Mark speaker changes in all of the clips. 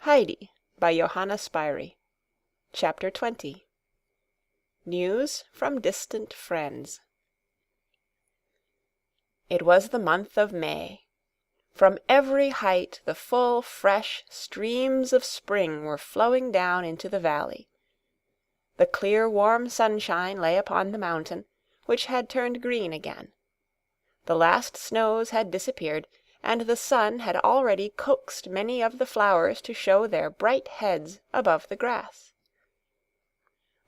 Speaker 1: Heidi by Johanna Spyri. Chapter 20. News from Distant Friends. It was the month of May. From every height the full, fresh streams of spring were flowing down into the valley. The clear, warm sunshine lay upon the mountain, which had turned green again. The last snows had disappeared, and the sun had already coaxed many of the flowers to show their bright heads above the grass.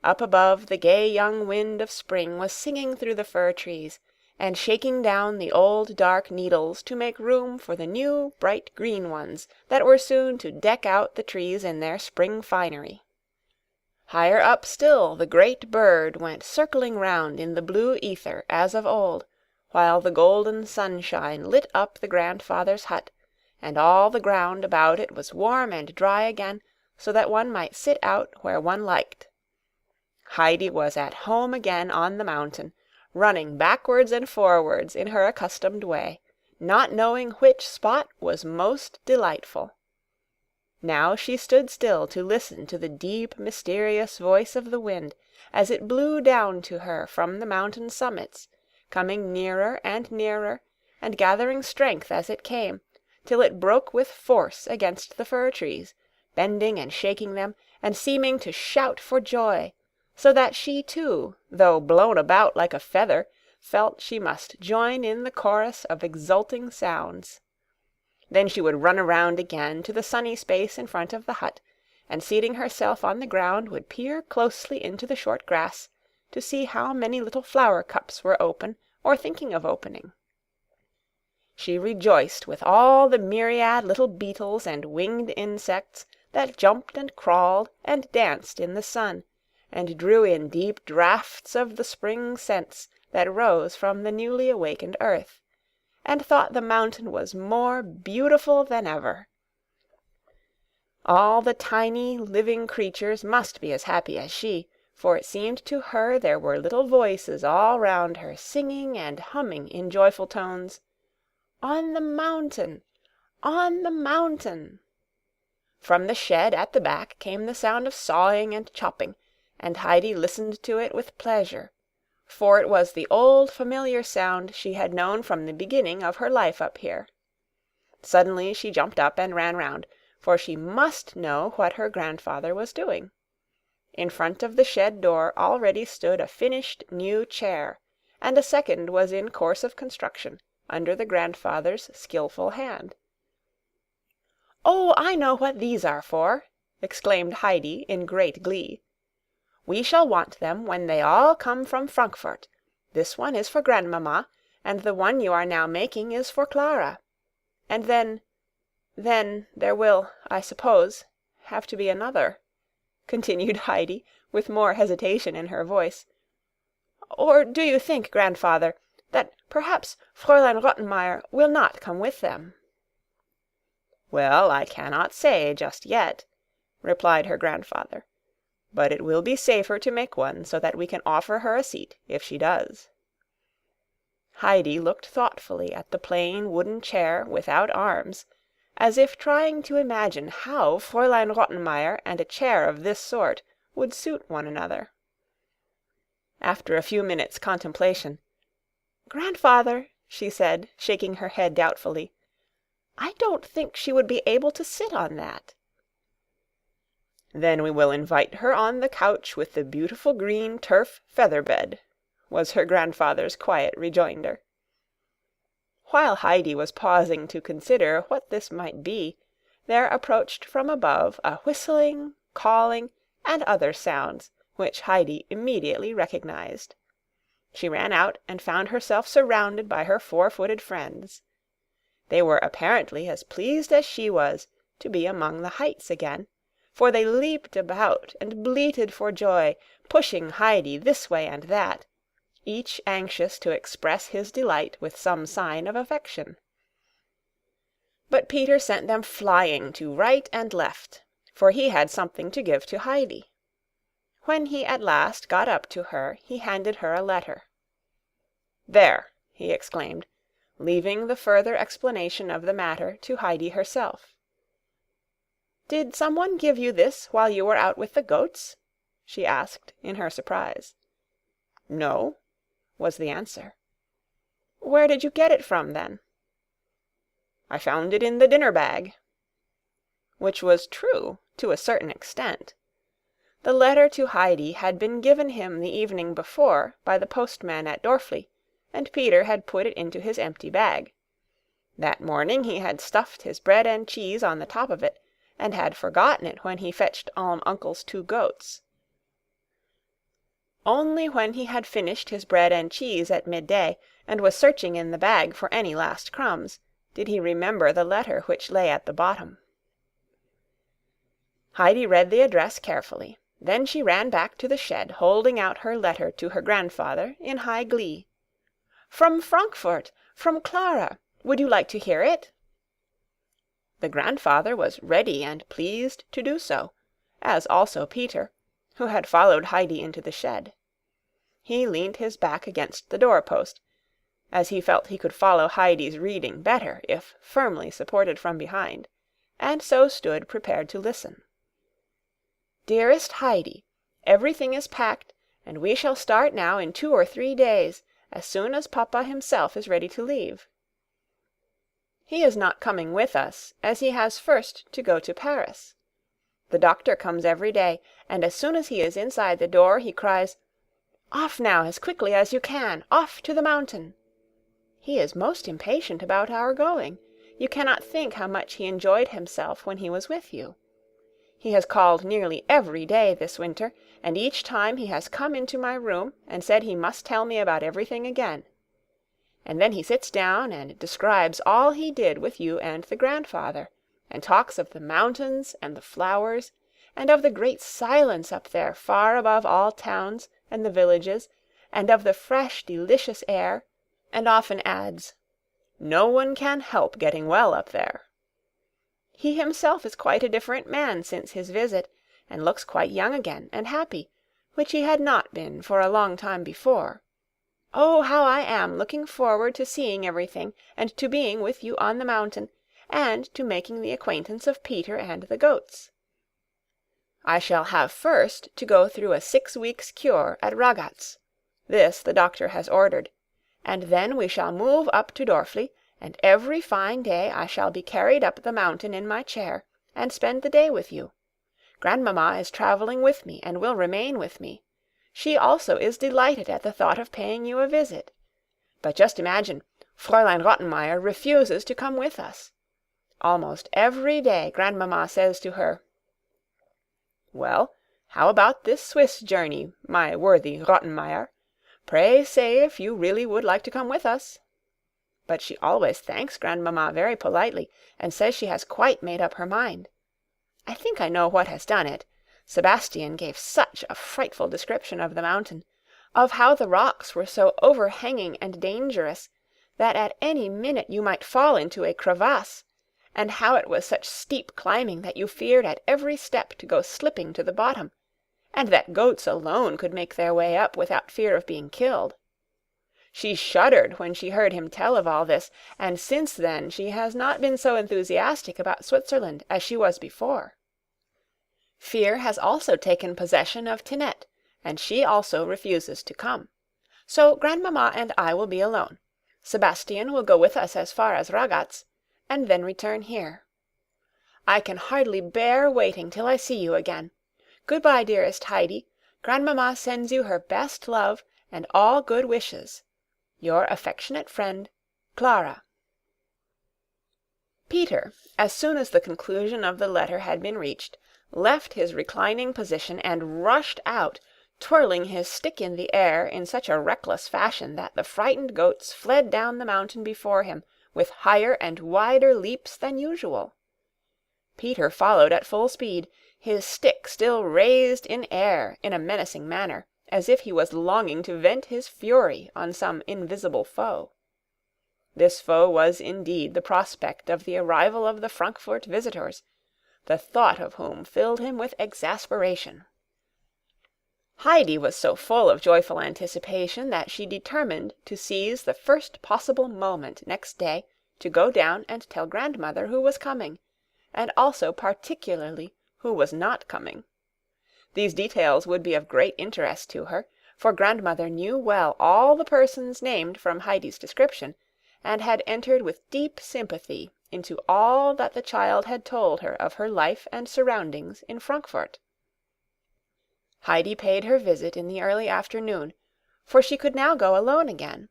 Speaker 1: Up above, the gay young wind of spring was singing through the fir trees, and shaking down the old dark needles to make room for the new bright green ones that were soon to deck out the trees in their spring finery. Higher up still the great bird went circling round in the blue ether as of old, while the golden sunshine lit up the grandfather's hut, and all the ground about it was warm and dry again, so that one might sit out where one liked. Heidi was at home again on the mountain, running backwards and forwards in her accustomed way, not knowing which spot was most delightful. Now she stood still to listen to the deep, mysterious voice of the wind, as it blew down to her from the mountain summits, coming nearer and nearer, and gathering strength as it came, till it broke with force against the fir trees, bending and shaking them, and seeming to shout for joy, so that she too, though blown about like a feather, felt she must join in the chorus of exulting sounds. Then she would run around again to the sunny space in front of the hut, and seating herself on the ground would peer closely into the short grass, to see how many little flower cups were open or thinking of opening. She rejoiced with all the myriad little beetles and winged insects that jumped and crawled and danced in the sun, and drew in deep draughts of the spring scents that rose from the newly awakened earth, and thought the mountain was more beautiful than ever. All the tiny, living creatures must be as happy as she, for it seemed to her there were little voices all round her singing and humming in joyful tones, "On the mountain! On the mountain!" From the shed at the back came the sound of sawing and chopping, and Heidi listened to it with pleasure, for it was the old familiar sound she had known from the beginning of her life up here. Suddenly she jumped up and ran round, for she must know what her grandfather was doing. In front of the shed door already stood a finished new chair, and a second was in course of construction, under the grandfather's skilful hand. "Oh, I know what these are for!" exclaimed Heidi in great glee. "We shall want them when they all come from Frankfurt. This one is for Grandmamma, and the one you are now making is for Clara. And then there will, I suppose, have to be another," continued Heidi, with more hesitation in her voice. "Or do you think, grandfather, that perhaps Fräulein Rottenmeier will not come with them?" "Well, I cannot say just yet," replied her grandfather, "but it will be safer to make one so that we can offer her a seat if she does." Heidi looked thoughtfully at the plain wooden chair without arms, as if trying to imagine how Fräulein Rottenmeier and a chair of this sort would suit one another. After a few minutes' contemplation, "Grandfather," she said, shaking her head doubtfully, "I don't think she would be able to sit on that." "Then we will invite her on the couch with the beautiful green turf feather-bed," was her grandfather's quiet rejoinder. While Heidi was pausing to consider what this might be, there approached from above a whistling, calling, and other sounds, which Heidi immediately recognized. She ran out and found herself surrounded by her four-footed friends. They were apparently as pleased as she was to be among the heights again, for they leaped about and bleated for joy, pushing Heidi this way and that, each anxious to express his delight with some sign of affection. But Peter sent them flying to right and left, for he had something to give to Heidi. When he at last got up to her, he handed her a letter. "There!" he exclaimed, leaving the further explanation of the matter to Heidi herself. "Did some one give you this while you were out with the goats?" she asked in her surprise. "No," was the answer. "Where did you get it from, then?" "I found it in the dinner bag." Which was true to a certain extent. The letter to Heidi had been given him the evening before by the postman at Dorfli, and Peter had put it into his empty bag. That morning he had stuffed his bread and cheese on the top of it, and had forgotten it when he fetched Alm uncle's 2 goats. Only when he had finished his bread and cheese at midday, and was searching in the bag for any last crumbs, did he remember the letter which lay at the bottom. Heidi read the address carefully. Then she ran back to the shed, holding out her letter to her grandfather in high glee. "From Frankfurt! From Clara! Would you like to hear it?" The grandfather was ready and pleased to do so, as also Peter, who had followed Heidi into the shed. He leaned his back against the door-post, as he felt he could follow Heidi's reading better if firmly supported from behind, and so stood prepared to listen. "Dearest Heidi, everything is packed, and we shall start now in 2 or 3 days, as soon as Papa himself is ready to leave. He is not coming with us, as he has first to go to Paris. The doctor comes every day, and as soon as he is inside the door, he cries, 'Off now, as quickly as you can, off to the mountain!' He is most impatient about our going. You cannot think how much he enjoyed himself when he was with you. He has called nearly every day this winter, and each time he has come into my room and said he must tell me about everything again. And then he sits down and describes all he did with you and the grandfather, and talks of the mountains and the flowers, and of the great silence up there far above all towns and the villages, and of the fresh, delicious air, and often adds, 'No one can help getting well up there.' He himself is quite a different man since his visit, and looks quite young again and happy, which he had not been for a long time before. Oh, how I am looking forward to seeing everything, and to being with you on the mountain, and to making the acquaintance of Peter and the goats. I shall have first to go through a 6 weeks' cure at Ragaz. This the doctor has ordered, and then we shall move up to Dorfli, and every fine day I shall be carried up the mountain in my chair, and spend the day with you. Grandmamma is travelling with me, and will remain with me. She also is delighted at the thought of paying you a visit. But just imagine, Fräulein Rottenmeier refuses to come with us. Almost every day Grandmamma says to her, 'Well, how about this Swiss journey, my worthy Rottenmeier? Pray say if you really would like to come with us.' But she always thanks Grandmamma very politely, and says she has quite made up her mind. I think I know what has done it. Sebastian gave such a frightful description of the mountain, of how the rocks were so overhanging and dangerous, that at any minute you might fall into a crevasse, and how it was such steep climbing that you feared at every step to go slipping to the bottom, and that goats alone could make their way up without fear of being killed. She shuddered when she heard him tell of all this, and since then she has not been so enthusiastic about Switzerland as she was before. Fear has also taken possession of Tinette, and she also refuses to come. So Grandmamma and I will be alone. Sebastian will go with us as far as Ragaz, and then return here. I can hardly bear waiting till I see you again. Good-bye, dearest Heidi. Grandmamma sends you her best love and all good wishes. Your affectionate friend, Clara." Peter, as soon as the conclusion of the letter had been reached, left his reclining position and rushed out, twirling his stick in the air in such a reckless fashion that the frightened goats fled down the mountain before him with higher and wider leaps than usual. Peter followed at full speed, his stick still raised in air in a menacing manner, as if he was longing to vent his fury on some invisible foe. This foe was indeed the prospect of the arrival of the Frankfurt visitors, the thought of whom filled him with exasperation. Heidi was so full of joyful anticipation that she determined to seize the first possible moment next day to go down and tell grandmother who was coming, and also particularly who was not coming. These details would be of great interest to her, for grandmother knew well all the persons named from Heidi's description, and had entered with deep sympathy into all that the child had told her of her life and surroundings in Frankfort. Heidi paid her visit in the early afternoon, for she could now go alone again.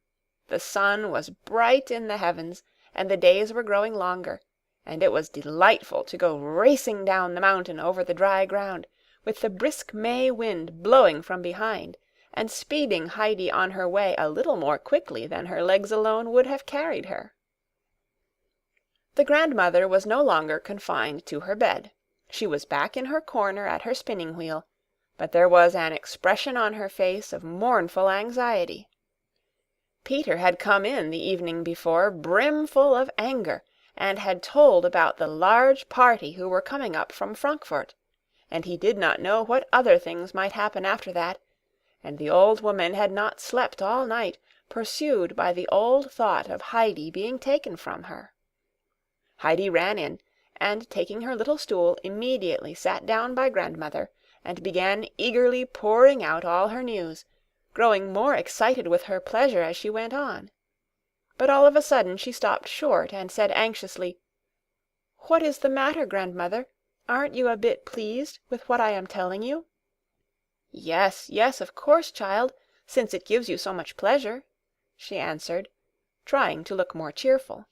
Speaker 1: The sun was bright in the heavens, and the days were growing longer, and it was delightful to go racing down the mountain over the dry ground, with the brisk May wind blowing from behind, and speeding Heidi on her way a little more quickly than her legs alone would have carried her. The grandmother was no longer confined to her bed. She was back in her corner at her spinning wheel, but there was an expression on her face of mournful anxiety. Peter had come in the evening before, brimful of anger, and had told about the large party who were coming up from Frankfort, and he did not know what other things might happen after that, and the old woman had not slept all night, pursued by the old thought of Heidi being taken from her. Heidi ran in, and taking her little stool, immediately sat down by grandmother, and began eagerly pouring out all her news, growing more excited with her pleasure as she went on. But all of a sudden she stopped short, and said anxiously, "What is the matter, grandmother? Aren't you a bit pleased with what I am telling you?" "Yes, yes, of course, child, since it gives you so much pleasure," she answered, trying to look more cheerful.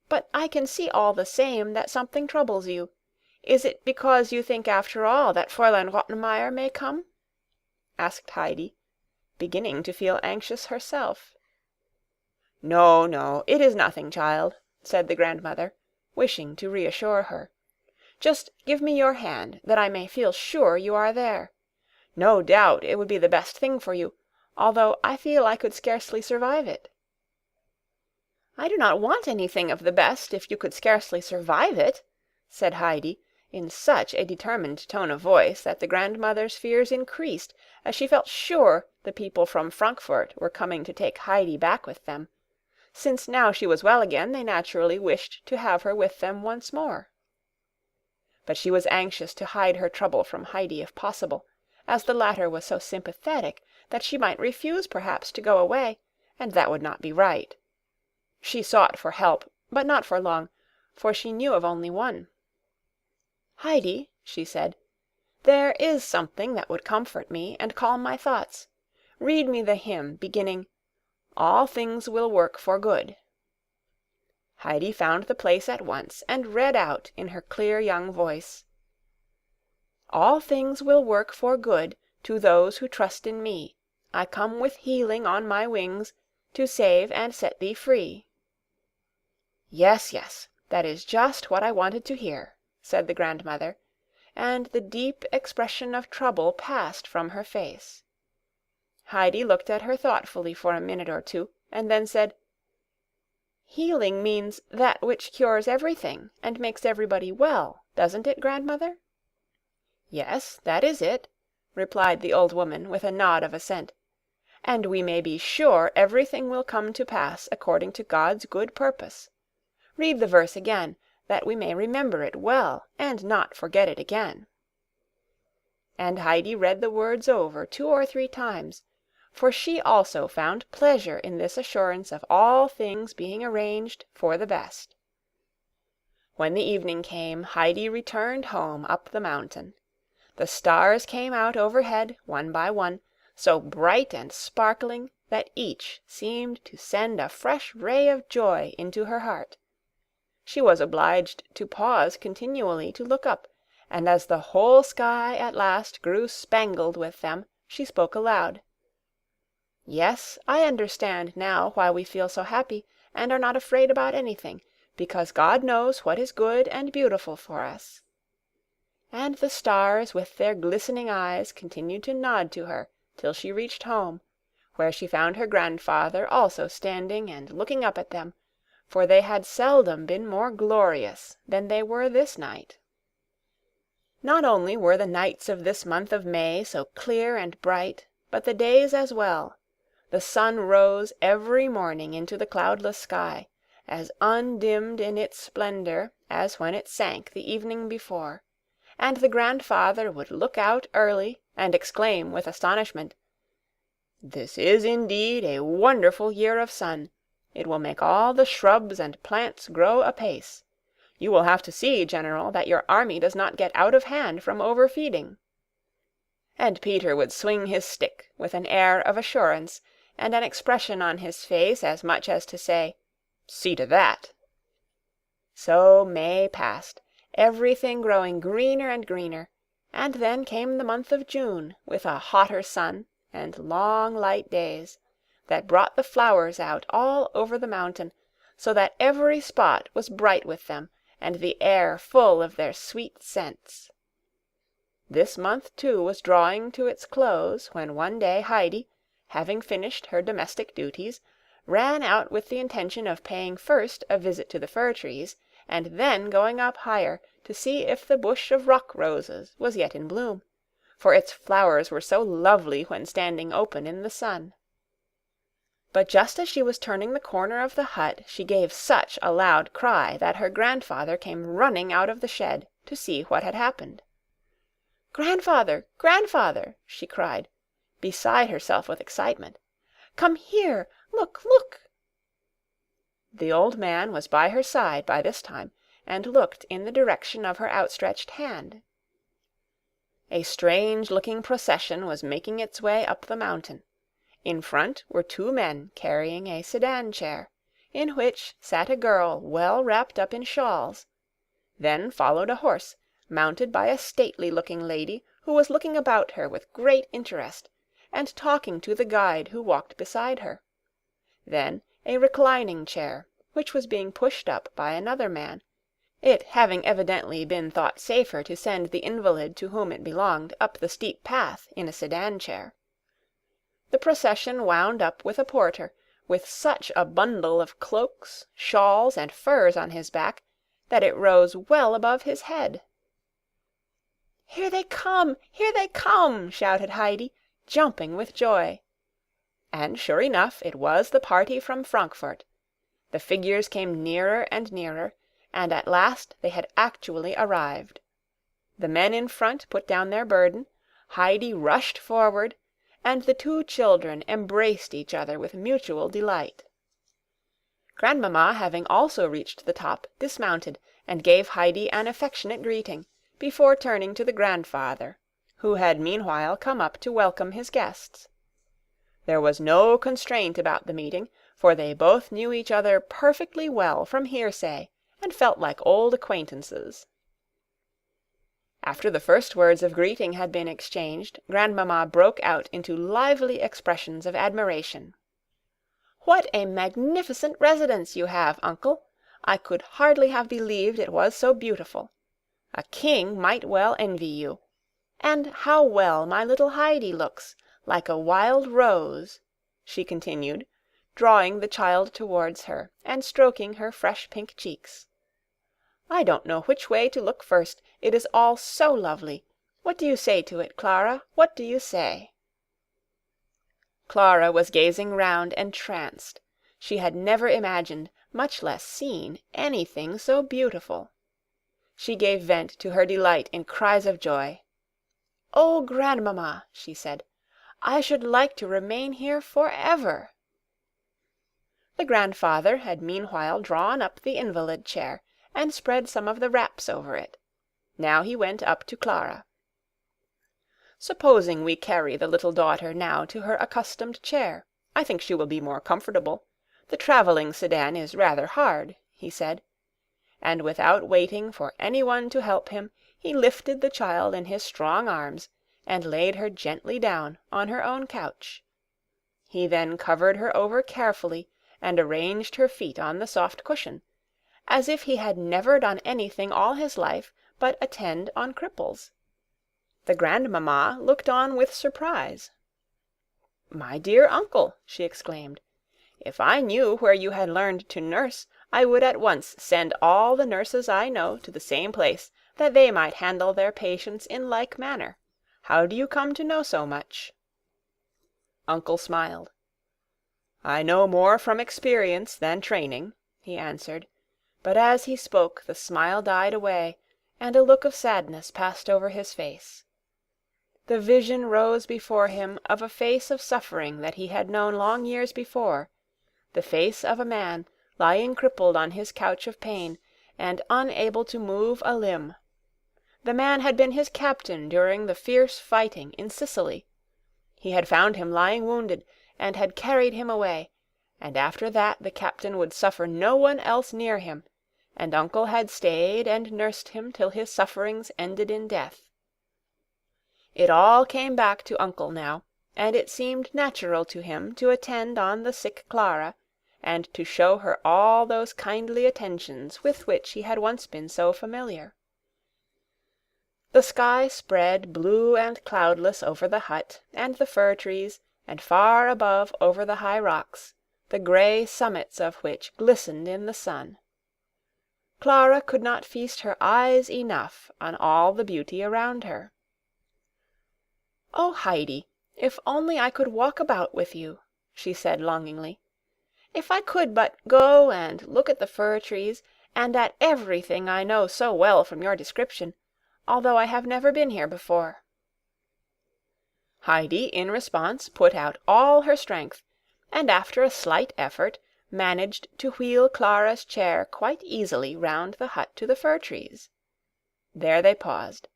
Speaker 1: "But I can see all the same that something troubles you. Is it because you think after all that Fräulein Rottenmeier may come?" asked Heidi, beginning to feel anxious herself. "No, no, it is nothing, child," said the grandmother, wishing to reassure her. "Just give me your hand, that I may feel sure you are there. No doubt it would be the best thing for you, although I feel I could scarcely survive it." "I do not want anything of the best if you could scarcely survive it," said Heidi, in such a determined tone of voice that the grandmother's fears increased, as she felt sure the people from Frankfort were coming to take Heidi back with them. Since now she was well again, they naturally wished to have her with them once more. But she was anxious to hide her trouble from Heidi if possible, as the latter was so sympathetic that she might refuse perhaps to go away, and that would not be right. She sought for help, but not for long, for she knew of only one. "Heidi," she said, "there is something that would comfort me and calm my thoughts. Read me the hymn beginning, 'All things will work for good.'" Heidi found the place at once, and read out in her clear young voice, "All things will work for good to those who trust in me. I come with healing on my wings, to save and set thee free." "Yes, yes, that is just what I wanted to hear," said the grandmother, and the deep expression of trouble passed from her face. Heidi looked at her thoughtfully for a minute or two, and then said, "Healing means that which cures everything, and makes everybody well, doesn't it, grandmother?" "Yes, that is it," replied the old woman with a nod of assent, "and we may be sure everything will come to pass according to God's good purpose. Read the verse again, that we may remember it well, and not forget it again." And Heidi read the words over 2 or 3 times, for she also found pleasure in this assurance of all things being arranged for the best. When the evening came, Heidi returned home up the mountain. The stars came out overhead, one by one, so bright and sparkling that each seemed to send a fresh ray of joy into her heart. She was obliged to pause continually to look up, and as the whole sky at last grew spangled with them, she spoke aloud. "Yes, I understand now why we feel so happy, and are not afraid about anything, because God knows what is good and beautiful for us." And the stars with their glistening eyes continued to nod to her till she reached home, where she found her grandfather also standing and looking up at them, for they had seldom been more glorious than they were this night. Not only were the nights of this month of May so clear and bright, but the days as well. The sun rose every morning into the cloudless sky, as undimmed in its splendor as when it sank the evening before, and the grandfather would look out early and exclaim with astonishment, "This is indeed a wonderful year of sun. It will make all the shrubs and plants grow apace. You will have to see, General, that your army does not get out of hand from overfeeding." And Peter would swing his stick with an air of assurance and an expression on his face as much as to say, "See to that." So May passed, everything growing greener and greener, and then came the month of June, with a hotter sun and long light days, that brought the flowers out all over the mountain, so that every spot was bright with them, and the air full of their sweet scents. This month, too, was drawing to its close, when one day Heidi, having finished her domestic duties, ran out with the intention of paying first a visit to the fir-trees, and then going up higher to see if the bush of rock roses was yet in bloom, for its flowers were so lovely when standing open in the sun. But just as she was turning the corner of the hut, she gave such a loud cry that her grandfather came running out of the shed to see what had happened. "Grandfather, grandfather!" she cried, beside herself with excitement. "Come here! Look, look!" The old man was by her side by this time, and looked in the direction of her outstretched hand. A strange-looking procession was making its way up the mountain. In front were two men carrying a sedan chair, in which sat a girl well wrapped up in shawls. Then followed a horse, mounted by a stately-looking lady who was looking about her with great interest, and talking to the guide who walked beside her. Then a reclining chair, which was being pushed up by another man, it having evidently been thought safer to send the invalid to whom it belonged up the steep path in a sedan chair. The procession wound up with a porter, with such a bundle of cloaks, shawls, and furs on his back, that it rose well above his head. "Here they come! Here they come!" shouted Heidi, jumping with joy. And sure enough, it was the party from Frankfurt. The figures came nearer and nearer, and at last they had actually arrived. The men in front put down their burden, Heidi rushed forward, and the two children embraced each other with mutual delight. Grandmamma, having also reached the top, dismounted, and gave Heidi an affectionate greeting, before turning to the grandfather, who had meanwhile come up to welcome his guests. There was no constraint about the meeting, for they both knew each other perfectly well from hearsay, and felt like old acquaintances. After the first words of greeting had been exchanged, Grandmamma broke out into lively expressions of admiration. "What a magnificent residence you have, uncle! I could hardly have believed it was so beautiful. A king might well envy you. And how well my little Heidi looks, like a wild rose," she continued, drawing the child towards her, and stroking her fresh pink cheeks. "I don't know which way to look first, it is all so lovely. What do you say to it, Clara? What do you say?" Clara was gazing round entranced. She had never imagined, much less seen, anything so beautiful. She gave vent to her delight in cries of joy. "Oh, Grandmamma," she said, "I should like to remain here forever." The grandfather had meanwhile drawn up the invalid chair, and spread some of the wraps over it. Now he went up to Clara. "Supposing we carry the little daughter now to her accustomed chair. I think she will be more comfortable. The travelling sedan is rather hard," he said, and without waiting for any one to help him, he lifted the child in his strong arms, and laid her gently down on her own couch. He then covered her over carefully, and arranged her feet on the soft cushion, as if he had never done anything all his life but attend on cripples. The grandmamma looked on with surprise. "My dear uncle," she exclaimed, "if I knew where you had learned to nurse, I would at once send all the nurses I know to the same place, that they might handle their patients in like manner. How do you come to know so much?" Uncle smiled. "I know more from experience than training," he answered, but as he spoke the smile died away, and a look of sadness passed over his face. The vision rose before him of a face of suffering that he had known long years before, the face of a man lying crippled on his couch of pain, and unable to move a limb. The man had been his captain during the fierce fighting in Sicily. He had found him lying wounded, and had carried him away, and after that the captain would suffer no one else near him, and uncle had stayed and nursed him till his sufferings ended in death. It all came back to uncle now, and it seemed natural to him to attend on the sick Clara, and to show her all those kindly attentions with which he had once been so familiar. The sky spread blue and cloudless over the hut and the fir-trees, and far above over the high rocks, the grey summits of which glistened in the sun. Clara could not feast her eyes enough on all the beauty around her. "Oh, Heidi, if only I could walk about with you," she said longingly. "If I could but go and look at the fir-trees, and at everything I know so well from your description, although I have never been here before." Heidi, in response, put out all her strength, and after a slight effort managed to wheel Clara's chair quite easily round the hut to the fir-trees. There they paused.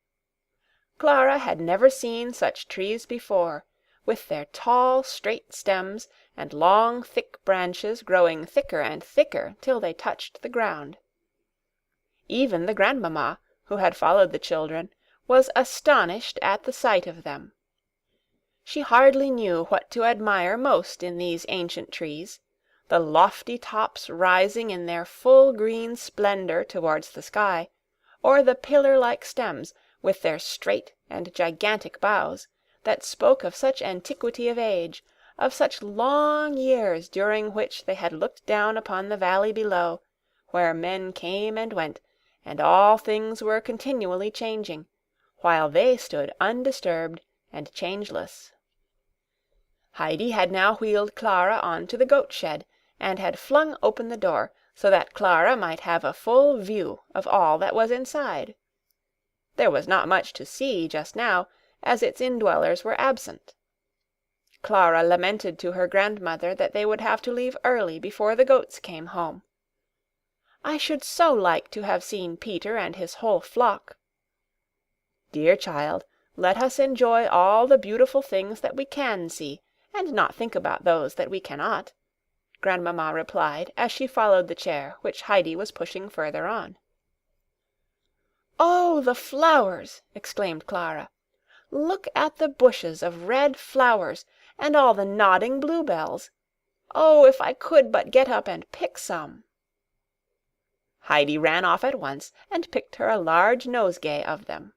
Speaker 1: Clara had never seen such trees before, with their tall, straight stems and long, thick branches growing thicker and thicker till they touched the ground. Even the grandmamma, who had followed the children, was astonished at the sight of them. She hardly knew what to admire most in these ancient trees, the lofty tops rising in their full green splendor towards the sky, or the pillar-like stems, with their straight and gigantic boughs, that spoke of such antiquity of age, of such long years during which they had looked down upon the valley below, where men came and went, and all things were continually changing, while they stood undisturbed and changeless. Heidi had now wheeled Clara on to the goat-shed, and had flung open the door, so that Clara might have a full view of all that was inside. There was not much to see just now, as its indwellers were absent. Clara lamented to her grandmother that they would have to leave early before the goats came home. "I should so like to have seen Peter and his whole flock." "Dear child, let us enjoy all the beautiful things that we can see, and not think about those that we cannot," Grandmamma replied as she followed the chair which Heidi was pushing further on. "Oh, the flowers!" exclaimed Clara. "Look at the bushes of red flowers, and all the nodding bluebells. Oh, if I could but get up and pick some!" Heidi ran off at once and picked her a large nosegay of them.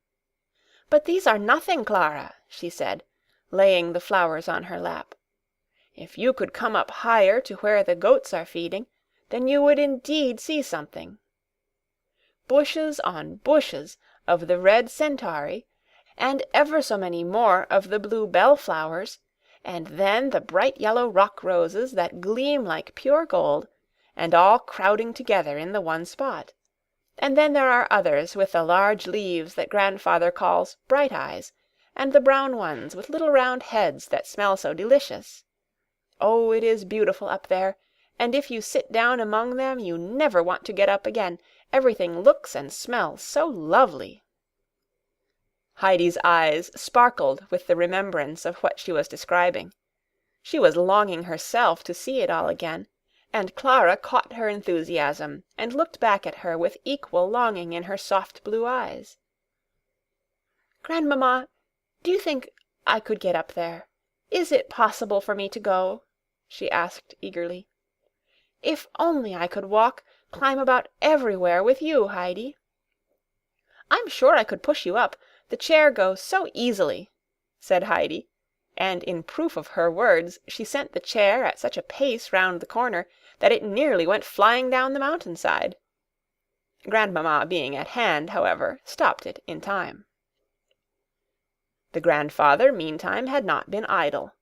Speaker 1: "But these are nothing, Clara," she said, laying the flowers on her lap. "If you could come up higher to where the goats are feeding, then you would indeed see something. Bushes on bushes of the red centaury, and ever so many more of the blue bellflowers, and then the bright yellow rock roses that gleam like pure gold, and all crowding together in the one spot. And then there are others with the large leaves that grandfather calls bright eyes, and the brown ones with little round heads that smell so delicious. Oh, it is beautiful up there, and if you sit down among them you never want to get up again. Everything looks and smells so lovely." Heidi's eyes sparkled with the remembrance of what she was describing. She was longing herself to see it all again, and Clara caught her enthusiasm and looked back at her with equal longing in her soft blue eyes. "Grandmamma, do you think I could get up there? Is it possible for me to go?" she asked eagerly. "If only I could walk, climb about everywhere with you, Heidi." "I'm sure I could push you up. The chair goes so easily," said Heidi, and in proof of her words she sent the chair at such a pace round the corner that it nearly went flying down the mountainside. Grandmamma being at hand, however, stopped it in time. The grandfather, meantime, had not been idle.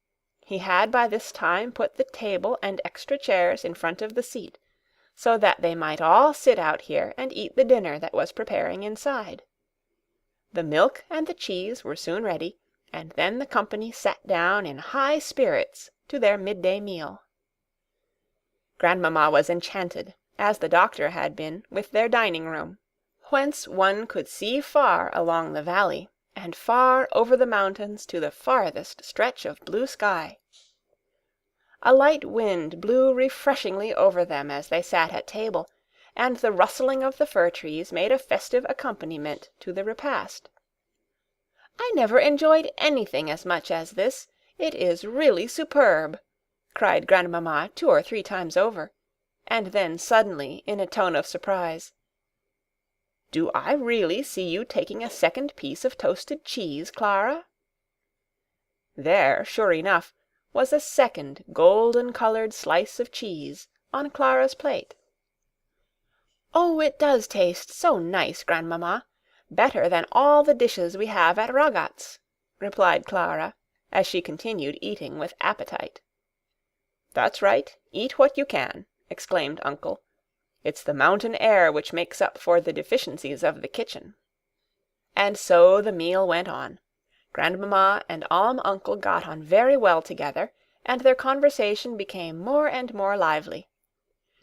Speaker 1: He had by this time put the table and extra chairs in front of the seat, so that they might all sit out here and eat the dinner that was preparing inside. The milk and the cheese were soon ready, and then the company sat down in high spirits to their midday meal. Grandmamma was enchanted, as the doctor had been, with their dining-room, whence one could see far along the valley, and far over the mountains to the farthest stretch of blue sky. A light wind blew refreshingly over them as they sat at table, and the rustling of the fir-trees made a festive accompaniment to the repast. "I never enjoyed anything as much as this. It is really superb!" cried Grandmamma 2 or 3 times over, and then suddenly, in a tone of surprise, "Do I really see you taking a second piece of toasted cheese, Clara?" There, sure enough, was a second golden-coloured slice of cheese on Clara's plate. "Oh, it does taste so nice, Grandmamma, better than all the dishes we have at Ragaz's," replied Clara, as she continued eating with appetite. "That's right, eat what you can," exclaimed Uncle. "It's the mountain air which makes up for the deficiencies of the kitchen." And so the meal went on. Grandmamma and Uncle got on very well together, and their conversation became more and more lively.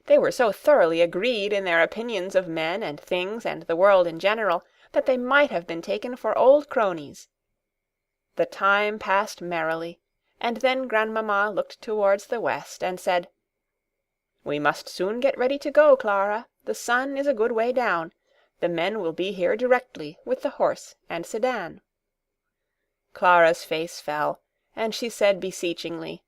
Speaker 1: They were so thoroughly agreed in their opinions of men and things and the world in general, that they might have been taken for old cronies. The time passed merrily, and then Grandmamma looked towards the west and said, "We must soon get ready to go, Clara. The sun is a good way down. The men will be here directly with the horse and sedan." Clara's face fell, and she said beseechingly,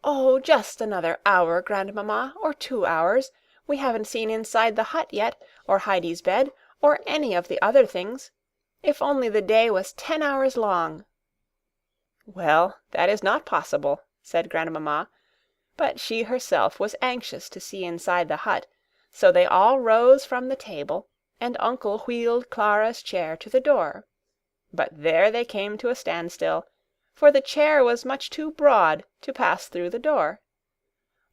Speaker 1: "Oh, just another hour, Grandmamma, or 2 hours. We haven't seen inside the hut yet, or Heidi's bed, or any of the other things. If only the day was 10 hours long!" "Well, that is not possible," said Grandmamma, but she herself was anxious to see inside the hut, so they all rose from the table, and Uncle wheeled Clara's chair to the door. But there they came to a standstill, for the chair was much too broad to pass through the door.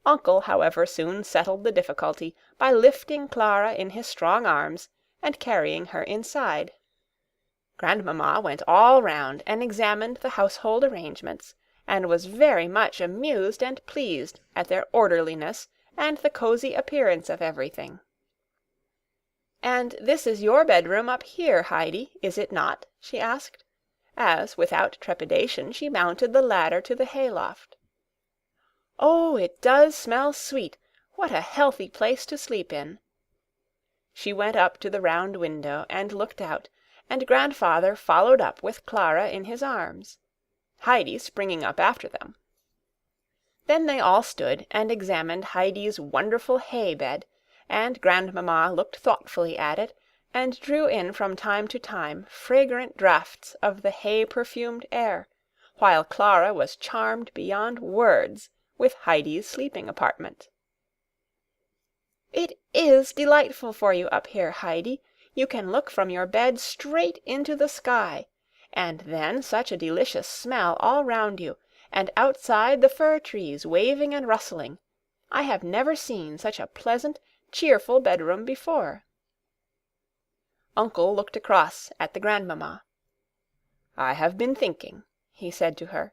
Speaker 1: Uncle, however, soon settled the difficulty by lifting Clara in his strong arms and carrying her inside. Grandmamma went all round and examined the household arrangements, and was very much amused and pleased at their orderliness and the cosy appearance of everything. "And this is your bedroom up here, Heidi, is it not?" she asked, as, without trepidation, she mounted the ladder to the hayloft. "Oh, it does smell sweet! What a healthy place to sleep in!" She went up to the round window and looked out, and Grandfather followed up with Clara in his arms, Heidi springing up after them. Then they all stood and examined Heidi's wonderful hay-bed, and Grandmamma looked thoughtfully at it, and drew in from time to time fragrant draughts of the hay-perfumed air, while Clara was charmed beyond words with Heidi's sleeping apartment. "It is delightful for you up here, Heidi. You can look from your bed straight into the sky, and then such a delicious smell all round you, and outside the fir-trees waving and rustling. I have never seen such a pleasant, cheerful bedroom before." Uncle looked across at the Grandmamma. "I have been thinking," he said to her,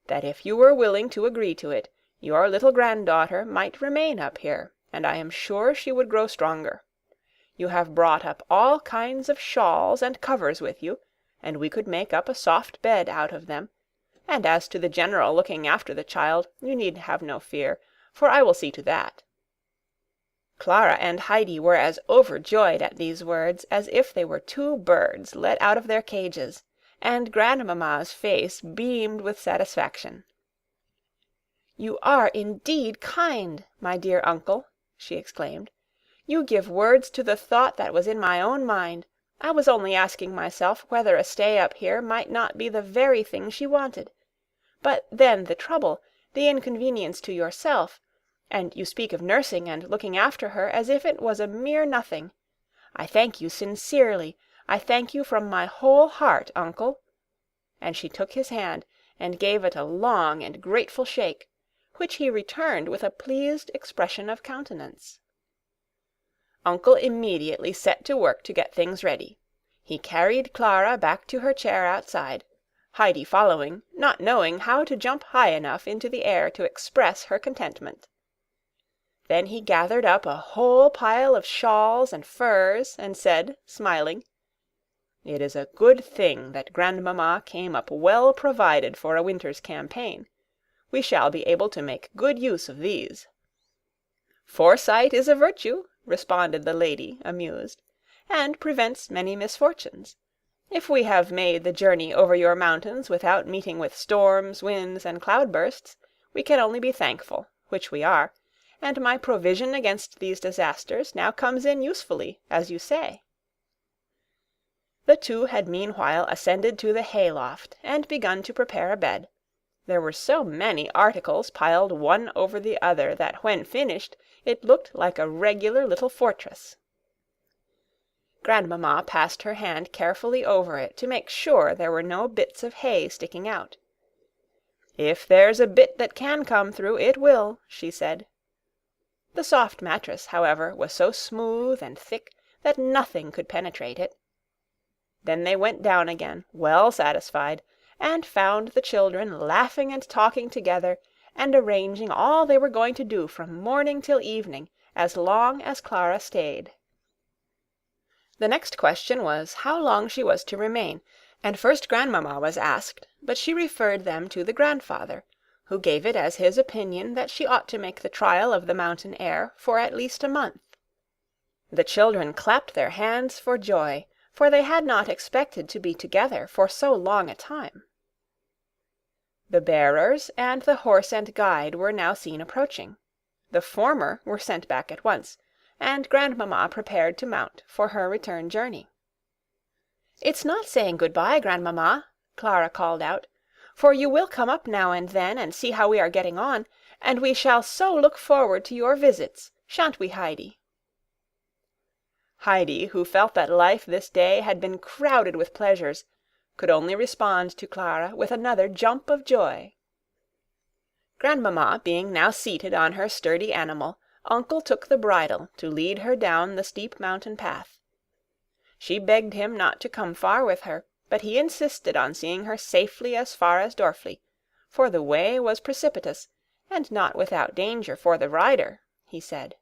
Speaker 1: "that if you were willing to agree to it, your little granddaughter might remain up here, and I am sure she would grow stronger. You have brought up all kinds of shawls and covers with you, and we could make up a soft bed out of them, and as to the general looking after the child, you need have no fear, for I will see to that." Clara and Heidi were as overjoyed at these words as if they were 2 birds let out of their cages, and Grandmamma's face beamed with satisfaction. "You are indeed kind, my dear uncle," she exclaimed. "You give words to the thought that was in my own mind. I was only asking myself whether a stay up here might not be the very thing she wanted. But then the trouble, the inconvenience to yourself, and you speak of nursing and looking after her as if it was a mere nothing. I thank you sincerely. I thank you from my whole heart, uncle." And she took his hand and gave it a long and grateful shake, which he returned with a pleased expression of countenance. Uncle immediately set to work to get things ready. He carried Clara back to her chair outside, Heidi following, not knowing how to jump high enough into the air to express her contentment. Then he gathered up a whole pile of shawls and furs, and said, smiling, "It is a good thing that Grandmamma came up well provided for a winter's campaign. We shall be able to make good use of these." "Foresight is a virtue," responded the lady, amused, "and prevents many misfortunes. If we have made the journey over your mountains without meeting with storms, winds, and cloudbursts, we can only be thankful, which we are, and my provision against these disasters now comes in usefully, as you say." The two had meanwhile ascended to the hay-loft, and begun to prepare a bed. There were so many articles piled one over the other that when finished it looked like a regular little fortress. Grandmamma passed her hand carefully over it to make sure there were no bits of hay sticking out. "If there's a bit that can come through, it will," she said. The soft mattress, however, was so smooth and thick that nothing could penetrate it. Then they went down again, well satisfied, and found the children laughing and talking together, and arranging all they were going to do from morning till evening, as long as Clara stayed. The next question was how long she was to remain, and first Grandmamma was asked, but she referred them to the grandfather, who gave it as his opinion that she ought to make the trial of the mountain air for at least a month. The children clapped their hands for joy, for they had not expected to be together for so long a time. The bearers and the horse and guide were now seen approaching. The former were sent back at once, and Grandmamma prepared to mount for her return journey. "It's not saying good-bye, Grandmamma," Clara called out, "for you will come up now and then and see how we are getting on, and we shall so look forward to your visits, shan't we, Heidi?" Heidi, who felt that life this day had been crowded with pleasures, could only respond to Clara with another jump of joy. Grandmamma being now seated on her sturdy animal, Uncle took the bridle to lead her down the steep mountain path. She begged him not to come far with her, but he insisted on seeing her safely as far as Dorfli, for the way was precipitous, and not without danger for the rider, he said.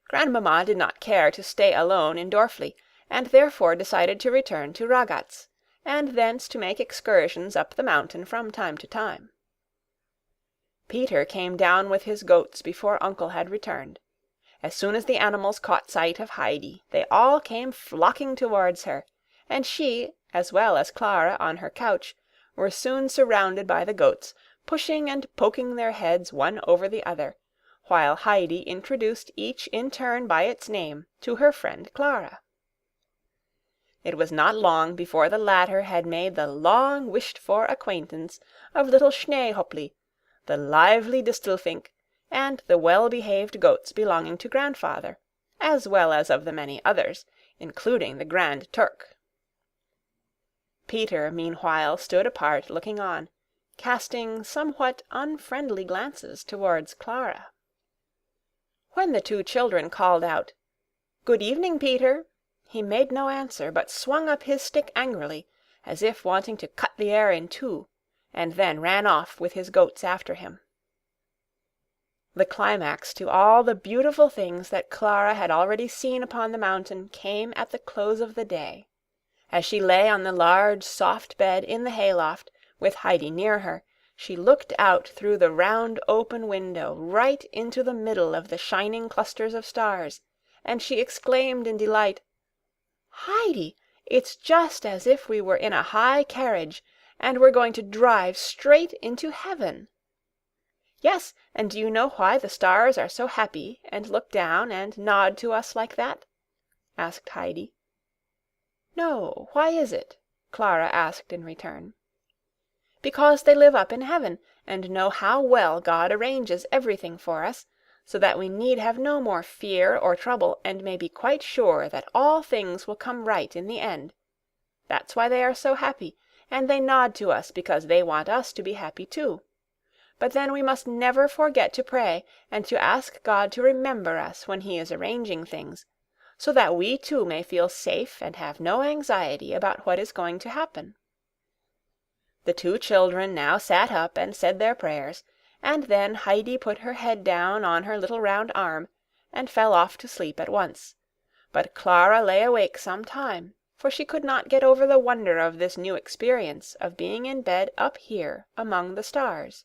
Speaker 1: Grandmamma did not care to stay alone in Dorfli, and therefore decided to return to Ragaz, and thence to make excursions up the mountain from time to time. Peter came down with his goats before Uncle had returned. As soon as the animals caught sight of Heidi, they all came flocking towards her, and she, as well as Clara on her couch, were soon surrounded by the goats, pushing and poking their heads one over the other, while Heidi introduced each in turn by its name to her friend Clara. It was not long before the latter had made the long-wished-for acquaintance of little Schneehopli, the lively Distelfink, and the well-behaved goats belonging to Grandfather, as well as of the many others, including the Grand Turk. Peter, meanwhile, stood apart looking on, casting somewhat unfriendly glances towards Clara. When the two children called out, "Good evening, Peter," he made no answer, but swung up his stick angrily, as if wanting to cut the air in two, and then ran off with his goats after him. The climax to all the beautiful things that Clara had already seen upon the mountain came at the close of the day. As she lay on the large, soft bed in the hayloft, with Heidi near her, she looked out through the round open window right into the middle of the shining clusters of stars, and she exclaimed in delight, "Heidi, it's just as if we were in a high carriage, and were going to drive straight into heaven." "Yes, and do you know why the stars are so happy and look down and nod to us like that?" asked Heidi. "No, why is it?" Clara asked in return. "Because they live up in heaven, and know how well God arranges everything for us, so that we need have no more fear or trouble, and may be quite sure that all things will come right in the end. That's why they are so happy, and they nod to us because they want us to be happy too. but then we must never forget to pray and to ask God to remember us when he is arranging things, so that we too may feel safe and have no anxiety about what is going to happen." The two children now sat up and said their prayers, and then Heidi put her head down on her little round arm, and fell off to sleep at once. But Clara lay awake some time, for she could not get over the wonder of this new experience of being in bed up here among the stars.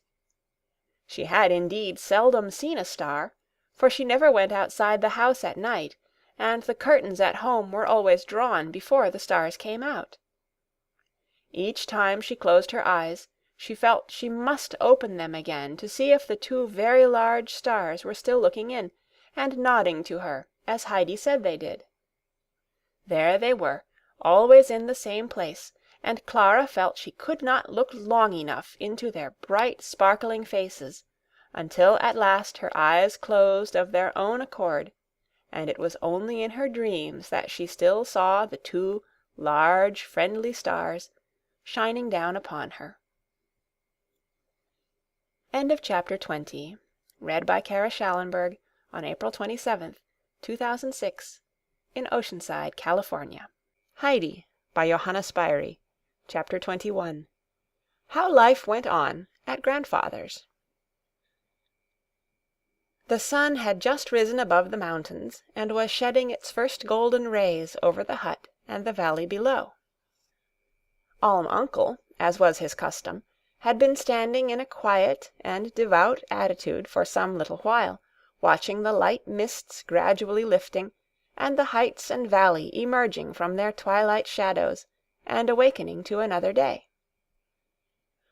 Speaker 1: She had indeed seldom seen a star, for she never went outside the house at night, and the curtains at home were always drawn before the stars came out. Each time she closed her eyes, she felt she must open them again to see if the two very large stars were still looking in, and nodding to her, as Heidi said they did. There they were, always in the same place, and Clara felt she could not look long enough into their bright, sparkling faces, until at last her eyes closed of their own accord, and it was only in her dreams that she still saw the two large, friendly stars shining down upon her. End of chapter 20. Read by Shallenberg on April 27th, 2006, in Oceanside, California. Heidi by Johanna Spyri. Chapter 21. How Life Went On at Grandfather's. The sun had just risen above the mountains, and was shedding its first golden rays over the hut and the valley below. Alm Uncle, as was his custom, had been standing in a quiet and devout attitude for some little while, watching the light mists gradually lifting, and the heights and valley emerging from their twilight shadows, and awakening to another day.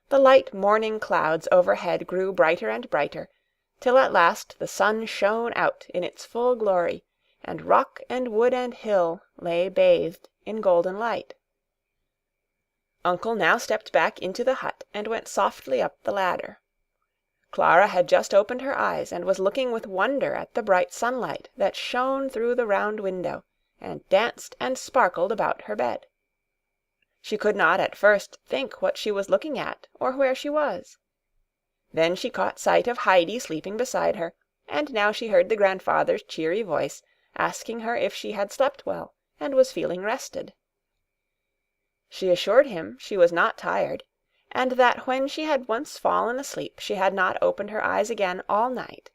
Speaker 1: The light morning clouds overhead grew brighter and brighter, till at last the sun shone out in its full glory, and rock and wood and hill lay bathed in golden light. Uncle now stepped back into the hut and went softly up the ladder. Clara had just opened her eyes and was looking with wonder at the bright sunlight that shone through the round window and danced and sparkled about her bed. She could not at first think what she was looking at or where she was. Then she caught sight of Heidi sleeping beside her, and now she heard the grandfather's cheery voice asking her if she had slept well and was feeling rested. She assured him she was not tired, and that when she had once fallen asleep she had not opened her eyes again all night.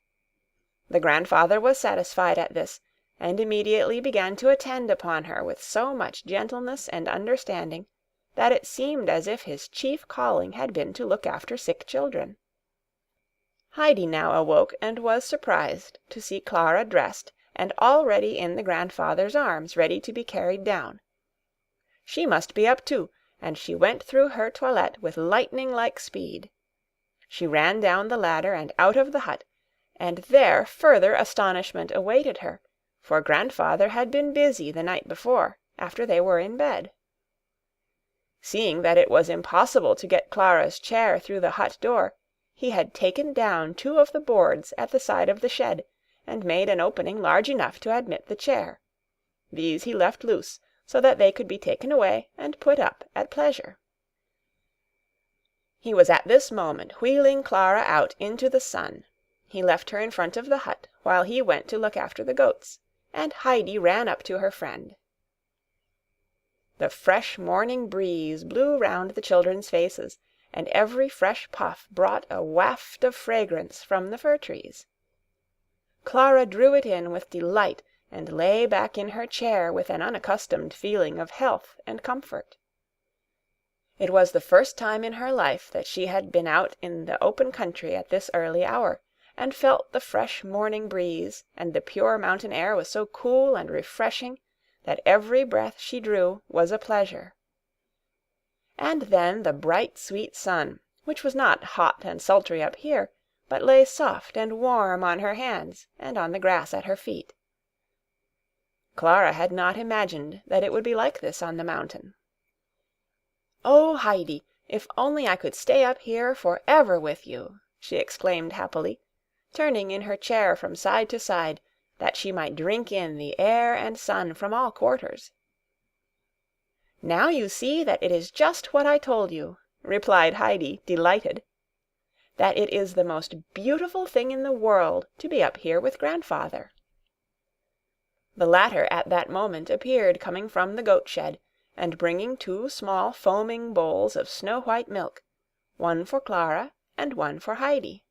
Speaker 1: The grandfather was satisfied at this, and immediately began to attend upon her with so much gentleness and understanding that it seemed as if his chief calling had been to look after sick children. Heidi now awoke and was surprised to see Clara dressed and already in the grandfather's arms, ready to be carried down. She must be up too, and she went through her toilette with lightning-like speed. She ran down the ladder and out of the hut, and there further astonishment awaited her, for grandfather had been busy the night before, after they were in bed. Seeing that it was impossible to get Clara's chair through the hut door, he had taken down two of the boards at the side of the shed, and made an opening large enough to admit the chair. These he left loose, so that they could be taken away and put up at pleasure. He was at this moment wheeling Clara out into the sun. He left her in front of the hut, while he went to look after the goats, and Heidi ran up to her friend. The fresh morning breeze blew round the children's faces, and every fresh puff brought a waft of fragrance from the fir trees. Clara drew it in with delight, and lay back in her chair with an unaccustomed feeling of health and comfort. It was the first time in her life that she had been out in the open country at this early hour, and felt the fresh morning breeze, and the pure mountain air was so cool and refreshing that every breath she drew was a pleasure. And then the bright, sweet sun, which was not hot and sultry up here, but lay soft and warm on her hands and on the grass at her feet. Clara had not imagined that it would be like this on the mountain. "Oh, Heidi, if only I could stay up here forever with you!" she exclaimed happily, turning in her chair from side to side, that she might drink in the air and sun from all quarters. "Now you see that it is just what I told you," replied Heidi, delighted. that it is the most beautiful thing in the world to be up here with grandfather." The latter at that moment appeared coming from the goat shed, and bringing 2 small foaming bowls of snow-white milk, one for Clara and one for Heidi.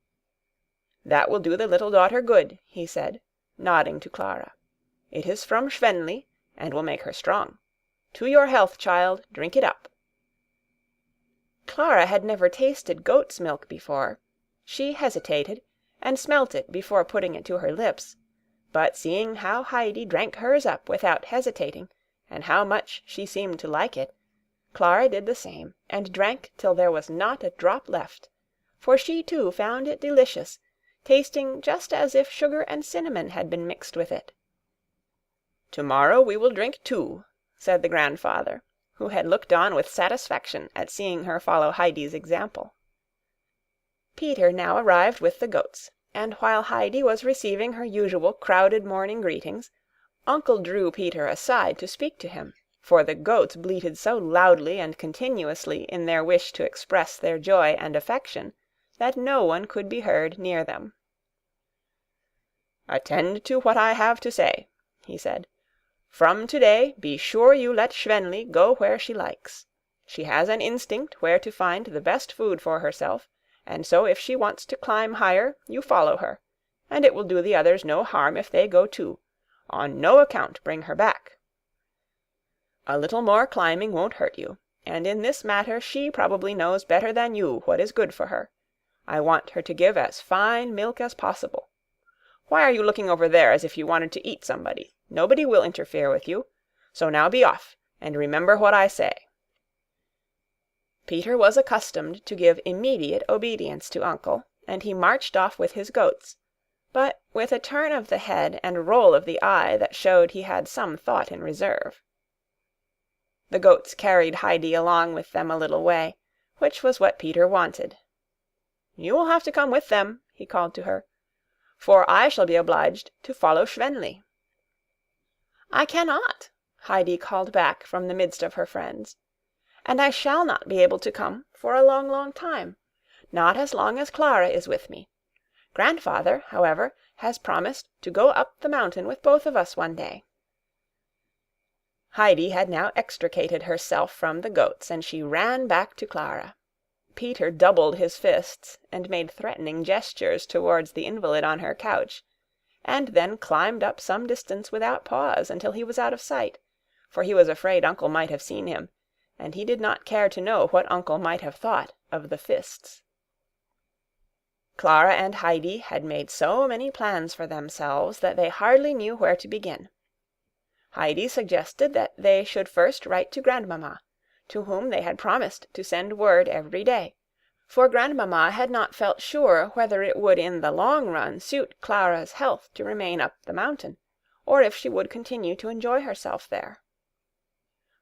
Speaker 1: "That will do the little daughter good," he said, nodding to Clara. "It is from Schwenli, and will make her strong. To your health, child, drink it up." Clara had never tasted goat's milk before. She hesitated, and smelt it before putting it to her lips, but seeing how Heidi drank hers up without hesitating, and how much she seemed to like it, Clara did the same, and drank till there was not a drop left, for she too found it delicious, tasting just as if sugar and cinnamon had been mixed with it. "To-morrow we will drink 2, said the grandfather, who had looked on with satisfaction at seeing her follow Heidi's example. Peter now arrived with the goats, and while Heidi was receiving her usual crowded morning greetings, Uncle drew Peter aside to speak to him, for the goats bleated so loudly and continuously in their wish to express their joy and affection, that no one could be heard near them. "Attend to what I have to say," he said. "From to-day be sure you let Schwenli go where she likes. She has an instinct where to find the best food for herself, and so if she wants to climb higher, you follow her, and it will do the others no harm if they go too. On no account bring her back. A little more climbing won't hurt you, and in this matter she probably knows better than you what is good for her. I want her to give as fine milk as possible. Why are you looking over there as if you wanted to eat somebody? Nobody will interfere with you. So now be off, and remember what I say." Peter was accustomed to give immediate obedience to Uncle, and he marched off with his goats, but with a turn of the head and roll of the eye that showed he had some thought in reserve. The goats carried Heidi along with them a little way, which was what Peter wanted. "You will have to come with them," he called to her, "for I shall be obliged to follow Schwenli." "I cannot," Heidi called back from the midst of her friends, "and I shall not be able to come for a long, long time, not as long as Clara is with me. Grandfather, however, has promised to go up the mountain with both of us one day." Heidi had now extricated herself from the goats, and she ran back to Clara. Peter doubled his fists and made threatening gestures towards the invalid on her couch, and then climbed up some distance without pause until he was out of sight, for he was afraid Uncle might have seen him, and he did not care to know what Uncle might have thought of the fists. Clara and Heidi had made so many plans for themselves that they hardly knew where to begin. Heidi suggested that they should first write to Grandmamma, to whom they had promised to send word every day, for Grandmamma had not felt sure whether it would in the long run suit Clara's health to remain up the mountain, or if she would continue to enjoy herself there.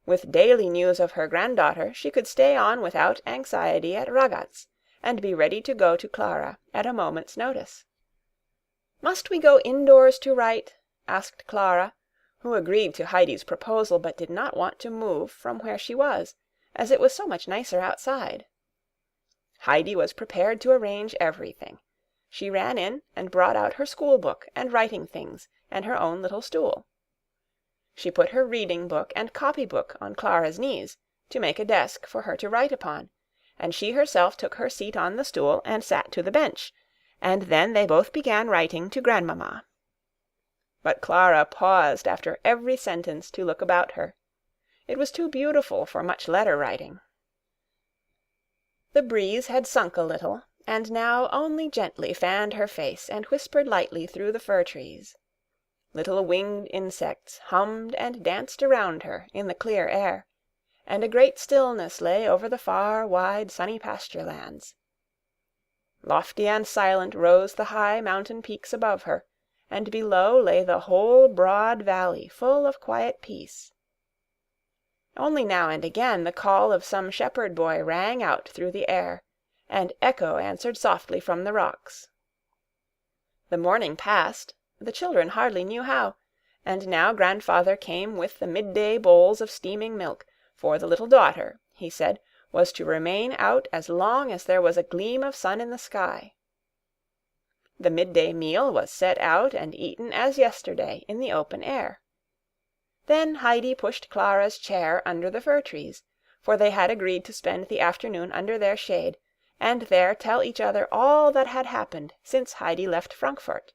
Speaker 1: With daily news of her granddaughter she could stay on without anxiety at Ragaz, and be ready to go to Clara at a moment's notice. "Must we go indoors to write?" asked Clara, who agreed to Heidi's proposal but did not want to move from where she was, as it was so much nicer outside. Heidi was prepared to arrange everything. She ran in and brought out her school-book and writing things, and her own little stool. She put her reading-book and copy-book on Clara's knees, to make a desk for her to write upon, and she herself took her seat on the stool and sat to the bench, and then they both began writing to Grandmamma. But Clara paused after every sentence to look about her. It was too beautiful for much letter-writing. The breeze had sunk a little, and now only gently fanned her face and whispered lightly through the fir-trees. Little winged insects hummed and danced around her in the clear air, and a great stillness lay over the far, wide, sunny pasture-lands. Lofty and silent rose the high mountain peaks above her, and below lay the whole broad valley full of quiet peace. Only now and again the call of some shepherd boy rang out through the air, and echo answered softly from the rocks. The morning passed, the children hardly knew how, and now grandfather came with the midday bowls of steaming milk, for the little daughter, he said, was to remain out as long as there was a gleam of sun in the sky. The midday meal was set out and eaten as yesterday in the open air. Then Heidi pushed Clara's chair under the fir-trees, for they had agreed to spend the afternoon under their shade, and there tell each other all that had happened since Heidi left Frankfurt.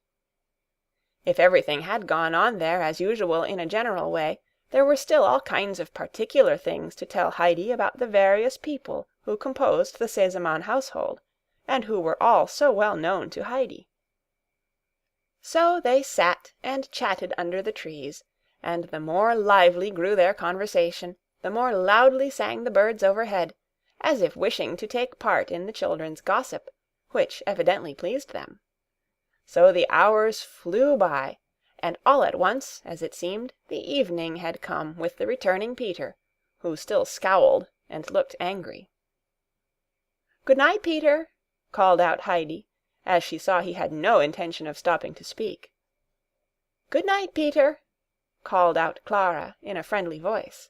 Speaker 1: If everything had gone on there as usual in a general way, there were still all kinds of particular things to tell Heidi about the various people who composed the Sesemann household, and who were all so well known to Heidi. So they sat and chatted under the trees, and the more lively grew their conversation, the more loudly sang the birds overhead, as if wishing to take part in the children's gossip, which evidently pleased them. So the hours flew by, and all at once, as it seemed, the evening had come with the returning Peter, who still scowled and looked angry. "Good night, Peter," called out Heidi, as she saw he had no intention of stopping to speak. "Good night, Peter," called out Clara in a friendly voice.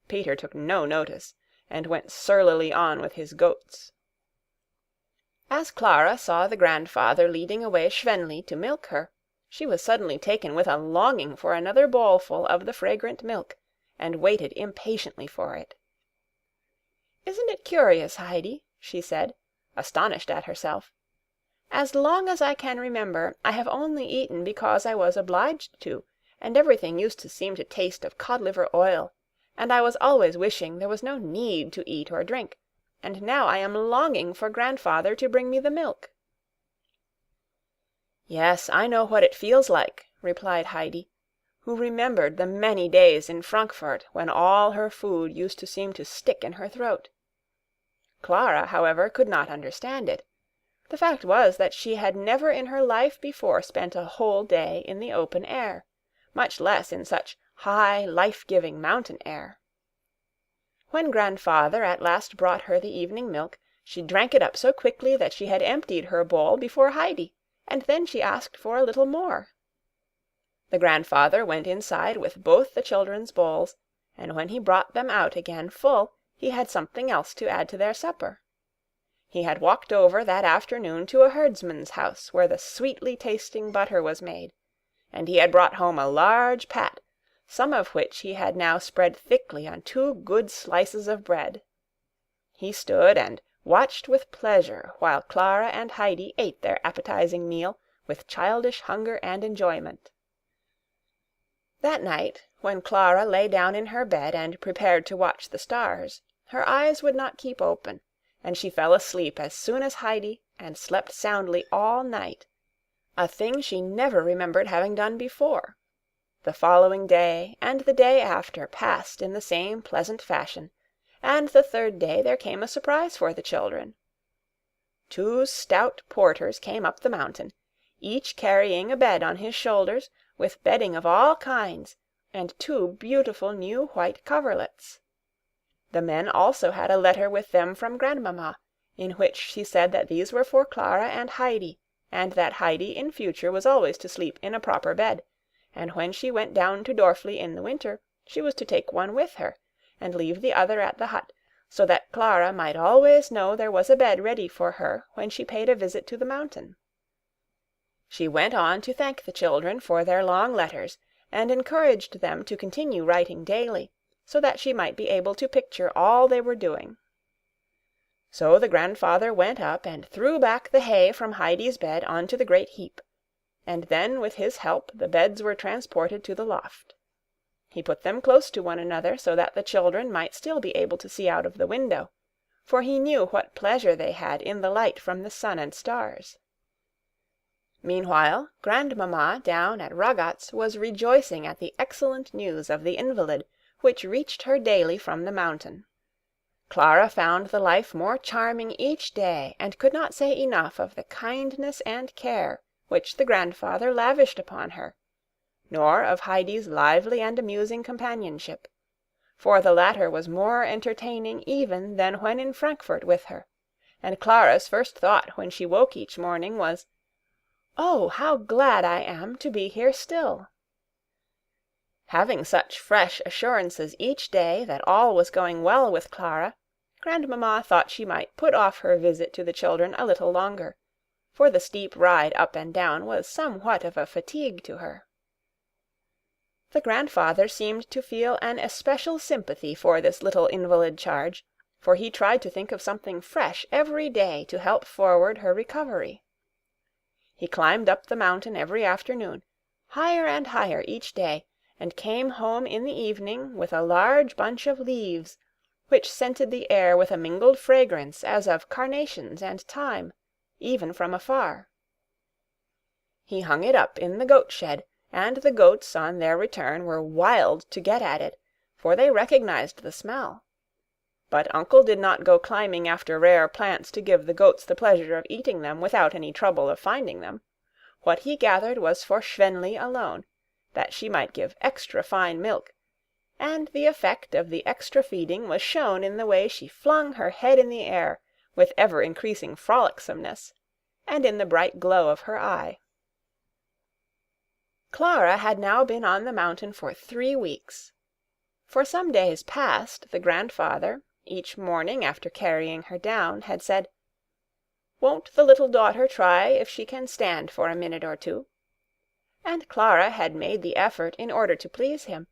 Speaker 1: Peter took no notice, and went surlily on with his goats. As Clara saw the grandfather leading away Schwenli to milk her, she was suddenly taken with a longing for another bowlful of the fragrant milk, and waited impatiently for it. "Isn't it curious, Heidi?" she said, astonished at herself. "As long as I can remember, I have only eaten because I was obliged to, and everything used to seem to taste of cod-liver oil, and I was always wishing there was no need to eat or drink, and now I am longing for grandfather to bring me the milk." "Yes, I know what it feels like," replied Heidi, who remembered the many days in Frankfurt when all her food used to seem to stick in her throat. Clara, however, could not understand it. The fact was that she had never in her life before spent a whole day in the open air, much less in such high, life-giving mountain air. When grandfather at last brought her the evening milk, she drank it up so quickly that she had emptied her bowl before Heidi, and then she asked for a little more. The grandfather went inside with both the children's bowls, and when he brought them out again full, he had something else to add to their supper. He had walked over that afternoon to a herdsman's house where the sweetly tasting butter was made, and he had brought home a large pat, some of which he had now spread thickly on 2 good slices of bread. He stood and watched with pleasure while Clara and Heidi ate their appetizing meal with childish hunger and enjoyment. That night, when Clara lay down in her bed and prepared to watch the stars, her eyes would not keep open, and she fell asleep as soon as Heidi, and slept soundly all night, a thing she never remembered having done before. The following day and the day after passed in the same pleasant fashion, and the third day there came a surprise for the children. 2 stout porters came up the mountain, each carrying a bed on his shoulders, with bedding of all kinds, and 2 beautiful new white coverlets. The men also had a letter with them from grandmamma, in which she said that these were for Clara and Heidi, and that Heidi in future was always to sleep in a proper bed, and when she went down to Dorfli in the winter, she was to take one with her, and leave the other at the hut, so that Clara might always know there was a bed ready for her when she paid a visit to the mountain. She went on to thank the children for their long letters, and encouraged them to continue writing daily, so that she might be able to picture all they were doing. So the grandfather went up and threw back the hay from Heidi's bed onto the great heap, and then with his help the beds were transported to the loft. He put them close to one another so that the children might still be able to see out of the window, for he knew what pleasure they had in the light from the sun and stars. Meanwhile, grandmamma down at Ragaz was rejoicing at the excellent news of the invalid, which reached her daily from the mountain. Clara found the life more charming each day, and could not say enough of the kindness and care which the grandfather lavished upon her, nor of Heidi's lively and amusing companionship, for the latter was more entertaining even than when in Frankfurt with her, and Clara's first thought when she woke each morning was, "Oh, how glad I am to be here still!" Having such fresh assurances each day that all was going well with Clara, Grandmamma thought she might put off her visit to the children a little longer, for the steep ride up and down was somewhat of a fatigue to her. The grandfather seemed to feel an especial sympathy for this little invalid charge, for he tried to think of something fresh every day to help forward her recovery. He climbed up the mountain every afternoon, higher and higher each day, and came home in the evening with a large bunch of leaves, which scented the air with a mingled fragrance as of carnations and thyme, even from afar. He hung it up in the goat shed, and the goats on their return were wild to get at it, for they recognized the smell. But uncle did not go climbing after rare plants to give the goats the pleasure of eating them without any trouble of finding them. What he gathered was for Schwenli alone, that she might give extra fine milk, and the effect of the extra feeding was shown in the way she flung her head in the air with ever-increasing frolicsomeness, and in the bright glow of her eye. Clara had now been on the mountain for 3 weeks. For some days past, the grandfather, each morning after carrying her down, had said, "Won't the little daughter try if she can stand for a minute or two?" And Clara had made the effort in order to please him,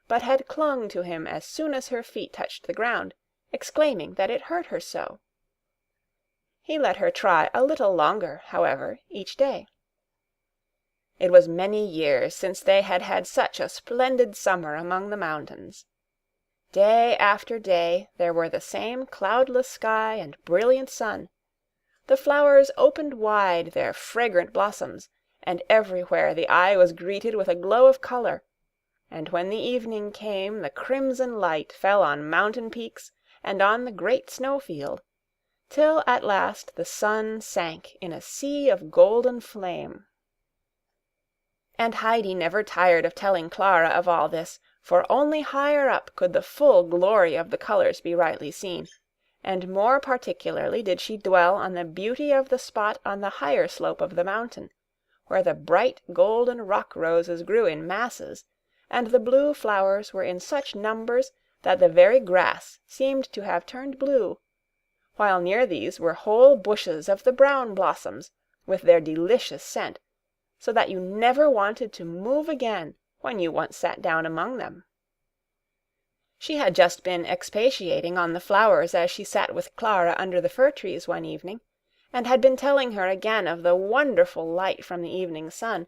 Speaker 1: but had clung to him as soon as her feet touched the ground, exclaiming that it hurt her so. He let her try a little longer, however, each day. It was many years since they had had such a splendid summer among the mountains. Day after day there were the same cloudless sky and brilliant sun. The flowers opened wide their fragrant blossoms, and everywhere the eye was greeted with a glow of color, and when the evening came the crimson light fell on mountain peaks and on the great snowfield, till at last the sun sank in a sea of golden flame. And Heidi never tired of telling Clara of all this, for only higher up could the full glory of the colors be rightly seen, and more particularly did she dwell on the beauty of the spot on the higher slope of the mountain, where the bright golden rock roses grew in masses, and the blue flowers were in such numbers that the very grass seemed to have turned blue, while near these were whole bushes of the brown blossoms, with their delicious scent, so that you never wanted to move again when you once sat down among them. She had just been expatiating on the flowers as she sat with Clara under the fir trees one evening, and had been telling her again of the wonderful light from the evening sun,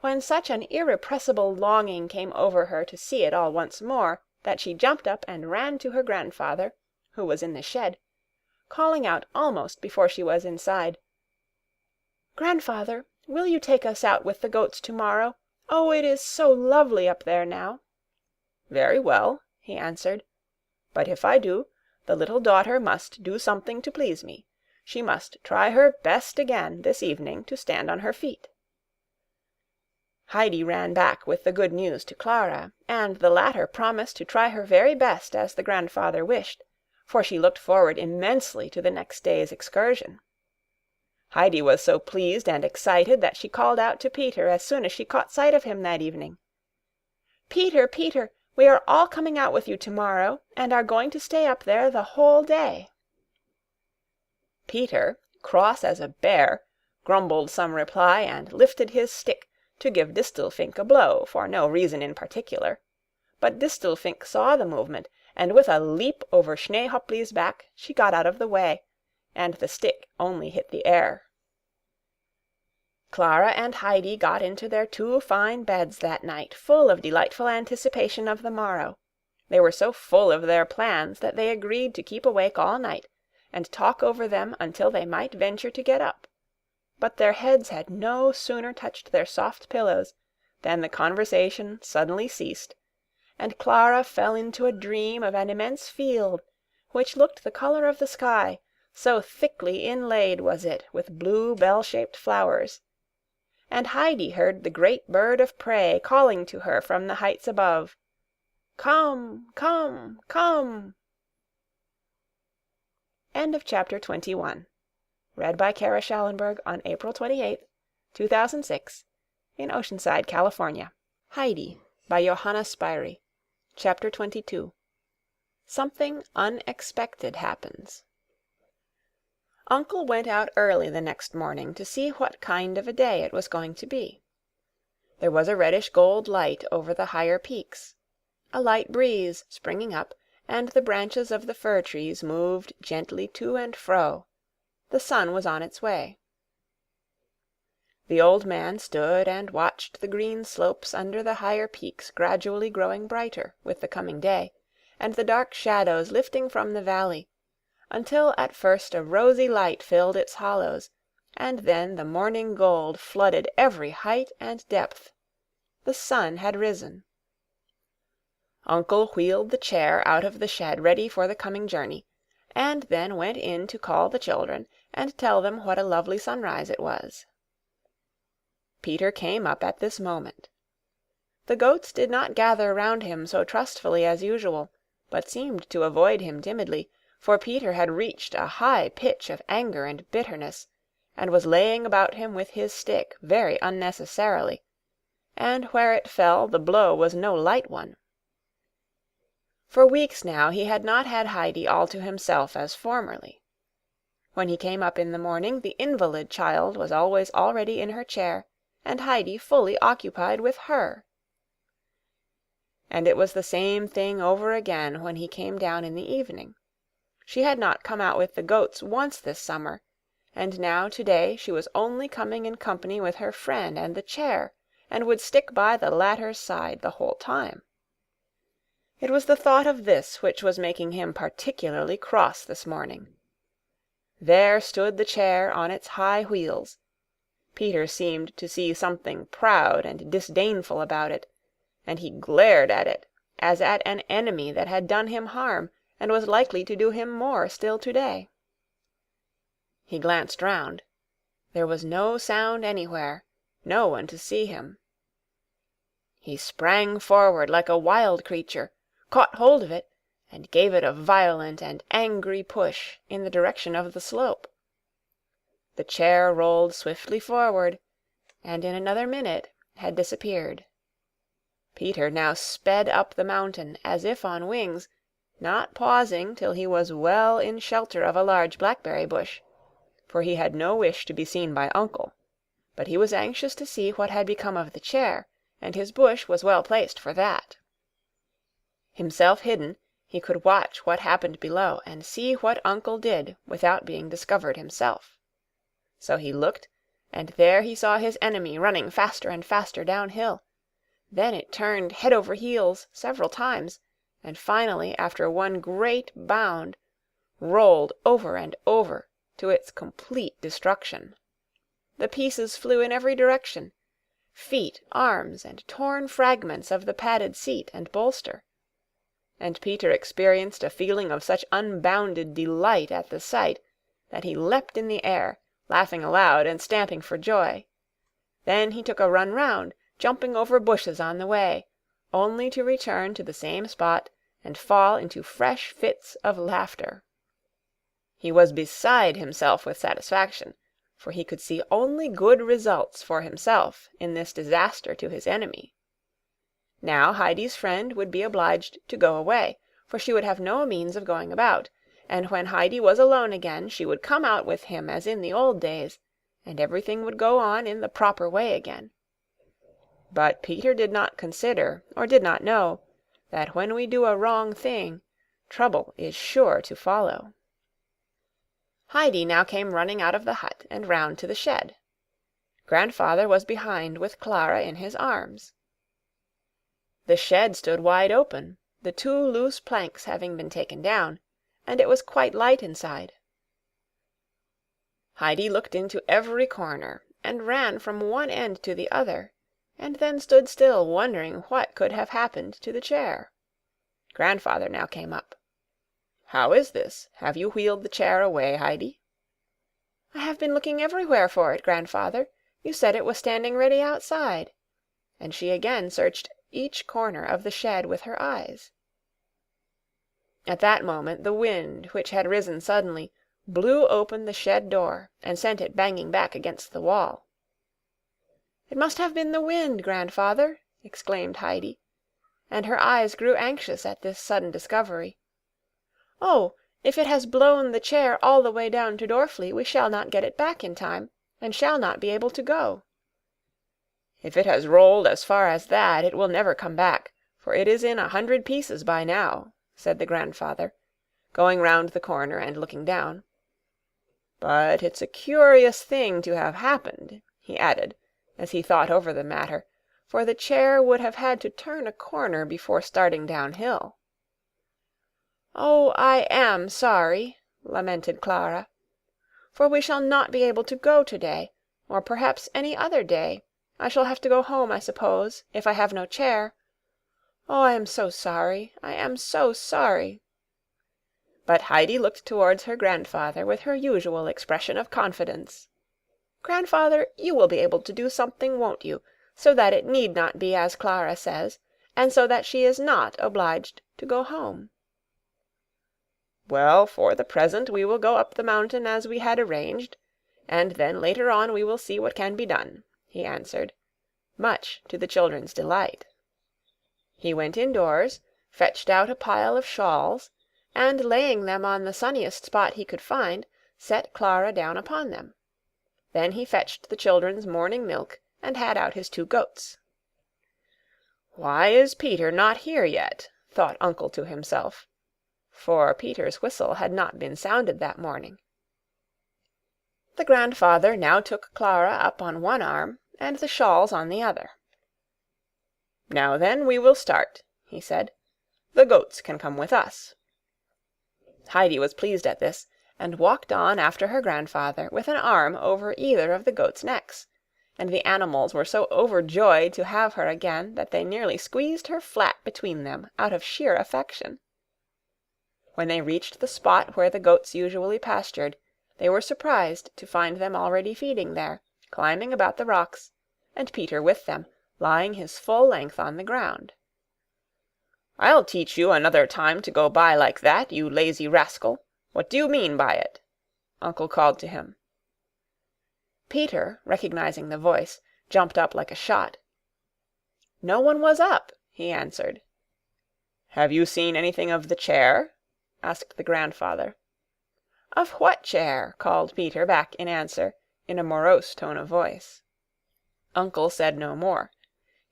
Speaker 1: when such an irrepressible longing came over her to see it all once more, that she jumped up and ran to her grandfather, who was in the shed, calling out almost before she was inside, "Grandfather, will you take us out with the goats tomorrow? Oh, it is so lovely up there now." "Very well," he answered. "But if I do, the little daughter must do something to please me. She must try her best again this evening to stand on her feet." Heidi ran back with the good news to Clara, and the latter promised to try her very best as the grandfather wished, for she looked forward immensely to the next day's excursion. Heidi was so pleased and excited that she called out to Peter as soon as she caught sight of him that evening, "Peter, Peter, we are all coming out with you tomorrow, and are going to stay up there the whole day." Peter, cross as a bear, grumbled some reply and lifted his stick to give Distelfink a blow for no reason in particular, but Distelfink saw the movement, and with a leap over Schneehoppli's back she got out of the way, and the stick only hit the air. Clara and Heidi got into their 2 fine beds that night, full of delightful anticipation of the morrow. They were so full of their plans that they agreed to keep awake all night, and talk over them until they might venture to get up. But their heads had no sooner touched their soft pillows than the conversation suddenly ceased, and Clara fell into a dream of an immense field, which looked the color of the sky, so thickly inlaid was it with blue bell-shaped flowers. And Heidi heard the great bird of prey calling to her from the heights above, "Come, come, come!" End of chapter 21. Read by Kara Shallenberg on April 28, 2006, in Oceanside, California. Heidi by Johanna Spyri. Chapter 22. Something unexpected happens. Uncle went out early the next morning to see what kind of a day it was going to be. There was a reddish-gold light over the higher peaks, a light breeze springing up, and the branches of the fir-trees moved gently to and fro. The sun was on its way. The old man stood and watched the green slopes under the higher peaks gradually growing brighter with the coming day, and the dark shadows lifting from the valley, until at first a rosy light filled its hollows, and then the morning gold flooded every height and depth. The sun had risen. Uncle wheeled the chair out of the shed ready for the coming journey, and then went in to call the children and tell them what a lovely sunrise it was. Peter came up at this moment. The goats did not gather round him so trustfully as usual, but seemed to avoid him timidly, for Peter had reached a high pitch of anger and bitterness, and was laying about him with his stick very unnecessarily, and where it fell the blow was no light one. For weeks now he had not had Heidi all to himself as formerly. When he came up in the morning, the invalid child was always already in her chair, and Heidi fully occupied with her. And it was the same thing over again when he came down in the evening. She had not come out with the goats once this summer, and now to-day she was only coming in company with her friend and the chair, and would stick by the latter's side the whole time. It was the thought of this which was making him particularly cross this morning. There stood the chair on its high wheels. Peter seemed to see something proud and disdainful about it, and he glared at it as at an enemy that had done him harm and was likely to do him more still to-day. He glanced round. There was no sound anywhere, no one to see him. He sprang forward like a wild creature, caught hold of it, and gave it a violent and angry push in the direction of the slope. The chair rolled swiftly forward, and in another minute had disappeared. Peter now sped up the mountain as if on wings, not pausing till he was well in shelter of a large blackberry bush, for he had no wish to be seen by Uncle, but he was anxious to see what had become of the chair, and his bush was well placed for that. Himself hidden, he could watch what happened below, and see what Uncle did without being discovered himself. So he looked, and there he saw his enemy running faster and faster downhill. Then it turned head over heels several times, and finally, after one great bound, rolled over and over to its complete destruction. The pieces flew in every direction, feet, arms, and torn fragments of the padded seat and bolster. And Peter experienced a feeling of such unbounded delight at the sight that he leapt in the air, laughing aloud and stamping for joy. Then he took a run round, jumping over bushes on the way, only to return to the same spot and fall into fresh fits of laughter. He was beside himself with satisfaction, for he could see only good results for himself in this disaster to his enemy. Now Heidi's friend would be obliged to go away, for she would have no means of going about, and when Heidi was alone again she would come out with him as in the old days, and everything would go on in the proper way again. But Peter did not consider, or did not know, that when we do a wrong thing, trouble is sure to follow. Heidi now came running out of the hut and round to the shed. Grandfather was behind with Clara in his arms. The shed stood wide open, the two loose planks having been taken down, and it was quite light inside. Heidi looked into every corner, and ran from one end to the other, and then stood still, wondering what could have happened to the chair. Grandfather now came up. "How is this? Have you wheeled the chair away, Heidi?" "I have been looking everywhere for it, Grandfather. You said it was standing ready outside." And she again searched each corner of the shed with her eyes. At that moment the wind, which had risen suddenly, blew open the shed door and sent it banging back against the wall. "It must have been the wind, Grandfather," exclaimed Heidi, and her eyes grew anxious at this sudden discovery. "Oh, if it has blown the chair all the way down to Dorfli, we shall not get it back in time, and shall not be able to go." "If it has rolled as far as that, it will never come back, for it is in 100 pieces by now," said the grandfather, going round the corner and looking down. "But it's a curious thing to have happened," he added, as he thought over the matter, for the chair would have had to turn a corner before starting downhill. "Oh, I am sorry," lamented Clara, "for we shall not be able to go to-day, or perhaps any other day. I shall have to go home, I suppose, if I have no chair. Oh, I am so sorry, I am so sorry." But Heidi looked towards her grandfather with her usual expression of confidence. "Grandfather, you will be able to do something, won't you, so that it need not be as Clara says, and so that she is not obliged to go home?" "Well, for the present we will go up the mountain as we had arranged, and then later on we will see what can be done," he answered, much to the children's delight. He went indoors, fetched out a pile of shawls, and laying them on the sunniest spot he could find, set Clara down upon them. Then he fetched the children's morning milk, and had out his 2 goats. "Why is Peter not here yet?" thought Uncle to himself, for Peter's whistle had not been sounded that morning. The grandfather now took Clara up on one arm, and the shawls on the other. "Now then, we will start," he said. "The goats can come with us." Heidi was pleased at this, and walked on after her grandfather with an arm over either of the goats' necks, and the animals were so overjoyed to have her again that they nearly squeezed her flat between them out of sheer affection. When they reached the spot where the goats usually pastured, they were surprised to find them already feeding there, climbing about the rocks, and Peter with them, lying his full length on the ground. "I'll teach you another time to go by like that, you lazy rascal. What do you mean by it?" Uncle called to him. Peter, recognizing the voice, jumped up like a shot. "No one was up," he answered. "Have you seen anything of the chair?" asked the grandfather. "Of what chair?" called Peter back in answer, in a morose tone of voice. Uncle said no more.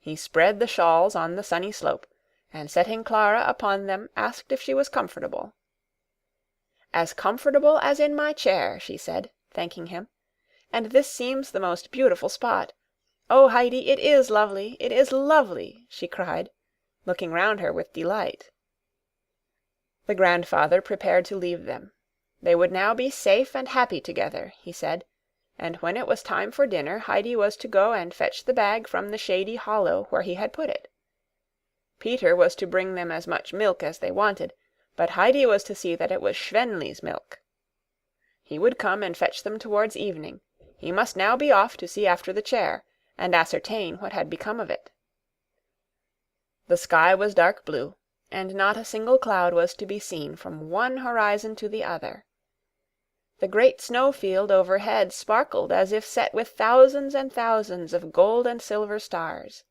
Speaker 1: He spread the shawls on the sunny slope, and setting Clara upon them, asked if she was comfortable. "As comfortable as in my chair," she said, thanking him. "And this seems the most beautiful spot. Oh, Heidi, it is lovely, it is lovely!" she cried, looking round her with delight. The grandfather prepared to leave them. They would now be safe and happy together, he said, and when it was time for dinner, Heidi was to go and fetch the bag from the shady hollow where he had put it. Peter was to bring them as much milk as they wanted, but Heidi was to see that it was Schwenli's milk. He would come and fetch them towards evening. He must now be off to see after the chair, and ascertain what had become of it. The sky was dark blue, and not a single cloud was to be seen from one horizon to the other. The great snow-field overhead sparkled as if set with thousands and thousands of gold and silver stars.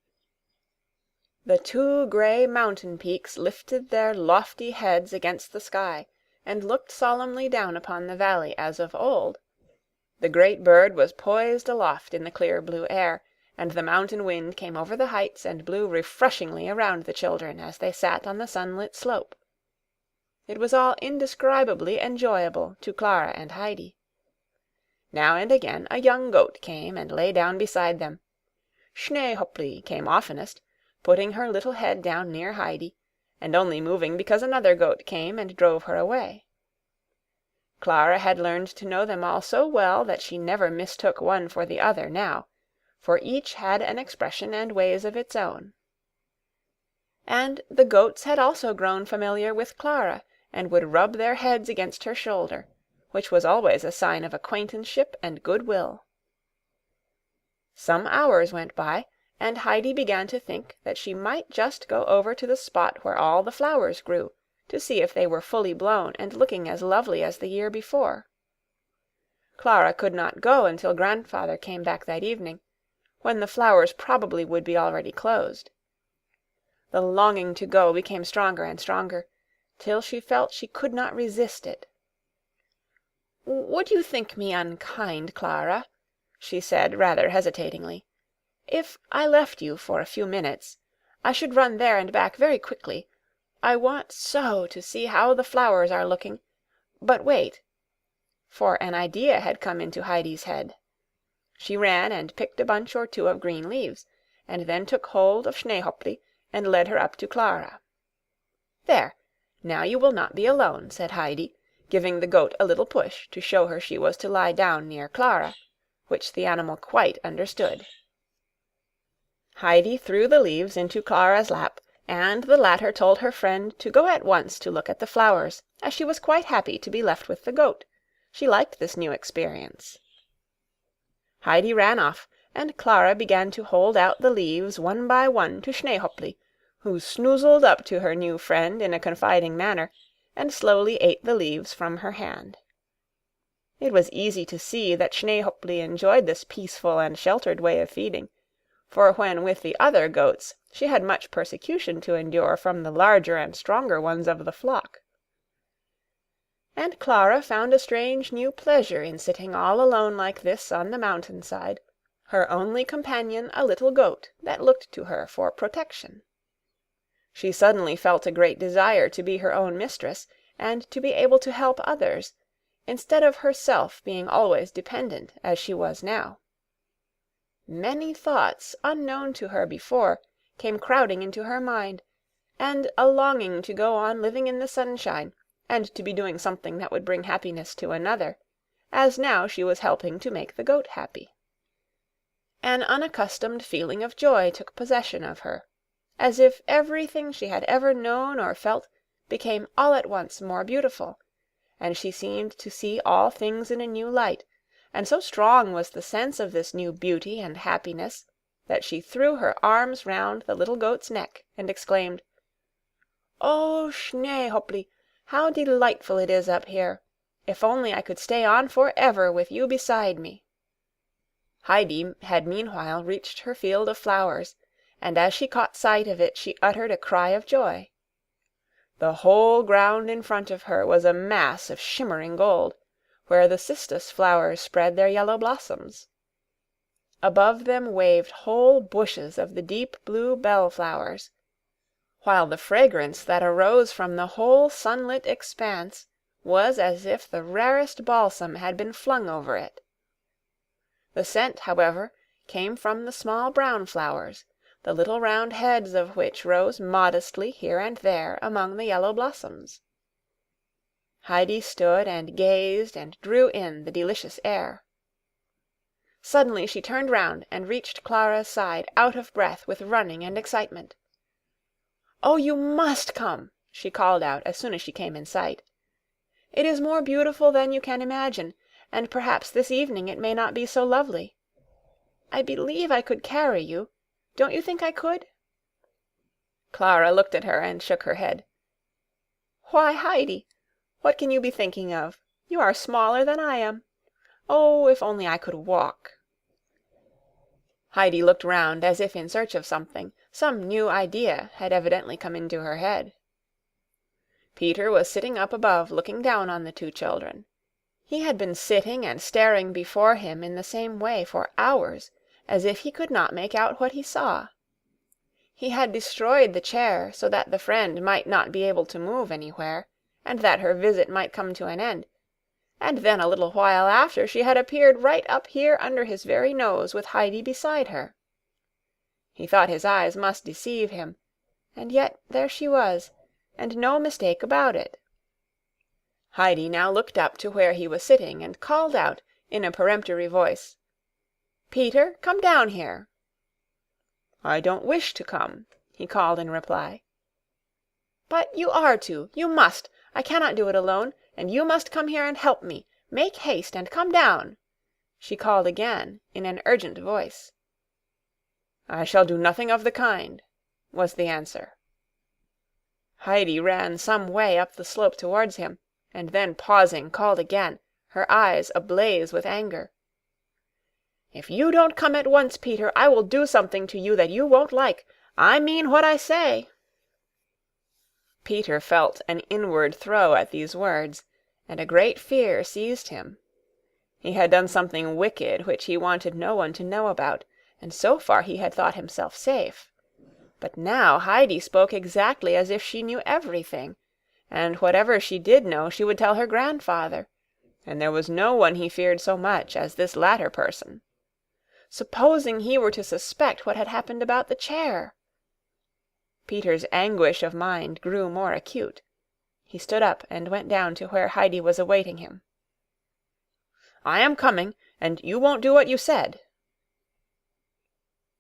Speaker 1: The 2 grey mountain peaks lifted their lofty heads against the sky, and looked solemnly down upon the valley as of old. The great bird was poised aloft in the clear blue air, and the mountain wind came over the heights and blew refreshingly around the children as they sat on the sunlit slope. It was all indescribably enjoyable to Clara and Heidi. Now and again a young goat came and lay down beside them. Schneehopli came oftenest, putting her little head down near Heidi, and only moving because another goat came and drove her away. Clara had learned to know them all so well that she never mistook one for the other now, for each had an expression and ways of its own. And the goats had also grown familiar with Clara, and would rub their heads against her shoulder, which was always a sign of acquaintanceship and good-will. Some hours went by, and Heidi began to think that she might just go over to the spot where all the flowers grew, to see if they were fully blown and looking as lovely as the year before. Clara could not go until grandfather came back that evening, when the flowers probably would be already closed. The longing to go became stronger and stronger, till she felt she could not resist it. "Would you think me unkind, Clara," she said, rather hesitatingly, "if I left you for a few minutes? I should run there and back very quickly. I want so to see how the flowers are looking. But wait," for an idea had come into Heidi's head. She ran and picked a bunch or two of green leaves, and then took hold of Schneehopli and led her up to Clara. "There, now you will not be alone," said Heidi, giving the goat a little push to show her she was to lie down near Clara, which the animal quite understood. Heidi threw the leaves into Clara's lap, and the latter told her friend to go at once to look at the flowers, as she was quite happy to be left with the goat. She liked this new experience. Heidi ran off, and Clara began to hold out the leaves one by one to Schneehopli, who snoozled up to her new friend in a confiding manner, and slowly ate the leaves from her hand. It was easy to see that Schneehopli enjoyed this peaceful and sheltered way of feeding, for when with the other goats she had much persecution to endure from the larger and stronger ones of the flock. And Clara found a strange new pleasure in sitting all alone like this on the mountain-side, her only companion a little goat that looked to her for protection. She suddenly felt a great desire to be her own mistress, and to be able to help others, instead of herself being always dependent as she was now. Many thoughts, unknown to her before, came crowding into her mind, and a longing to go on living in the sunshine, and to be doing something that would bring happiness to another, as now she was helping to make the goat happy. An unaccustomed feeling of joy took possession of her, as if everything she had ever known or felt became all at once more beautiful, and she seemed to see all things in a new light, and so strong was the sense of this new beauty and happiness that she threw her arms round the little goat's neck and exclaimed, "Oh, Schneehopli, how delightful it is up here! If only I could stay on for ever with you beside me!" Heidi had meanwhile reached her field of flowers, and as she caught sight of it she uttered a cry of joy. The whole ground in front of her was a mass of shimmering gold, where the cistus flowers spread their yellow blossoms. Above them waved whole bushes of the deep blue bellflowers, while the fragrance that arose from the whole sunlit expanse was as if the rarest balsam had been flung over it. The scent, however, came from the small brown flowers, the little round heads of which rose modestly here and there among the yellow blossoms. Heidi stood and gazed and drew in the delicious air. Suddenly she turned round and reached Clara's side, out of breath with running and excitement. "Oh, you must come!" she called out as soon as she came in sight. "It is more beautiful than you can imagine, and perhaps this evening it may not be so lovely. I believe I could carry you. Don't you think I could?" Clara looked at her and shook her head. "Why, Heidi, what can you be thinking of? You are smaller than I am. Oh, if only I could walk!" Heidi looked round as if in search of something. Some new idea had evidently come into her head. Peter was sitting up above looking down on the two children. He had been sitting and staring before him in the same way for hours, as if he could not make out what he saw. He had destroyed the chair so that the friend might not be able to move anywhere, and that her visit might come to an end, and then a little while after she had appeared right up here under his very nose with Heidi beside her. He thought his eyes must deceive him, and yet there she was, and no mistake about it. Heidi now looked up to where he was sitting and called out in a peremptory voice, "Peter, come down here." "I don't wish to come," he called in reply. "But you are to, you must. I cannot do it alone, and you must come here and help me. Make haste and come down," she called again in an urgent voice. "I shall do nothing of the kind," was the answer. Heidi ran some way up the slope towards him, and then pausing called again, her eyes ablaze with anger, "If you don't come at once, Peter, I will do something to you that you won't like. I mean what I say." Peter felt an inward throe at these words, and a great fear seized him. He had done something wicked which he wanted no one to know about, and so far he had thought himself safe. But now Heidi spoke exactly as if she knew everything, and whatever she did know she would tell her grandfather, and there was no one he feared so much as this latter person. Supposing he were to suspect what had happened about the chair! Peter's anguish of mind grew more acute. He stood up and went down to where Heidi was awaiting him. "I am coming, and you won't do what you said."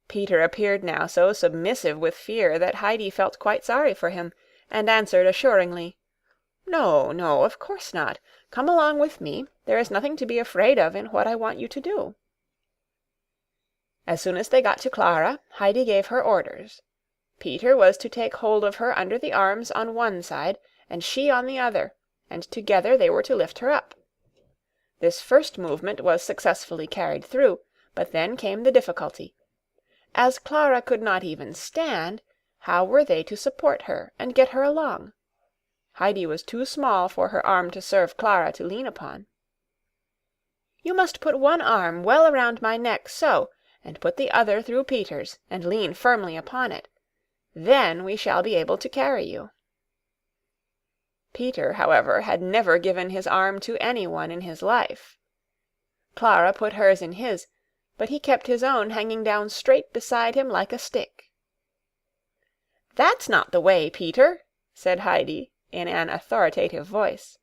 Speaker 1: Peter appeared now so submissive with fear that Heidi felt quite sorry for him, and answered assuringly, "No, no, of course not. Come along with me. There is nothing to be afraid of in what I want you to do." As soon as they got to Clara, Heidi gave her orders. Peter was to take hold of her under the arms on one side, and she on the other, and together they were to lift her up. This first movement was successfully carried through, but then came the difficulty. As Clara could not even stand, how were they to support her and get her along? Heidi was too small for her arm to serve Clara to lean upon. "You must put one arm well around my neck, so, and put the other through Peter's, and lean firmly upon it. Then we shall be able to carry you." Peter, however, had never given his arm to anyone in his life. Clara put hers in his, but he kept his own hanging down straight beside him like a stick. "That's not the way, Peter," said Heidi in an authoritative voice.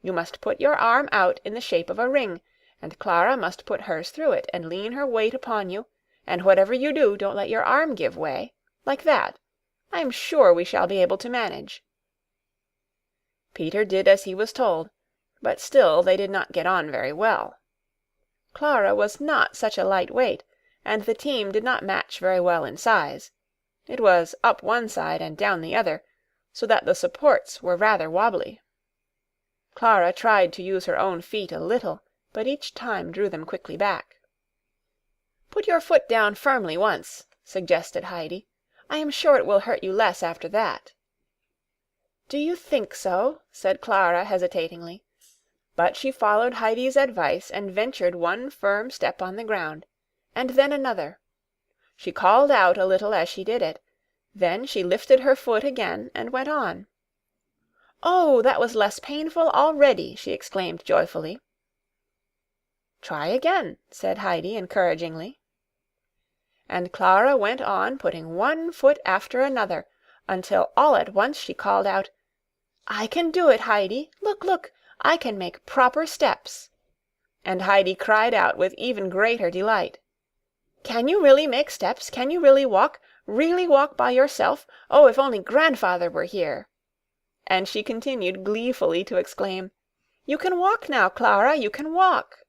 Speaker 1: "You must put your arm out in the shape of a ring, and Clara must put hers through it and lean her weight upon you, and whatever you do, don't let your arm give way. Like that. I am sure we shall be able to manage." Peter did as he was told, but still they did not get on very well. Clara was not such a light weight, and the team did not match very well in size. It was up one side and down the other, so that the supports were rather wobbly. Clara tried to use her own feet a little, but each time drew them quickly back. "Put your foot down firmly once," suggested Heidi. "I am sure it will hurt you less after that." "Do you think so?" said Clara hesitatingly. But she followed Heidi's advice and ventured one firm step on the ground, and then another. She called out a little as she did it. Then she lifted her foot again and went on. "Oh, that was less painful already!" she exclaimed joyfully. "Try again," said Heidi encouragingly. And Clara went on putting one foot after another, until all at once she called out, "I can do it, Heidi! Look, look! I can make proper steps!" And Heidi cried out with even greater delight, "Can you really make steps? Can you really walk? Really walk by yourself? Oh, if only grandfather were here!" And she continued gleefully to exclaim, "You can walk now, Clara, you can walk!"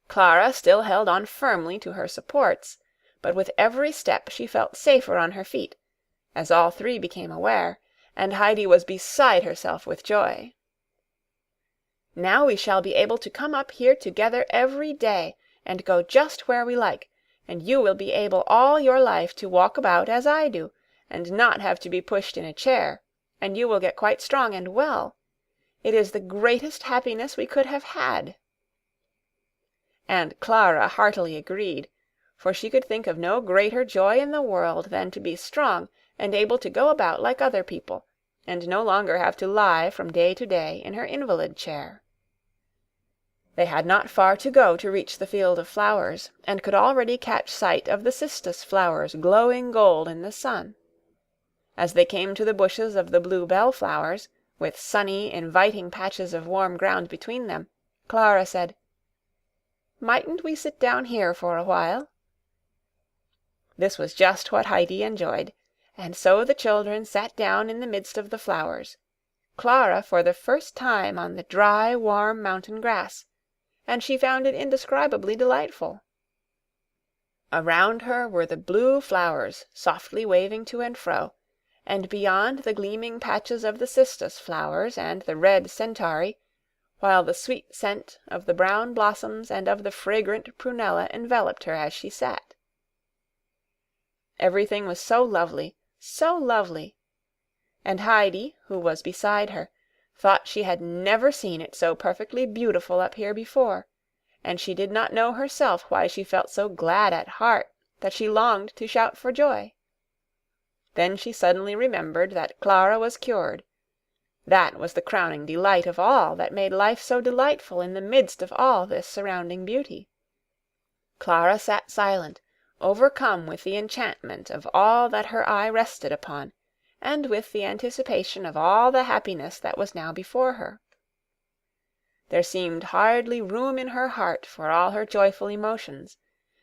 Speaker 1: Clara still held on firmly to her supports, but with every step she felt safer on her feet, as all three became aware, and Heidi was beside herself with joy. "Now we shall be able to come up here together every day, and go just where we like, and you will be able all your life to walk about as I do, and not have to be pushed in a chair, and you will get quite strong and well. It is the greatest happiness we could have had." And Clara heartily agreed, for she could think of no greater joy in the world than to be strong and able to go about like other people, and no longer have to lie from day to day in her invalid chair. They had not far to go to reach the field of flowers, and could already catch sight of the cistus flowers glowing gold in the sun. As they came to the bushes of the blue bellflowers, with sunny, inviting patches of warm ground between them, Clara said, "Mightn't we sit down here for a while?" This was just what Heidi enjoyed, and so the children sat down in the midst of the flowers, Clara for the first time on the dry, warm mountain grass, and she found it indescribably delightful. Around her were the blue flowers softly waving to and fro, and beyond the gleaming patches of the cistus flowers and the red centaury, while the sweet scent of the brown blossoms and of the fragrant prunella enveloped her as she sat. Everything was so lovely, and Heidi, who was beside her, thought she had never seen it so perfectly beautiful up here before, and she did not know herself why she felt so glad at heart that she longed to shout for joy. Then she suddenly remembered that Clara was cured. That was the crowning delight of all that made life so delightful in the midst of all this surrounding beauty. Clara sat silent, overcome with the enchantment of all that her eye rested upon, and with the anticipation of all the happiness that was now before her. There seemed hardly room in her heart for all her joyful emotions,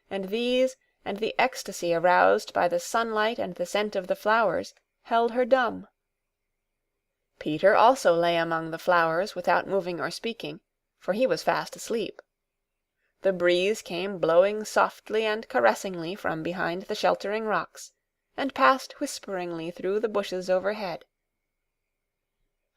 Speaker 1: and these, and the ecstasy aroused by the sunlight and the scent of the flowers, held her dumb. Peter also lay among the flowers without moving or speaking, for he was fast asleep. The breeze came blowing softly and caressingly from behind the sheltering rocks, and passed whisperingly through the bushes overhead.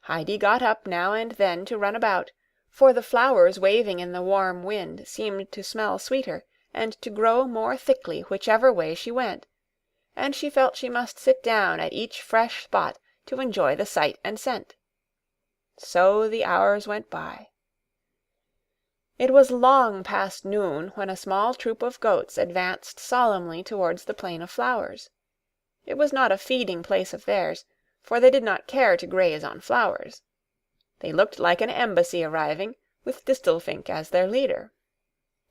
Speaker 1: Heidi got up now and then to run about, for the flowers waving in the warm wind seemed to smell sweeter, and to grow more thickly whichever way she went, and she felt she must sit down at each fresh spot to enjoy the sight and scent. So the hours went by. It was long past noon when a small troop of goats advanced solemnly towards the plain of flowers. It was not a feeding place of theirs, for they did not care to graze on flowers. They looked like an embassy arriving, with Distelfink as their leader.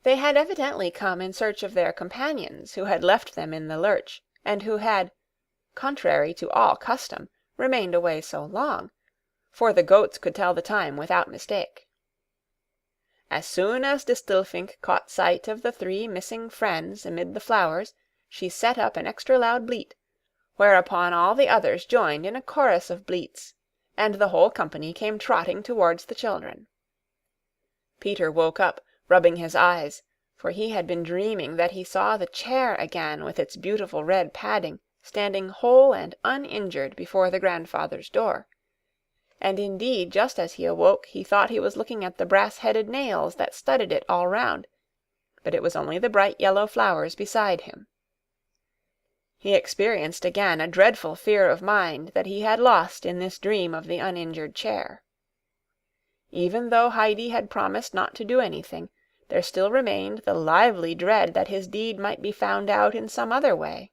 Speaker 1: They had evidently come in search of their companions, who had left them in the lurch, and who had, contrary to all custom, remained away so long, for the goats could tell the time without mistake. As soon as Distelfink caught sight of the 3 missing friends amid the flowers, she set up an extra loud bleat, whereupon all the others joined in a chorus of bleats, and the whole company came trotting towards the children. Peter woke up, rubbing his eyes, for he had been dreaming that he saw the chair again with its beautiful red padding, standing whole and uninjured before the grandfather's door. And indeed, just as he awoke, he thought he was looking at the brass-headed nails that studded it all round, but it was only the bright yellow flowers beside him. He experienced again a dreadful fear of mind that he had lost in this dream of the uninjured chair. Even though Heidi had promised not to do anything, there still remained the lively dread that his deed might be found out in some other way.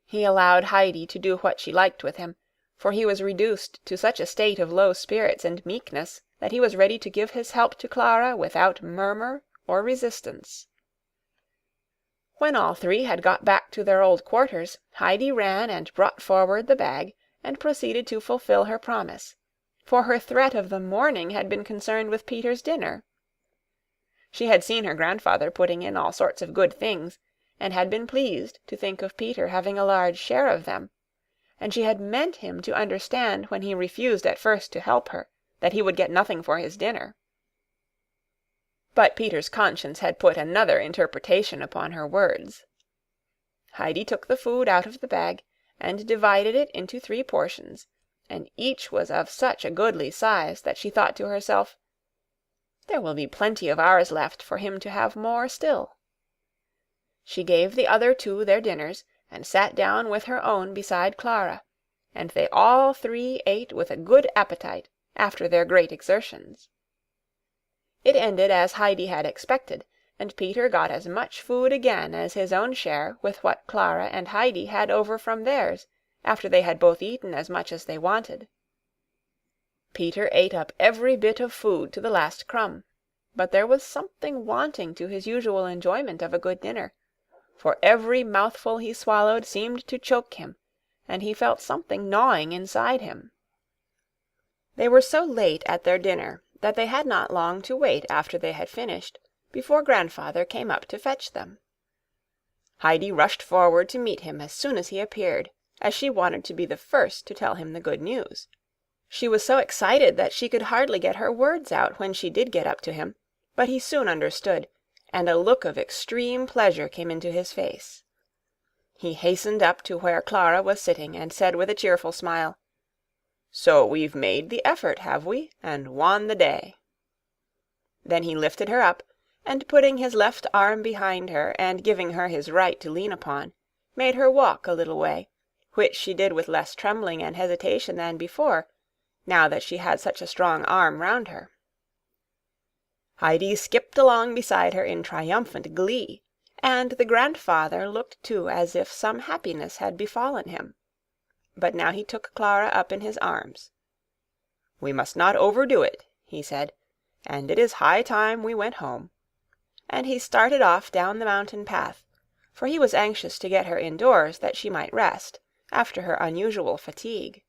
Speaker 1: He allowed Heidi to do what she liked with him, for he was reduced to such a state of low spirits and meekness that he was ready to give his help to Clara without murmur or resistance. When all 3 had got back to their old quarters, Heidi ran and brought forward the bag, and proceeded to fulfill her promise, for her threat of the morning had been concerned with Peter's dinner. She had seen her grandfather putting in all sorts of good things, and had been pleased to think of Peter having a large share of them, and she had meant him to understand when he refused at first to help her, that he would get nothing for his dinner. But Peter's conscience had put another interpretation upon her words. Heidi took the food out of the bag, and divided it into 3 portions, and each was of such a goodly size that she thought to herself, "There will be plenty of ours left for him to have more still." She gave the other 2 their dinners, and sat down with her own beside Clara, and they all 3 ate with a good appetite after their great exertions. It ended as Heidi had expected, and Peter got as much food again as his own share with what Clara and Heidi had over from theirs, after they had both eaten as much as they wanted. Peter ate up every bit of food to the last crumb, but there was something wanting to his usual enjoyment of a good dinner, for every mouthful he swallowed seemed to choke him, and he felt something gnawing inside him. They were so late at their dinner that they had not long to wait after they had finished, before grandfather came up to fetch them. Heidi rushed forward to meet him as soon as he appeared, as she wanted to be the first to tell him the good news. She was so excited that she could hardly get her words out when she did get up to him, but he soon understood, and a look of extreme pleasure came into his face. He hastened up to where Clara was sitting, and said with a cheerful smile, "So we've made the effort, have we, and won the day?" Then he lifted her up, and putting his left arm behind her, and giving her his right to lean upon, made her walk a little way, which she did with less trembling and hesitation than before, now that she had such a strong arm round her. Heidi skipped along beside her in triumphant glee, and the grandfather looked too as if some happiness had befallen him. But now he took Clara up in his arms. "We must not overdo it," he said, "and it is high time we went home." And he started off down the mountain path, for he was anxious to get her indoors that she might rest, after her unusual fatigue.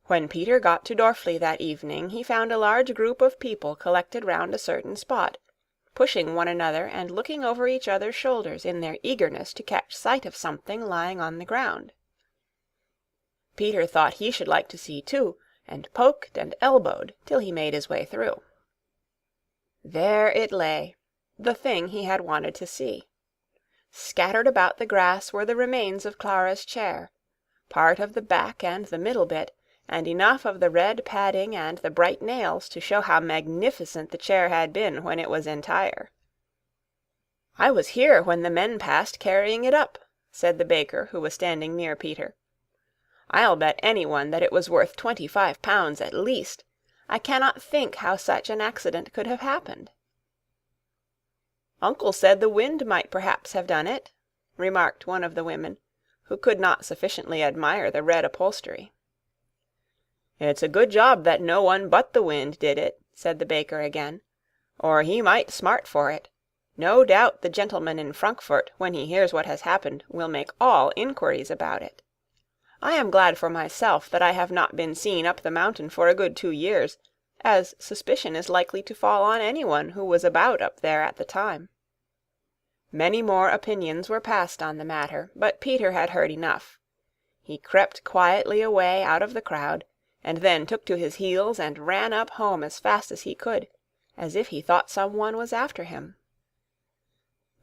Speaker 1: When Peter got to Dorfli that evening, he found a large group of people collected round a certain spot, pushing one another and looking over each other's shoulders in their eagerness to catch sight of something lying on the ground. Peter thought he should like to see too, and poked and elbowed till he made his way through. There it lay, the thing he had wanted to see. Scattered about the grass were the remains of Clara's chair, part of the back and the middle bit, and enough of the red padding and the bright nails to show how magnificent the chair had been when it was entire. "I was here when the men passed carrying it up," said the baker, who was standing near Peter. "I'll bet anyone that it was worth 25 pounds at least. I cannot think how such an accident could have happened." "Uncle said the wind might perhaps have done it," remarked one of the women, who could not sufficiently admire the red upholstery. "It's a good job that no one but the wind did it," said the baker again, "or he might smart for it. No doubt the gentleman in Frankfurt, when he hears what has happened, will make all inquiries about it. I am glad for myself that I have not been seen up the mountain for a good 2 years, as suspicion is likely to fall on anyone who was about up there at the time." Many more opinions were passed on the matter, but Peter had heard enough. He crept quietly away out of the crowd, and then took to his heels and ran up home as fast as he could, as if he thought some one was after him.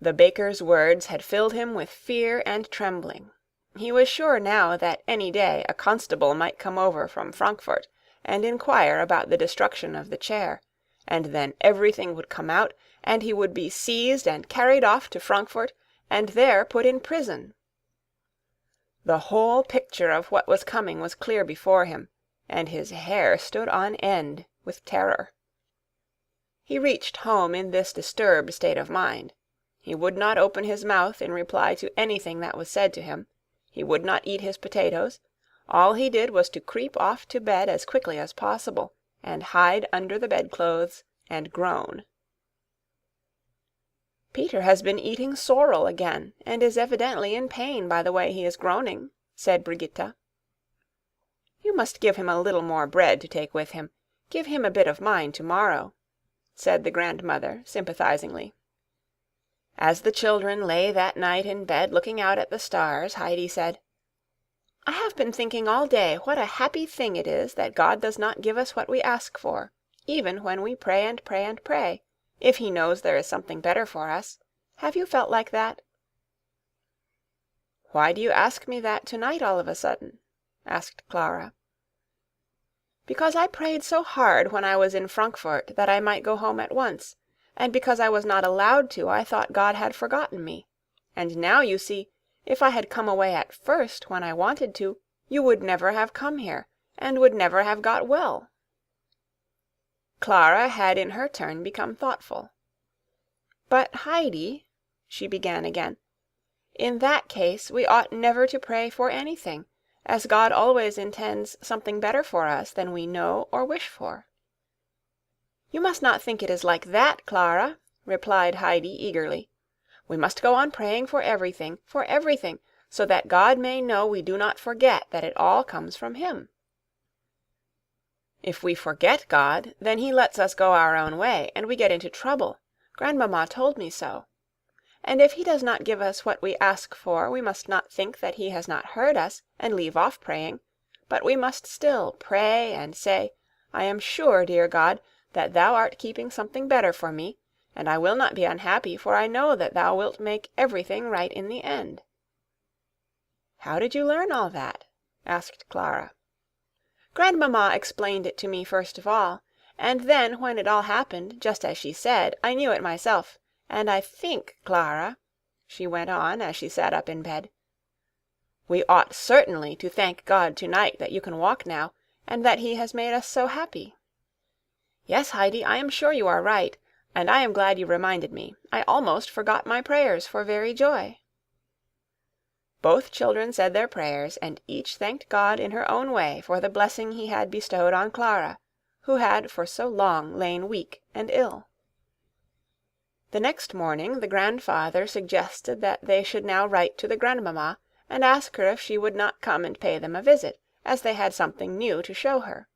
Speaker 1: The baker's words had filled him with fear and trembling. He was sure now that any day a constable might come over from Frankfurt and inquire about the destruction of the chair, and then everything would come out, and he would be seized and carried off to Frankfurt, and there put in prison. The whole picture of what was coming was clear before him, and his hair stood on end with terror. He reached home in this disturbed state of mind. He would not open his mouth in reply to anything that was said to him. He would not eat his potatoes. All he did was to creep off to bed as quickly as possible, and hide under the bedclothes and groan. "Peter has been eating sorrel again, and is evidently in pain by the way he is groaning," said Brigitta. "You must give him a little more bread to take with him. Give him a bit of mine tomorrow," said the grandmother sympathizingly. As the children lay that night in bed looking out at the stars, Heidi said, "I have been thinking all day what a happy thing it is that God does not give us what we ask for, even when we pray and pray and pray, if he knows there is something better for us. Have you felt like that?" "Why do you ask me that tonight all of a sudden?" asked Clara. "Because I prayed so hard when I was in Frankfurt that I might go home at once, and because I was not allowed to, I thought God had forgotten me. And now, you see, if I had come away at first when I wanted to, you would never have come here, and would never have got well." Clara had in her turn become thoughtful. "But, Heidi," she began again, "in that case we ought never to pray for anything, as God always intends something better for us than we know or wish for." "You must not think it is like that, Clara," replied Heidi eagerly. "We must go on praying for everything, so that God may know we do not forget that it all comes from him." "If we forget God, then he lets us go our own way, and we get into trouble. Grandmamma told me so. And if he does not give us what we ask for, we must not think that he has not heard us, and leave off praying, but we must still pray and say, 'I am sure, dear God, that thou art keeping something better for me, and I will not be unhappy, for I know that thou wilt make everything right in the end.'" "How did you learn all that?" asked Clara. "Grandmamma explained it to me first of all, and then when it all happened, just as she said, I knew it myself, and I think, Clara," she went on as she sat up in bed, We ought certainly to thank God to-night that you can walk now, and that he has made us so happy." "Yes, Heidi, I am sure you are right, and I am glad you reminded me. I almost forgot my prayers for very joy." Both children said their prayers, and each thanked God in her own way for the blessing he had bestowed on Clara, who had for so long lain weak and ill. The next morning the grandfather suggested that they should now write to the grandmamma and ask her if she would not come and pay them a visit, as they had something new to show her.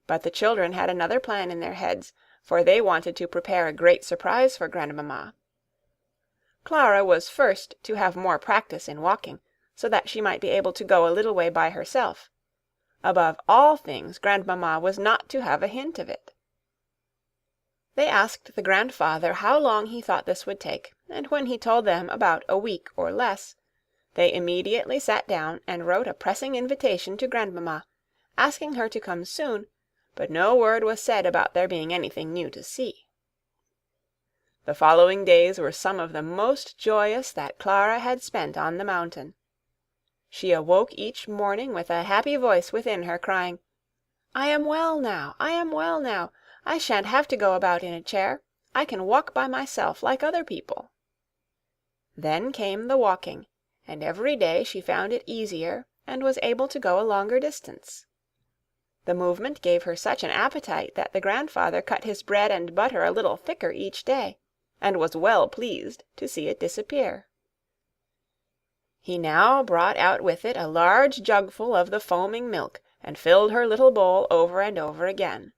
Speaker 1: But the children had another plan in their heads, for they wanted to prepare a great surprise for grandmamma. Clara was first to have more practice in walking, so that she might be able to go a little way by herself. Above all things, grandmamma was not to have a hint of it. They asked the grandfather how long he thought this would take, and when he told them about a week or less, they immediately sat down and wrote a pressing invitation to grandmamma, asking her to come soon, but no word was said about there being anything new to see. The following days were some of the most joyous that Clara had spent on the mountain. She awoke each morning with a happy voice within her, crying, "I am well now, I am well now. I shan't have to go about in a chair. I can walk by myself like other people." Then came the walking, and every day she found it easier and was able to go a longer distance. The movement gave her such an appetite that the grandfather cut his bread and butter a little thicker each day, and was well pleased to see it disappear. He now brought out with it a large jugful of the foaming milk, and filled her little bowl over and over again.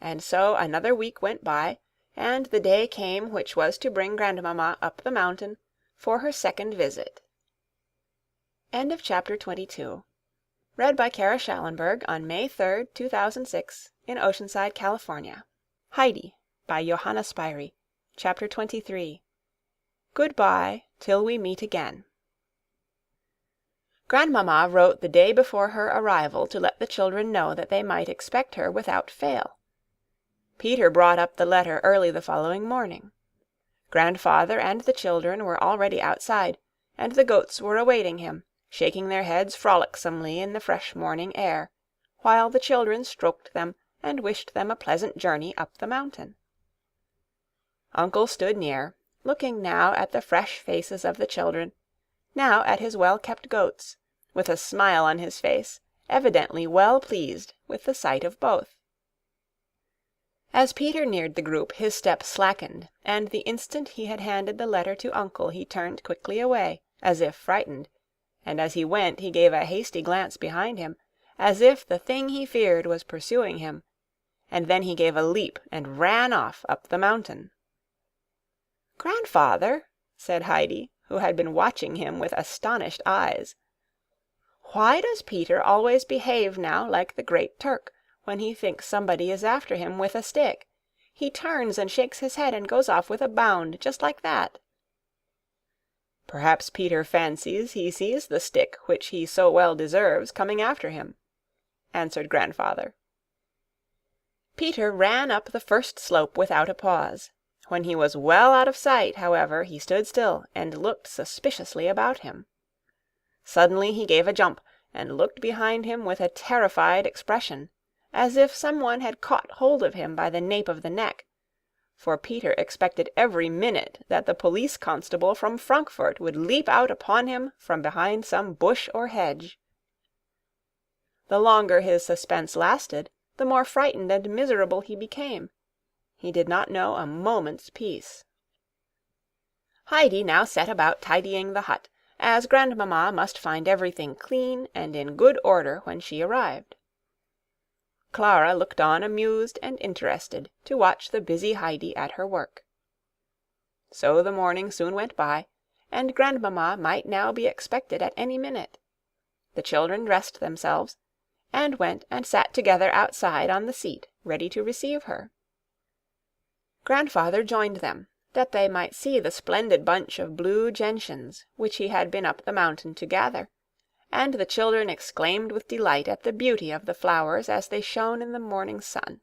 Speaker 1: And so another week went by, and the day came which was to bring grandmamma up the mountain for her second visit. End of chapter 22. Read by Kara Shallenberg on May 3rd, 2006, in Oceanside, California. Heidi by Johanna Spyri. Chapter 23. Goodbye till we meet again. Grandmamma wrote the day before her arrival to let the children know that they might expect her without fail. Peter brought up the letter early the following morning. Grandfather and the children were already outside, and the goats were awaiting him, shaking their heads frolicsomely in the fresh morning air, while the children stroked them and wished them a pleasant journey up the mountain. Uncle stood near, looking now at the fresh faces of the children, now at his well-kept goats, with a smile on his face, evidently well pleased with the sight of both. As Peter neared the group, his step slackened, and the instant he had handed the letter to Uncle he turned quickly away, as if frightened, and as he went he gave a hasty glance behind him, as if the thing he feared was pursuing him, and then he gave a leap and ran off up the mountain. "Grandfather," said Heidi, who had been watching him with astonished eyes, "why does Peter always behave now like the Great Turk, when he thinks somebody is after him with a stick? He turns and shakes his head and goes off with a bound, just like that." "Perhaps Peter fancies he sees the stick which he so well deserves coming after him," answered grandfather. Peter ran up the first slope without a pause. When he was well out of sight, however, he stood still and looked suspiciously about him. Suddenly he gave a jump, and looked behind him with a terrified expression, as if some one had caught hold of him by the nape of the neck, for Peter expected every minute that the police constable from Frankfurt would leap out upon him from behind some bush or hedge. The longer his suspense lasted, the more frightened and miserable he became. He did not know a moment's peace. Heidi now set about tidying the hut, as grandmamma must find everything clean and in good order when she arrived. Clara looked on amused and interested to watch the busy Heidi at her work. So the morning soon went by, and grandmamma might now be expected at any minute. The children dressed themselves, and went and sat together outside on the seat, ready to receive her. Grandfather joined them, that they might see the splendid bunch of blue gentians which he had been up the mountain to gather, and the children exclaimed with delight at the beauty of the flowers as they shone in the morning sun.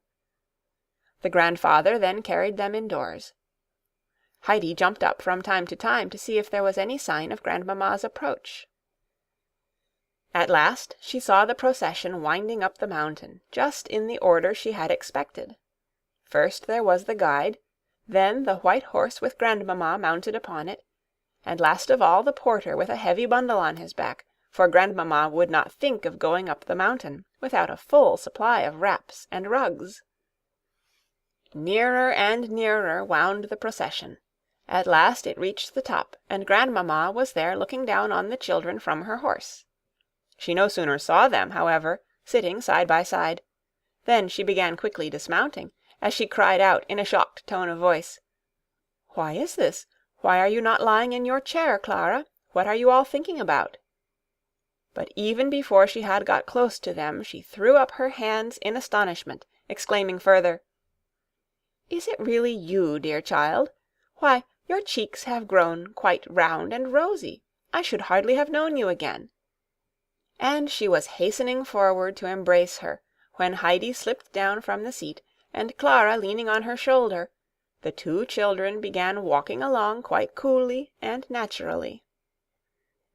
Speaker 1: The grandfather then carried them indoors. Heidi jumped up from time to see if there was any sign of grandmamma's approach. At last she saw the procession winding up the mountain, just in the order she had expected. First there was the guide, then the white horse with Grandmamma mounted upon it, and last of all the porter with a heavy bundle on his back, for Grandmamma would not think of going up the mountain without a full supply of wraps and rugs. Nearer and nearer wound the procession. At last it reached the top, and Grandmamma was there looking down on the children from her horse. She no sooner saw them, however, sitting side by side, than she began quickly dismounting, as she cried out in a shocked tone of voice, "Why is this? Why are you not lying in your chair, Clara? What are you all thinking about?" But even before she had got close to them, she threw up her hands in astonishment, exclaiming further, "Is it really you, dear child? Why, your cheeks have grown quite round and rosy. I should hardly have known you again." And she was hastening forward to embrace her, when Heidi slipped down from the seat, and Clara leaning on her shoulder, the two children began walking along quite coolly and naturally.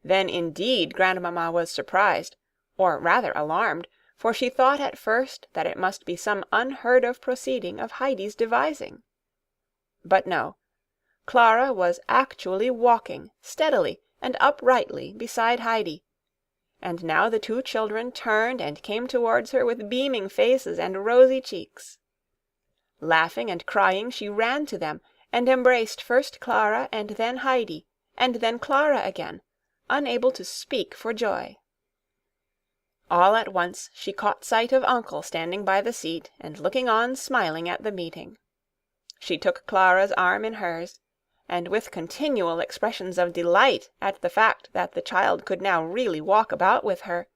Speaker 1: Then indeed Grandmamma was surprised, or rather alarmed, for she thought at first that it must be some unheard-of proceeding of Heidi's devising. But no, Clara was actually walking steadily and uprightly beside Heidi, and now the two children turned and came towards her with beaming faces and rosy cheeks. Laughing and crying, she ran to them, and embraced first Clara and then Heidi, and then Clara again, unable to speak for joy. All at once she caught sight of Uncle standing by the seat and looking on smiling at the meeting. She took Clara's arm in hers, and with continual expressions of delight at the fact that the child could now really walk about with her,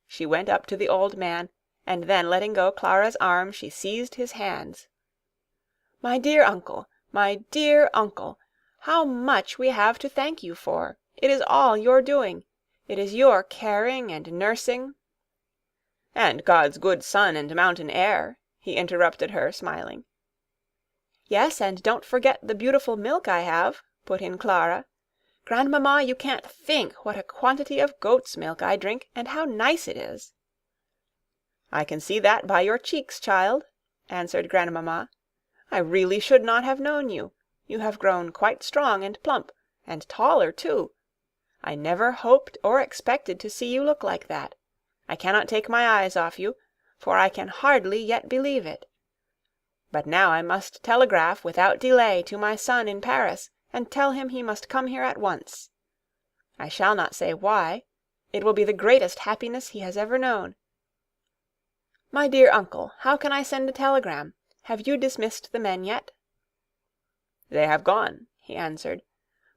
Speaker 1: she went up to the old man, and then letting go Clara's arm, she seized his hands. "My dear uncle, my dear uncle, how much we have to thank you for! It is all your doing. It is your caring and nursing—" "And God's good sun and mountain air," he interrupted her, smiling. "Yes, and don't forget the beautiful milk I have," put in Clara. "Grandmamma, you can't think what a quantity of goat's milk I drink, and how nice it is." "I can see that by your cheeks, child," answered Grandmamma. "I really should not have known you. You have grown quite strong and plump, and taller too. I never hoped or expected to see you look like that. I cannot take my eyes off you, for I can hardly yet believe it. But now I must telegraph without delay to my son in Paris, and tell him he must come here at once. I shall not say why. It will be the greatest happiness he has ever known. My dear uncle, how can I send a telegram? Have you dismissed the men yet?" "They have gone," he answered.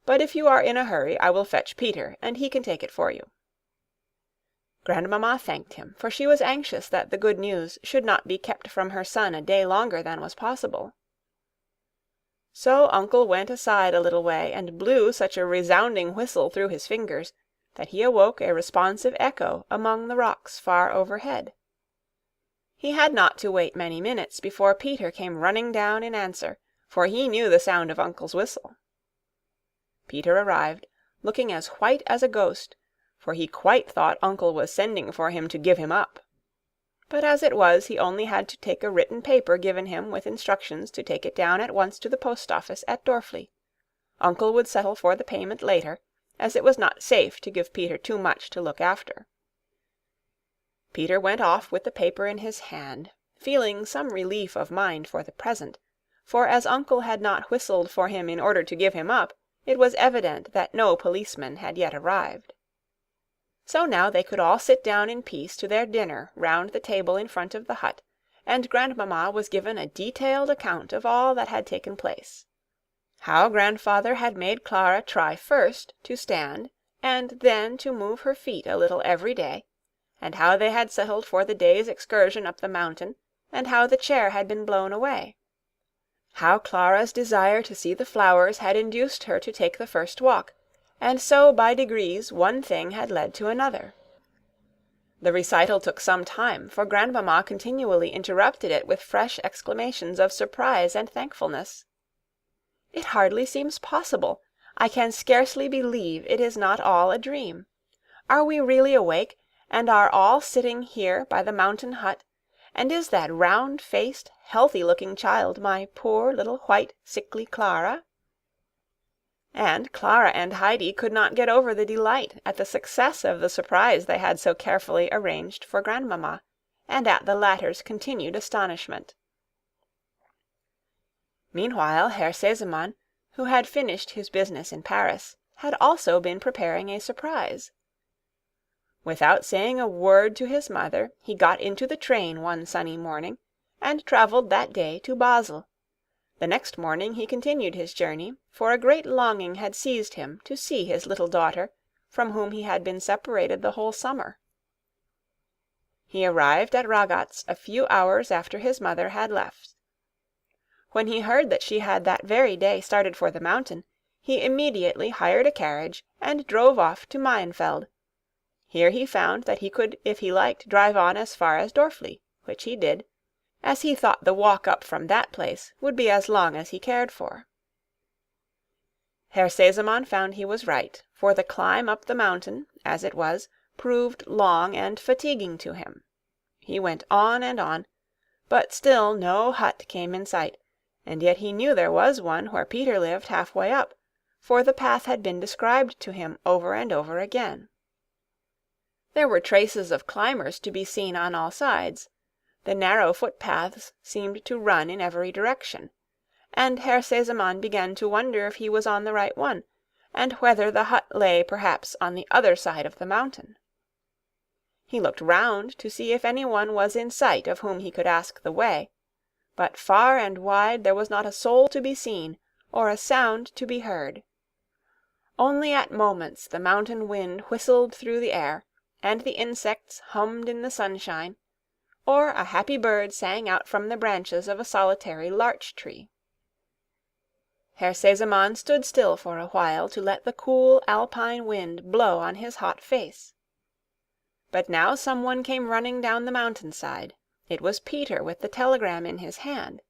Speaker 1: "But if you are in a hurry, I will fetch Peter, and he can take it for you." Grandmamma thanked him, for she was anxious that the good news should not be kept from her son a day longer than was possible. So Uncle went aside a little way, and blew such a resounding whistle through his fingers that he awoke a responsive echo among the rocks far overhead. He had not to wait many minutes before Peter came running down in answer, for he knew the sound of Uncle's whistle. Peter arrived, looking as white as a ghost, for he quite thought Uncle was sending for him to give him up. But as it was, he only had to take a written paper given him with instructions to take it down at once to the post office at Dorfli. Uncle would settle for the payment later, as it was not safe to give Peter too much to look after. Peter went off with the paper in his hand, feeling some relief of mind for the present, for as Uncle had not whistled for him in order to give him up, it was evident that no policeman had yet arrived. So now they could all sit down in peace to their dinner round the table in front of the hut, and Grandmamma was given a detailed account of all that had taken place. How Grandfather had made Clara try first to stand, and then to move her feet a little every day, and how they had settled for the day's excursion up the mountain, and how the chair had been blown away. How Clara's desire to see the flowers had induced her to take the first walk, and so by degrees one thing had led to another. The recital took some time, for Grandmamma continually interrupted it with fresh exclamations of surprise and thankfulness. "It hardly seems possible. I can scarcely believe it is not all a dream. Are we really awake, and are all sitting here by the mountain hut, and is that round-faced, healthy-looking child my poor little white, sickly Clara?" And Clara and Heidi could not get over the delight at the success of the surprise they had so carefully arranged for Grandmamma, and at the latter's continued astonishment. Meanwhile Herr Sesemann, who had finished his business in Paris, had also been preparing a surprise. Without saying a word to his mother, he got into the train one sunny morning, and travelled that day to Basle. The next morning he continued his journey, for a great longing had seized him to see his little daughter, from whom he had been separated the whole summer. He arrived at Ragatz a few hours after his mother had left. When he heard that she had that very day started for the mountain, he immediately hired a carriage and drove off to Maienfeld. Here he found that he could, if he liked, drive on as far as Dorfli, which he did, as he thought the walk up from that place would be as long as he cared for. Herr Sesemann found he was right, for the climb up the mountain, as it was, proved long and fatiguing to him. He went on and on, but still no hut came in sight, and yet he knew there was one where Peter lived halfway up, for the path had been described to him over and over again. There were traces of climbers to be seen on all sides. The narrow footpaths seemed to run in every direction, and Herr Sesemann began to wonder if he was on the right one, and whether the hut lay perhaps on the other side of the mountain. He looked round to see if any one was in sight of whom he could ask the way, but far and wide there was not a soul to be seen, or a sound to be heard. Only at moments the mountain wind whistled through the air, and the insects hummed in the sunshine, or a happy bird sang out from the branches of a solitary larch-tree. Herr Sesemann stood still for a while to let the cool alpine wind blow on his hot face. But now someone came running down the mountainside. It was Peter with the telegram in his hand.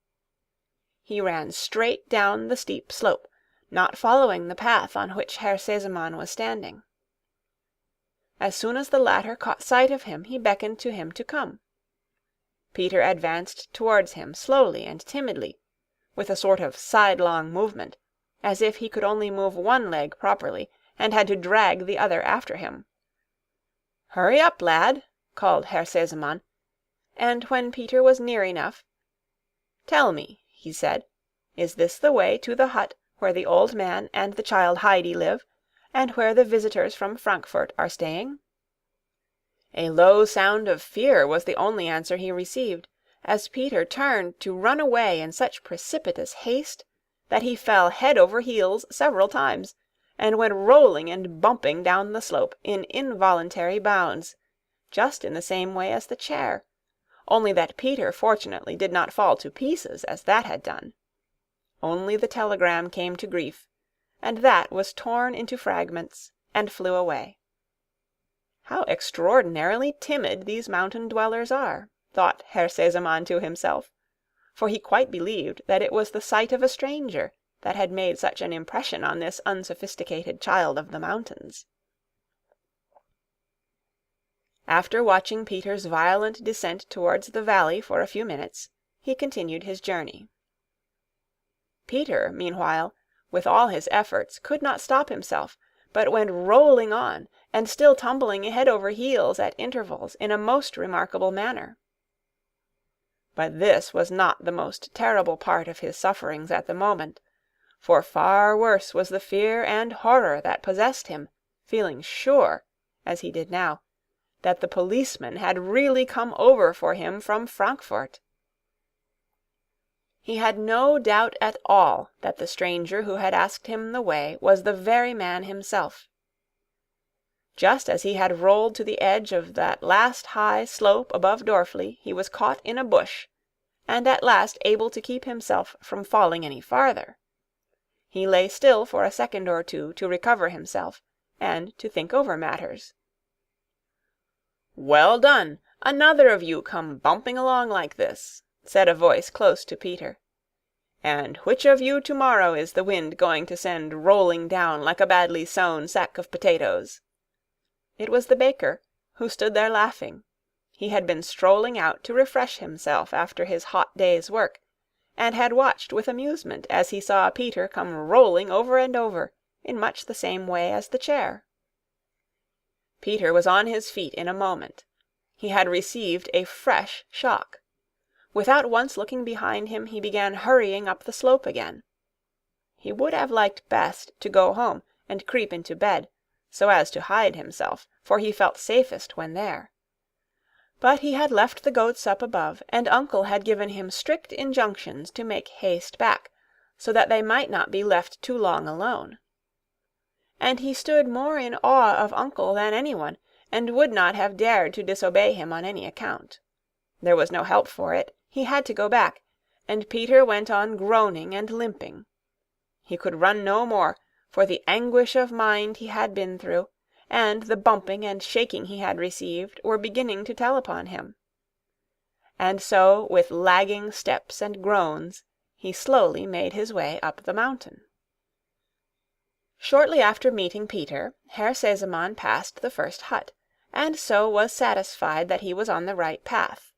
Speaker 1: He ran straight down the steep slope, not following the path on which Herr Sesemann was standing. As soon as the latter caught sight of him, he beckoned to him to come. Peter advanced towards him slowly and timidly, with a sort of sidelong movement, as if he could only move one leg properly, and had to drag the other after him. "Hurry up, lad," called Herr Sesemann, and when Peter was near enough, "Tell me," he said, "is this the way to the hut where the old man and the child Heidi live, and where the visitors from Frankfurt are staying?" A low sound of fear was the only answer he received, as Peter turned to run away in such precipitous haste that he fell head over heels several times, and went rolling and bumping down the slope in involuntary bounds, just in the same way as the chair, only that Peter fortunately did not fall to pieces as that had done. Only the telegram came to grief, and that was torn into fragments and flew away. How extraordinarily timid these mountain dwellers are, thought Herr Sesemann to himself, for he quite believed that it was the sight of a stranger that had made such an impression on this unsophisticated child of the mountains. After watching Peter's violent descent towards the valley for a few minutes, he continued his journey. Peter, meanwhile, with all his efforts, could not stop himself, but went rolling on, and still tumbling head over heels at intervals in a most remarkable manner. But this was not the most terrible part of his sufferings at the moment, for far worse was the fear and horror that possessed him, feeling sure, as he did now, that the policeman had really come over for him from Frankfurt. He had no doubt at all that the stranger who had asked him the way was the very man himself. Just as he had rolled to the edge of that last high slope above Dorfli, he was caught in a bush, and at last able to keep himself from falling any farther. He lay still for a second or two to recover himself, and to think over matters. "Well done! Another of you come bumping along like this," said a voice close to Peter. "And which of you tomorrow is the wind going to send rolling down like a badly sown sack of potatoes?" It was the baker, who stood there laughing. He had been strolling out to refresh himself after his hot day's work, and had watched with amusement as he saw Peter come rolling over and over, in much the same way as the chair. Peter was on his feet in a moment. He had received a fresh shock. Without once looking behind him, he began hurrying up the slope again. He would have liked best to go home and creep into bed, so as to hide himself, for he felt safest when there. But he had left the goats up above, and Uncle had given him strict injunctions to make haste back, so that they might not be left too long alone. And he stood more in awe of Uncle than anyone, and would not have dared to disobey him on any account. There was no help for it. He had to go back, and Peter went on groaning and limping. He could run no more, for the anguish of mind he had been through, and the bumping and shaking he had received, were beginning to tell upon him. And so, with lagging steps and groans, he slowly made his way up the mountain. Shortly after meeting Peter, Herr Sesemann passed the first hut, and so was satisfied that he was on the right path.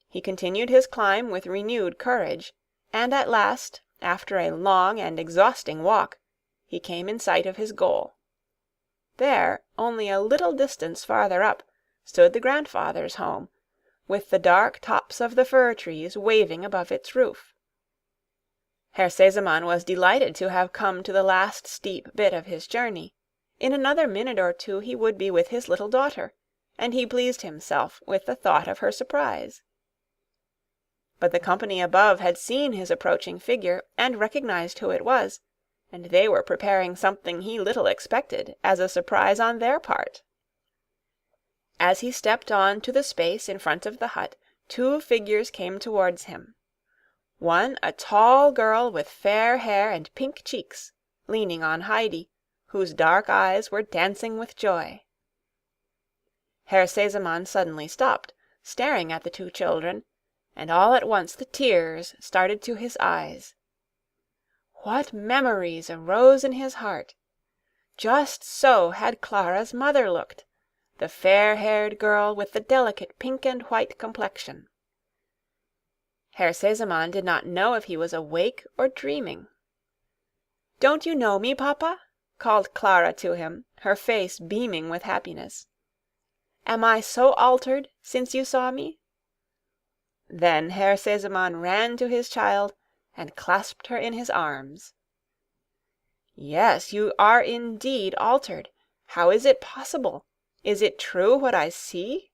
Speaker 1: He continued his climb with renewed courage, and at last, after a long and exhausting walk, he came in sight of his goal. There, only a little distance farther up, stood the grandfather's home, with the dark tops of the fir trees waving above its roof. Herr Sesemann was delighted to have come to the last steep bit of his journey. In another minute or two he would be with his little daughter, and he pleased himself with the thought of her surprise. But the company above had seen his approaching figure, and recognized who it was, and they were preparing something he little expected as a surprise on their part. As he stepped on to the space in front of the hut, two figures came towards him. One a tall girl with fair hair and pink cheeks, leaning on Heidi, whose dark eyes were dancing with joy. Herr Sesemann suddenly stopped, staring at the two children, and all at once the tears started to his eyes. What memories arose in his heart! Just so had Clara's mother looked, the fair-haired girl with the delicate pink and white complexion. Herr Sesemann did not know if he was awake or dreaming. "Don't you know me, Papa?" called Clara to him, her face beaming with happiness. "Am I so altered since you saw me?" Then Herr Sesemann ran to his child and clasped her in his arms. "Yes, you are indeed altered. How is it possible? Is it true what I see?"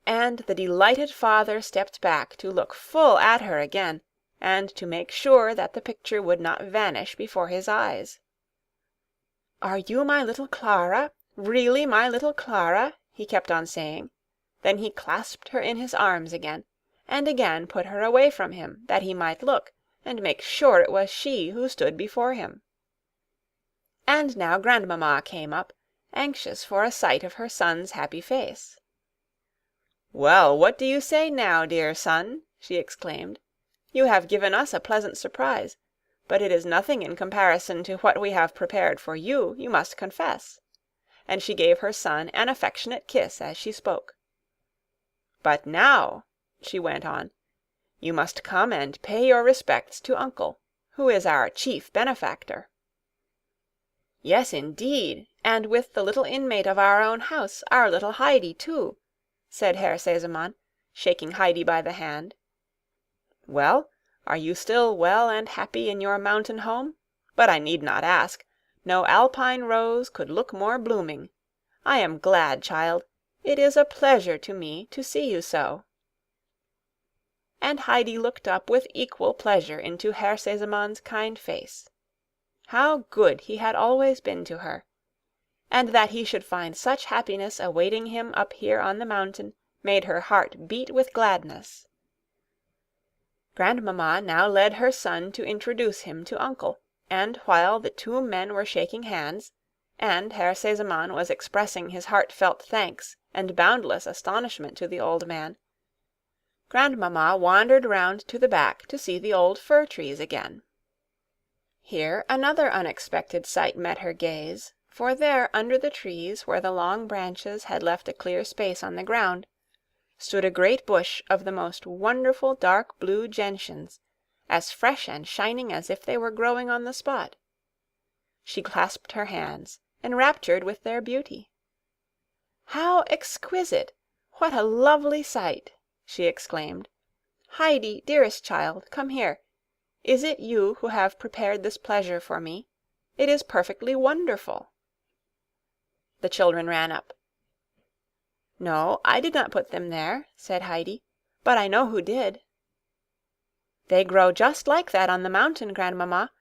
Speaker 1: And the delighted father stepped back to look full at her again, and to make sure that the picture would not vanish before his eyes. "Are you my little Clara? Really my little Clara?" he kept on saying. Then he clasped her in his arms again, and again put her away from him, that he might look, and make sure it was she who stood before him. And now Grandmamma came up, anxious for a sight of her son's happy face. "Well, what do you say now, dear son?" she exclaimed. "You have given us a pleasant surprise, but it is nothing in comparison to what we have prepared for you, you must confess." And she gave her son an affectionate kiss as she spoke. "But now," she went on, "you must come and pay your respects to Uncle, who is our chief benefactor." "Yes, indeed, and with the little inmate of our own house, our little Heidi, too," said Herr Sesemann, shaking Heidi by the hand. "Well, are you still well and happy in your mountain home? But I need not ask. No alpine rose could look more blooming. I am glad, child. It is a pleasure to me to see you so." And Heidi looked up with equal pleasure into Herr Sesemann's kind face. How good he had always been to her! And that he should find such happiness awaiting him up here on the mountain made her heart beat with gladness. Grandmamma now led her son to introduce him to Uncle, and while the two men were shaking hands, and Herr Sesemann was expressing his heartfelt thanks and boundless astonishment to the old man, Grandmamma wandered round to the back to see the old fir trees again. Here another unexpected sight met her gaze, for there under the trees, where the long branches had left a clear space on the ground, stood a great bush of the most wonderful dark blue gentians, as fresh and shining as if they were growing on the spot. She clasped her hands, enraptured with their beauty. "How exquisite! What a lovely sight!" she exclaimed. "Heidi, dearest child, come here. Is it you who have prepared this pleasure for me? It is perfectly wonderful." The children ran up. "No, I did not put them there," said Heidi, "but I know who did." "They grow just like that on the mountain, Grandmamma,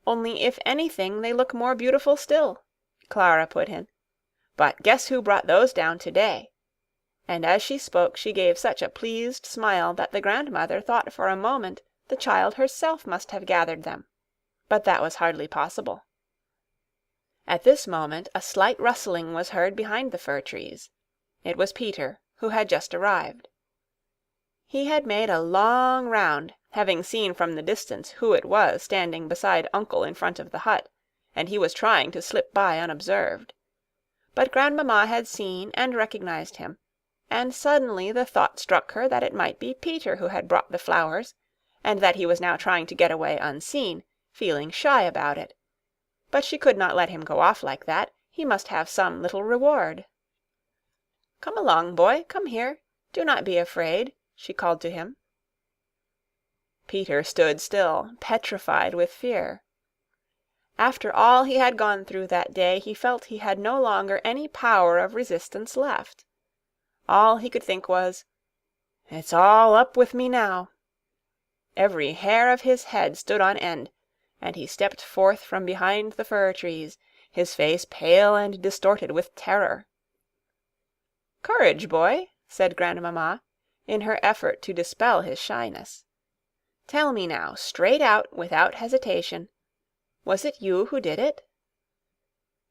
Speaker 1: only if anything they look more beautiful still," Clara put in. "But guess who brought those down today?" And as she spoke she gave such a pleased smile that the grandmother thought for a moment the child herself must have gathered them. But that was hardly possible. At this moment a slight rustling was heard behind the fir trees. It was Peter, who had just arrived. He had made a long round, having seen from the distance who it was standing beside Uncle in front of the hut, and he was trying to slip by unobserved. But Grandmamma had seen and recognized him, and suddenly the thought struck her that it might be Peter who had brought the flowers, and that he was now trying to get away unseen, feeling shy about it. But she could not let him go off like that. He must have some little reward. "Come along, boy, come here. Do not be afraid," she called to him. Peter stood still, petrified with fear. After all he had gone through that day, he felt he had no longer any power of resistance left. All he could think was, "It's all up with me now." Every hair of his head stood on end, and he stepped forth from behind the fir trees, his face pale and distorted with terror. "Courage, boy," said Grandmamma, in her effort to dispel his shyness. "Tell me now, straight out, without hesitation, was it you who did it?"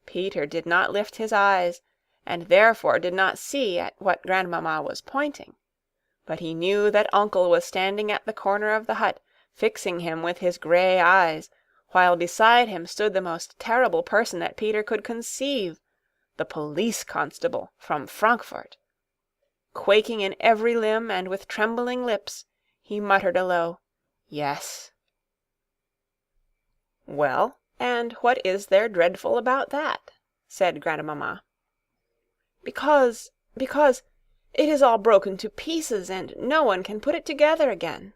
Speaker 1: Peter did not lift his eyes, and therefore did not see at what Grandmamma was pointing. But he knew that Uncle was standing at the corner of the hut, fixing him with his grey eyes, while beside him stood the most terrible person that Peter could conceive, the police constable from Frankfort. Quaking in every limb and with trembling lips, he muttered a low "Yes." "Well, and what is there dreadful about that?" said Grandmamma. Because it is all broken to pieces, and no one can put it together again."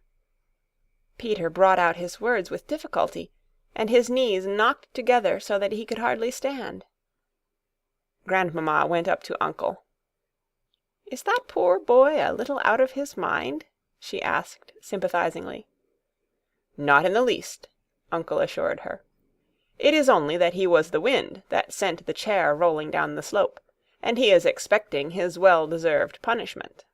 Speaker 1: Peter brought out his words with difficulty, and his knees knocked together so that he could hardly stand. Grandmamma went up to Uncle. "Is that poor boy a little out of his mind?" she asked sympathizingly. "Not in the least," Uncle assured her. "It is only that he was the wind that sent the chair rolling down the slope, and he is expecting his well-deserved punishment."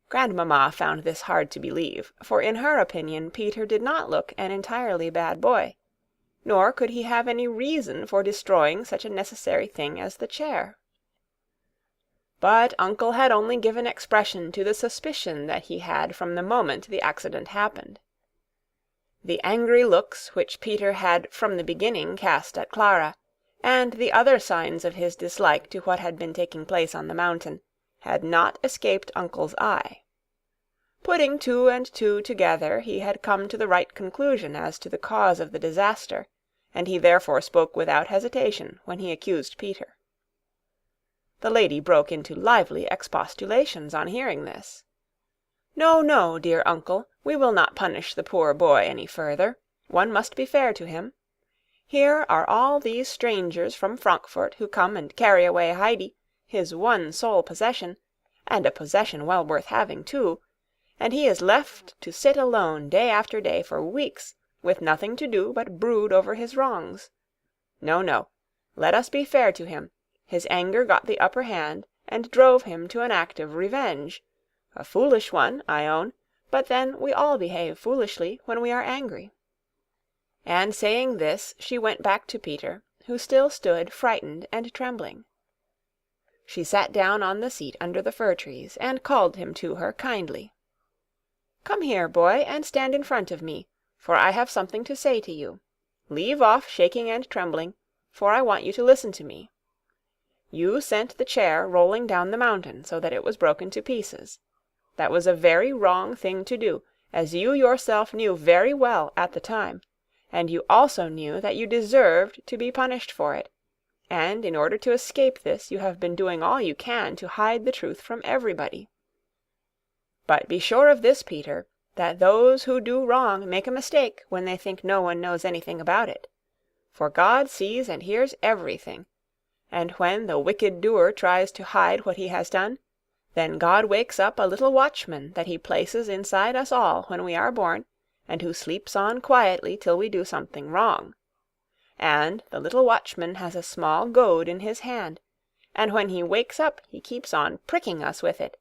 Speaker 1: Grandmamma found this hard to believe, for in her opinion Peter did not look an entirely bad boy, nor could he have any reason for destroying such a necessary thing as the chair. But Uncle had only given expression to the suspicion that he had from the moment the accident happened. The angry looks which Peter had from the beginning cast at Clara, and the other signs of his dislike to what had been taking place on the mountain, had not escaped Uncle's eye. Putting two and two together, he had come to the right conclusion as to the cause of the disaster, and he therefore spoke without hesitation when he accused Peter. The lady broke into lively expostulations on hearing this. "No, no, dear Uncle, we will not punish the poor boy any further. One must be fair to him. Here are all these strangers from Frankfort who come and carry away Heidi, his one sole possession, and a possession well worth having, too, and he is left to sit alone day after day for weeks, with nothing to do but brood over his wrongs. No, no, let us be fair to him. His anger got the upper hand, and drove him to an act of revenge. A foolish one, I own, but then we all behave foolishly when we are angry." And saying this, she went back to Peter, who still stood frightened and trembling. She sat down on the seat under the fir trees, and called him to her kindly. "Come here, boy, and stand in front of me, for I have something to say to you. Leave off shaking and trembling, for I want you to listen to me. You sent the chair rolling down the mountain so that it was broken to pieces. That was a very wrong thing to do, as you yourself knew very well at the time, and you also knew that you deserved to be punished for it, and in order to escape this you have been doing all you can to hide the truth from everybody. But be sure of this, Peter, that those who do wrong make a mistake when they think no one knows anything about it. For God sees and hears everything, and when the wicked doer tries to hide what he has done, then God wakes up a little watchman that he places inside us all when we are born, and who sleeps on quietly till we do something wrong. And the little watchman has a small goad in his hand, and when he wakes up he keeps on pricking us with it,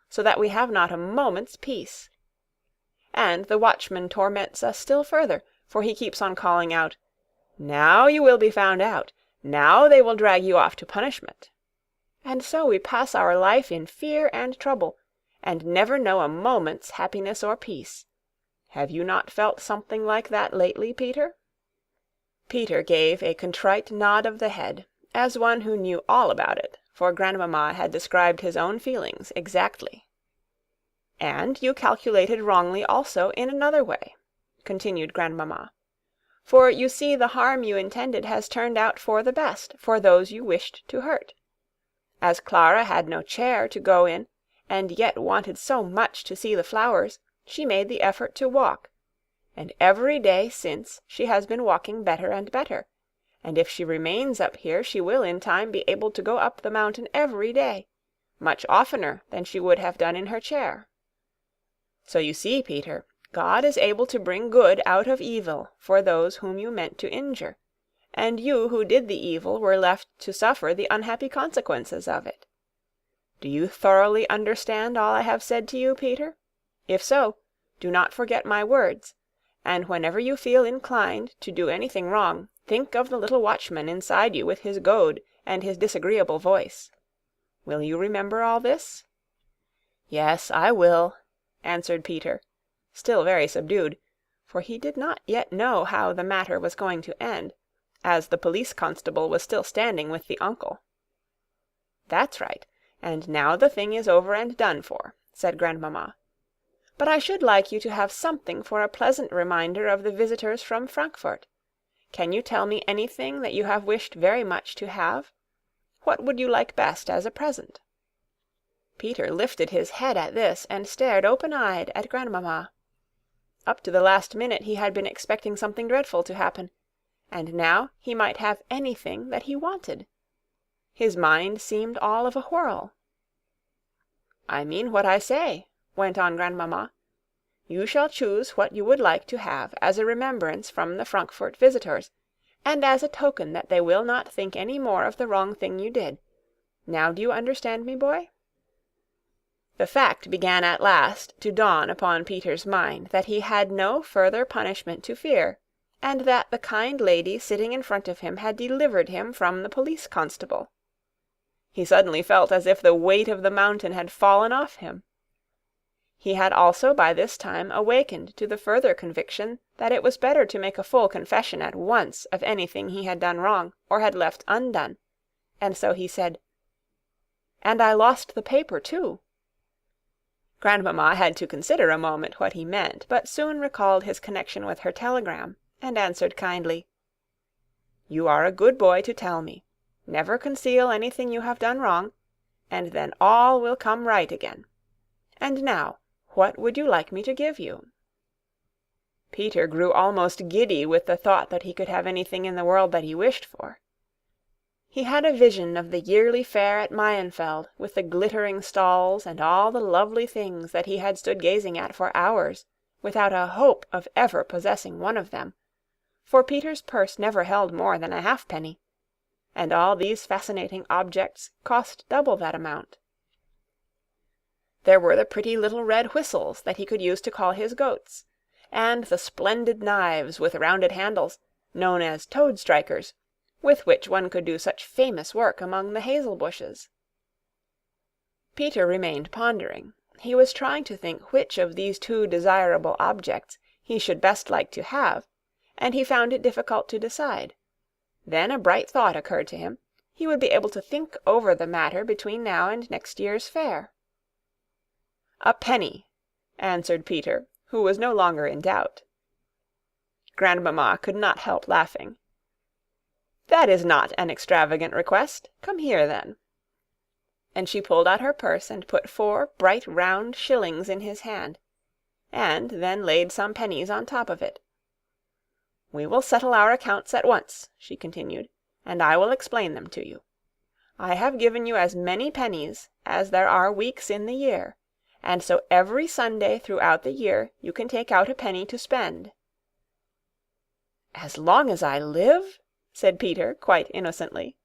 Speaker 1: so that we have not a moment's peace. And the watchman torments us still further, for he keeps on calling out, "Now you will be found out. Now they will drag you off to punishment." And so we pass our life in fear and trouble, and never know a moment's happiness or peace. Have you not felt something like that lately, Peter? Peter gave a contrite nod of the head, as one who knew all about it, for Grandmamma had described his own feelings exactly. "And you calculated wrongly also in another way," continued Grandmamma. "For you see the harm you intended has turned out for the best for those you wished to hurt. As Clara had no chair to go in, and yet wanted so much to see the flowers, she made the effort to walk, and every day since she has been walking better and better, and if she remains up here she will in time be able to go up the mountain every day, much oftener than she would have done in her chair. So you see, Peter, God is able to bring good out of evil for those whom you meant to injure, and you who did the evil were left to suffer the unhappy consequences of it. Do you thoroughly understand all I have said to you, Peter? If so, do not forget my words, and whenever you feel inclined to do anything wrong, think of the little watchman inside you with his goad and his disagreeable voice. Will you remember all this?" "Yes, I will," answered Peter, still very subdued, for he did not yet know how the matter was going to end, as the police constable was still standing with the uncle. "That's right, and now the thing is over and done for," said Grandmamma. "But I should like you to have something for a pleasant reminder of the visitors from Frankfort. Can you tell me anything that you have wished very much to have? What would you like best as a present?" Peter lifted his head at this, and stared open-eyed at Grandmamma. Up to the last minute he had been expecting something dreadful to happen, and now he might have anything that he wanted. His mind seemed all of a whirl. "I mean what I say," went on Grandmamma. "You shall choose what you would like to have as a remembrance from the Frankfort visitors, and as a token that they will not think any more of the wrong thing you did. Now do you understand me, boy?" The fact began at last to dawn upon Peter's mind that he had no further punishment to fear, and that the kind lady sitting in front of him had delivered him from the police constable. He suddenly felt as if the weight of the mountain had fallen off him. He had also by this time awakened to the further conviction that it was better to make a full confession at once of anything he had done wrong or had left undone, and so he said, "And I lost the paper too." Grandmamma had to consider a moment what he meant, but soon recalled his connection with her telegram, and answered kindly, "You are a good boy to tell me. Never conceal anything you have done wrong, and then all will come right again. And now, what would you like me to give you?" Peter grew almost giddy with the thought that he could have anything in the world that he wished for. He had a vision of the yearly fair at Mayenfeld, with the glittering stalls and all the lovely things that he had stood gazing at for hours, without a hope of ever possessing one of them, for Peter's purse never held more than a halfpenny, and all these fascinating objects cost double that amount. There were the pretty little red whistles that he could use to call his goats, and the splendid knives with rounded handles, known as toad-strikers, with which one could do such famous work among the hazel bushes. Peter remained pondering. He was trying to think which of these two desirable objects he should best like to have, and he found it difficult to decide. Then a bright thought occurred to him. He would be able to think over the matter between now and next year's fair. "A penny," answered Peter, who was no longer in doubt. Grandmamma could not help laughing. "That is not an extravagant request. Come here, then." And she pulled out her purse and put 4 bright round shillings in his hand, and then laid some pennies on top of it. "We will settle our accounts at once," she continued, "and I will explain them to you. I have given you as many pennies as there are weeks in the year, and so every Sunday throughout the year you can take out a penny to spend." "As long as I live?" said Peter, quite innocently.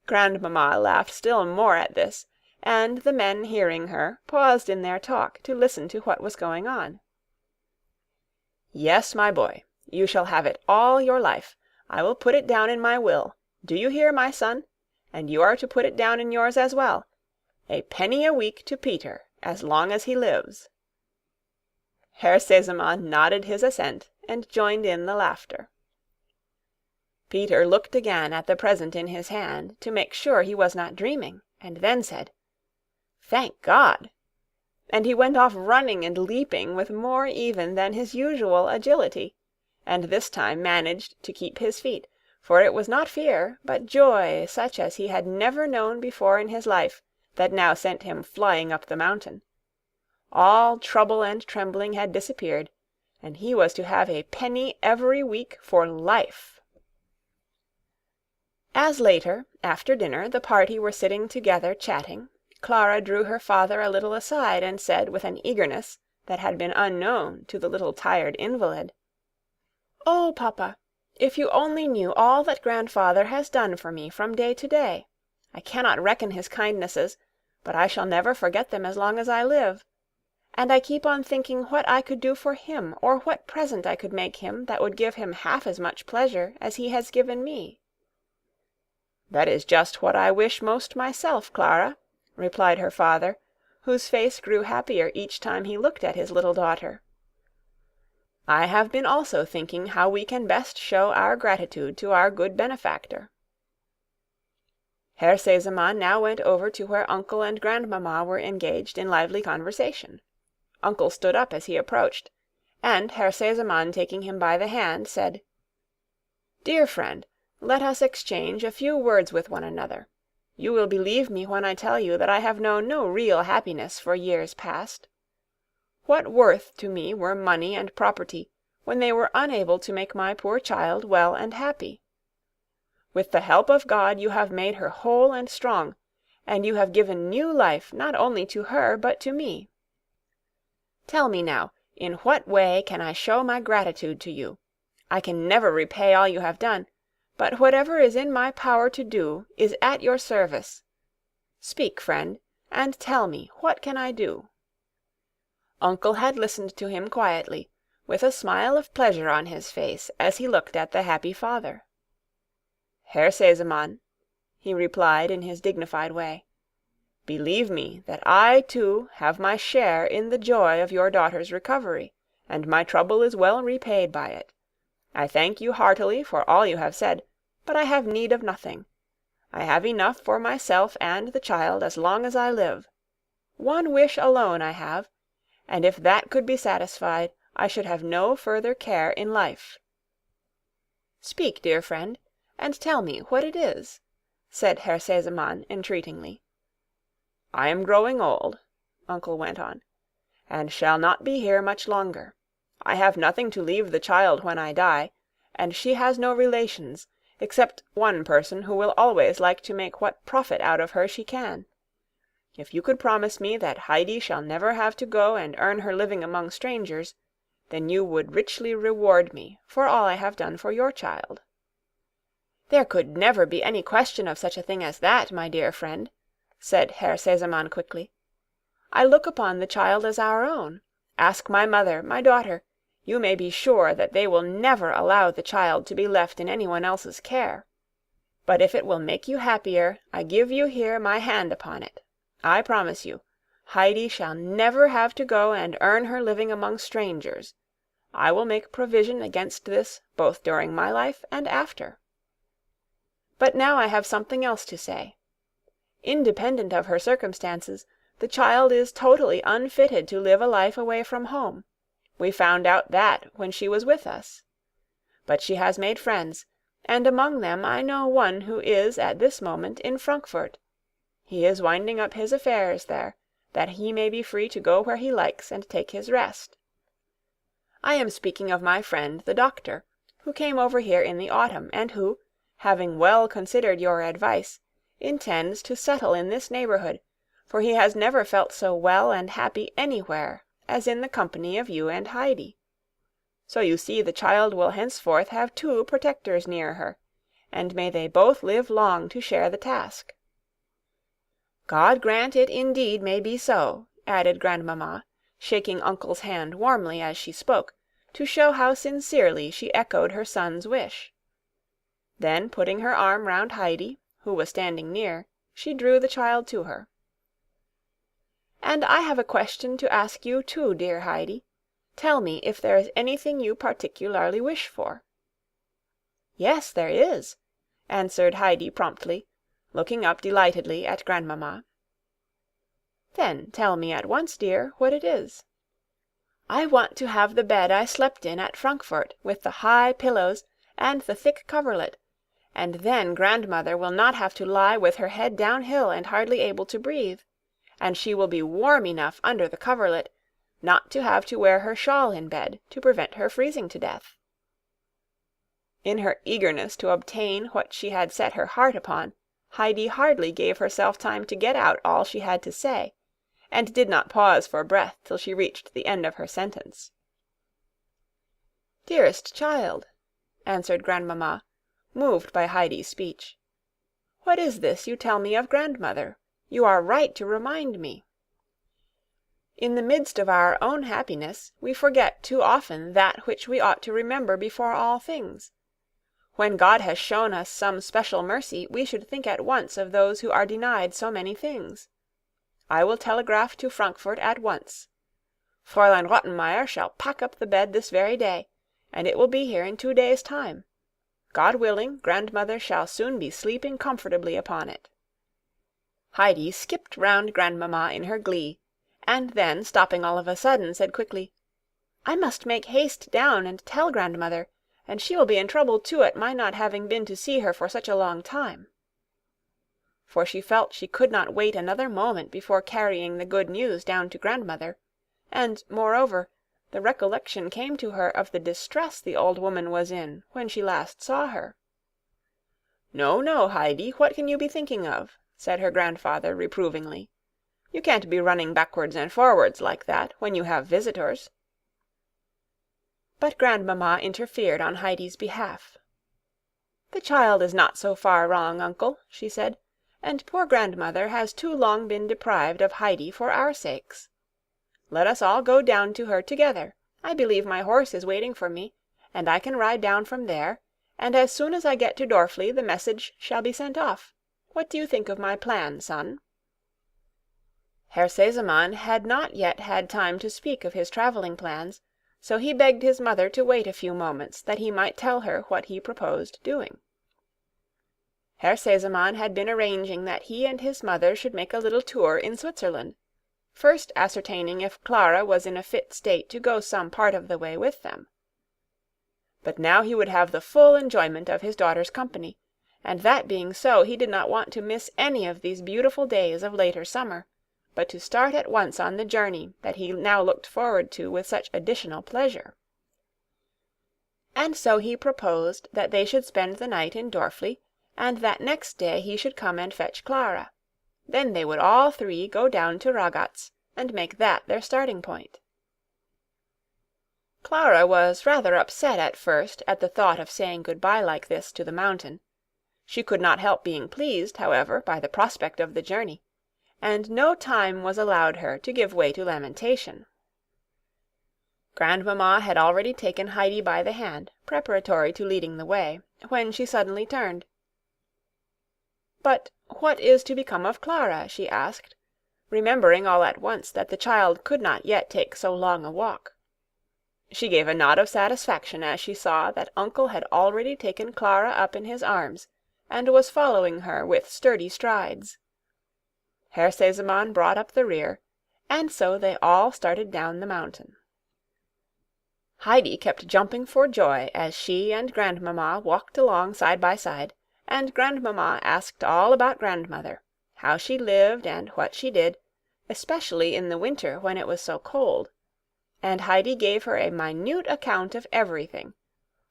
Speaker 1: Grandmamma laughed still more at this, and the men, hearing her, paused in their talk to listen to what was going on. "Yes, my boy, you shall have it all your life. I will put it down in my will. Do you hear, my son? And you are to put it down in yours as well. A penny a week to Peter, as long as he lives." Herr Sesemann nodded his assent, and joined in the laughter. Peter looked again at the present in his hand, to make sure he was not dreaming, and then said, "Thank God!" And he went off running and leaping with more even than his usual agility, and this time managed to keep his feet, for it was not fear, but joy such as he had never known before in his life, that now sent him flying up the mountain. All trouble and trembling had disappeared, and he was to have a penny every week for life. As later, after dinner, the party were sitting together chatting, Clara drew her father a little aside and said with an eagerness that had been unknown to the little tired invalid, "Oh, papa, if you only knew all that grandfather has done for me from day to day! I cannot reckon his kindnesses, but I shall never forget them as long as I live. And I keep on thinking what I could do for him, or what present I could make him that would give him half as much pleasure as he has given me." "That is just what I wish most myself, Clara," replied her father, whose face grew happier each time he looked at his little daughter. "I have been also thinking how we can best show our gratitude to our good benefactor." Herr Sesemann now went over to where Uncle and Grandmamma were engaged in lively conversation. Uncle stood up as he approached, and Herr Sesemann, taking him by the hand, said, "Dear friend, let us exchange a few words with one another. You will believe me when I tell you that I have known no real happiness for years past. What worth to me were money and property when they were unable to make my poor child well and happy? With the help of God you have made her whole and strong, and you have given new life not only to her but to me. Tell me now, in what way can I show my gratitude to you? I can never repay all you have done, but whatever is in my power to do is at your service. Speak, friend, and tell me, what can I do?" Uncle had listened to him quietly, with a smile of pleasure on his face as he looked at the happy father. "Herr Sesemann," he replied in his dignified way, "believe me that I, too, have my share in the joy of your daughter's recovery, and my trouble is well repaid by it. I thank you heartily for all you have said, but I have need of nothing. I have enough for myself and the child as long as I live. One wish alone I have, and if that could be satisfied, I should have no further care in life." "Speak, dear friend, and tell me what it is," said Herr Sesemann entreatingly. "I am growing old," Uncle went on, "and shall not be here much longer. I have nothing to leave the child when I die, and she has no relations, except one person who will always like to make what profit out of her she can. If you could promise me that Heidi shall never have to go and earn her living among strangers, then you would richly reward me for all I have done for your child." "There could never be any question of such a thing as that, my dear friend," said Herr Sesemann quickly. "I look upon the child as our own. Ask my mother, my daughter. You may be sure that they will never allow the child to be left in anyone else's care. But if it will make you happier, I give you here my hand upon it. I promise you, Heidi shall never have to go and earn her living among strangers. I will make provision against this both during my life and after. But now I have something else to say. Independent of her circumstances, the child is totally unfitted to live a life away from home. We found out that when she was with us. But she has made friends, and among them I know one who is at this moment in Frankfurt. He is winding up his affairs there, that he may be free to go where he likes and take his rest. I am speaking of my friend the doctor, who came over here in the autumn, and who, having well considered your advice, intends to settle in this neighbourhood, for he has never felt so well and happy anywhere as in the company of you and Heidi. So you see the child will henceforth have 2 protectors near her, and may they both live long to share the task." "God grant it indeed may be so," added Grandmamma, shaking Uncle's hand warmly as she spoke, to show how sincerely she echoed her son's wish. Then, putting her arm round Heidi, who was standing near, she drew the child to her. "And I have a question to ask you too, dear Heidi. Tell me if there is anything you particularly wish for." "Yes, there is," answered Heidi promptly, looking up delightedly at Grandmamma. "Then tell me at once, dear, what it is." "I want to have the bed I slept in at Frankfurt, with the high pillows and the thick coverlet, and then grandmother will not have to lie with her head downhill and hardly able to breathe, and she will be warm enough under the coverlet not to have to wear her shawl in bed to prevent her freezing to death." In her eagerness to obtain what she had set her heart upon, Heidi hardly gave herself time to get out all she had to say, and did not pause for breath till she reached the end of her sentence. "Dearest child," answered Grandmamma, moved by Heidi's speech, "what is this you tell me of grandmother? You are right to remind me. In the midst of our own happiness, we forget too often that which we ought to remember before all things. When God has shown us some special mercy, we should think at once of those who are denied so many things. I will telegraph to Frankfurt at once. Fräulein Rottenmeier shall pack up the bed this very day, and it will be here in 2 days' time. God willing, grandmother shall soon be sleeping comfortably upon it." Heidi skipped round Grandmamma in her glee, and then, stopping all of a sudden, said quickly, "I must make haste down and tell grandmother, and she will be in trouble too at my not having been to see her for such a long time." For she felt she could not wait another moment before carrying the good news down to grandmother, and, moreover, the recollection came to her of the distress the old woman was in when she last saw her. "No, no, Heidi, what can you be thinking of?" said her grandfather reprovingly. "You can't be running backwards and forwards like that when you have visitors." But Grandmamma interfered on Heidi's behalf. "The child is not so far wrong, uncle," she said, "and poor grandmother has too long been deprived of Heidi for our sakes. Let us all go down to her together. I believe my horse is waiting for me, and I can ride down from there, and as soon as I get to Dorfli the message shall be sent off. What do you think of my plan, son?" Herr Sesemann had not yet had time to speak of his travelling plans, so he begged his mother to wait a few moments that he might tell her what he proposed doing. Herr Sesemann had been arranging that he and his mother should make a little tour in Switzerland, first ascertaining if Clara was in a fit state to go some part of the way with them. But now he would have the full enjoyment of his daughter's company, and that being so, he did not want to miss any of these beautiful days of later summer, but to start at once on the journey that he now looked forward to with such additional pleasure. And so he proposed that they should spend the night in Dorfli, and that next day he should come and fetch Clara. Then they would all 3 go down to Ragaz, and make that their starting point. Clara was rather upset at first at the thought of saying good-bye like this to the mountain. She could not help being pleased, however, by the prospect of the journey, and no time was allowed her to give way to lamentation. Grandmamma had already taken Heidi by the hand, preparatory to leading the way, when she suddenly turned. "But what is to become of Clara?" she asked, remembering all at once that the child could not yet take so long a walk. She gave a nod of satisfaction as she saw that uncle had already taken Clara up in his arms, and was following her with sturdy strides. Herr Sesemann brought up the rear, and so they all started down the mountain. Heidi kept jumping for joy as she and Grandmamma walked along side by side, and Grandmamma asked all about grandmother, how she lived and what she did, especially in the winter when it was so cold, and Heidi gave her a minute account of everything,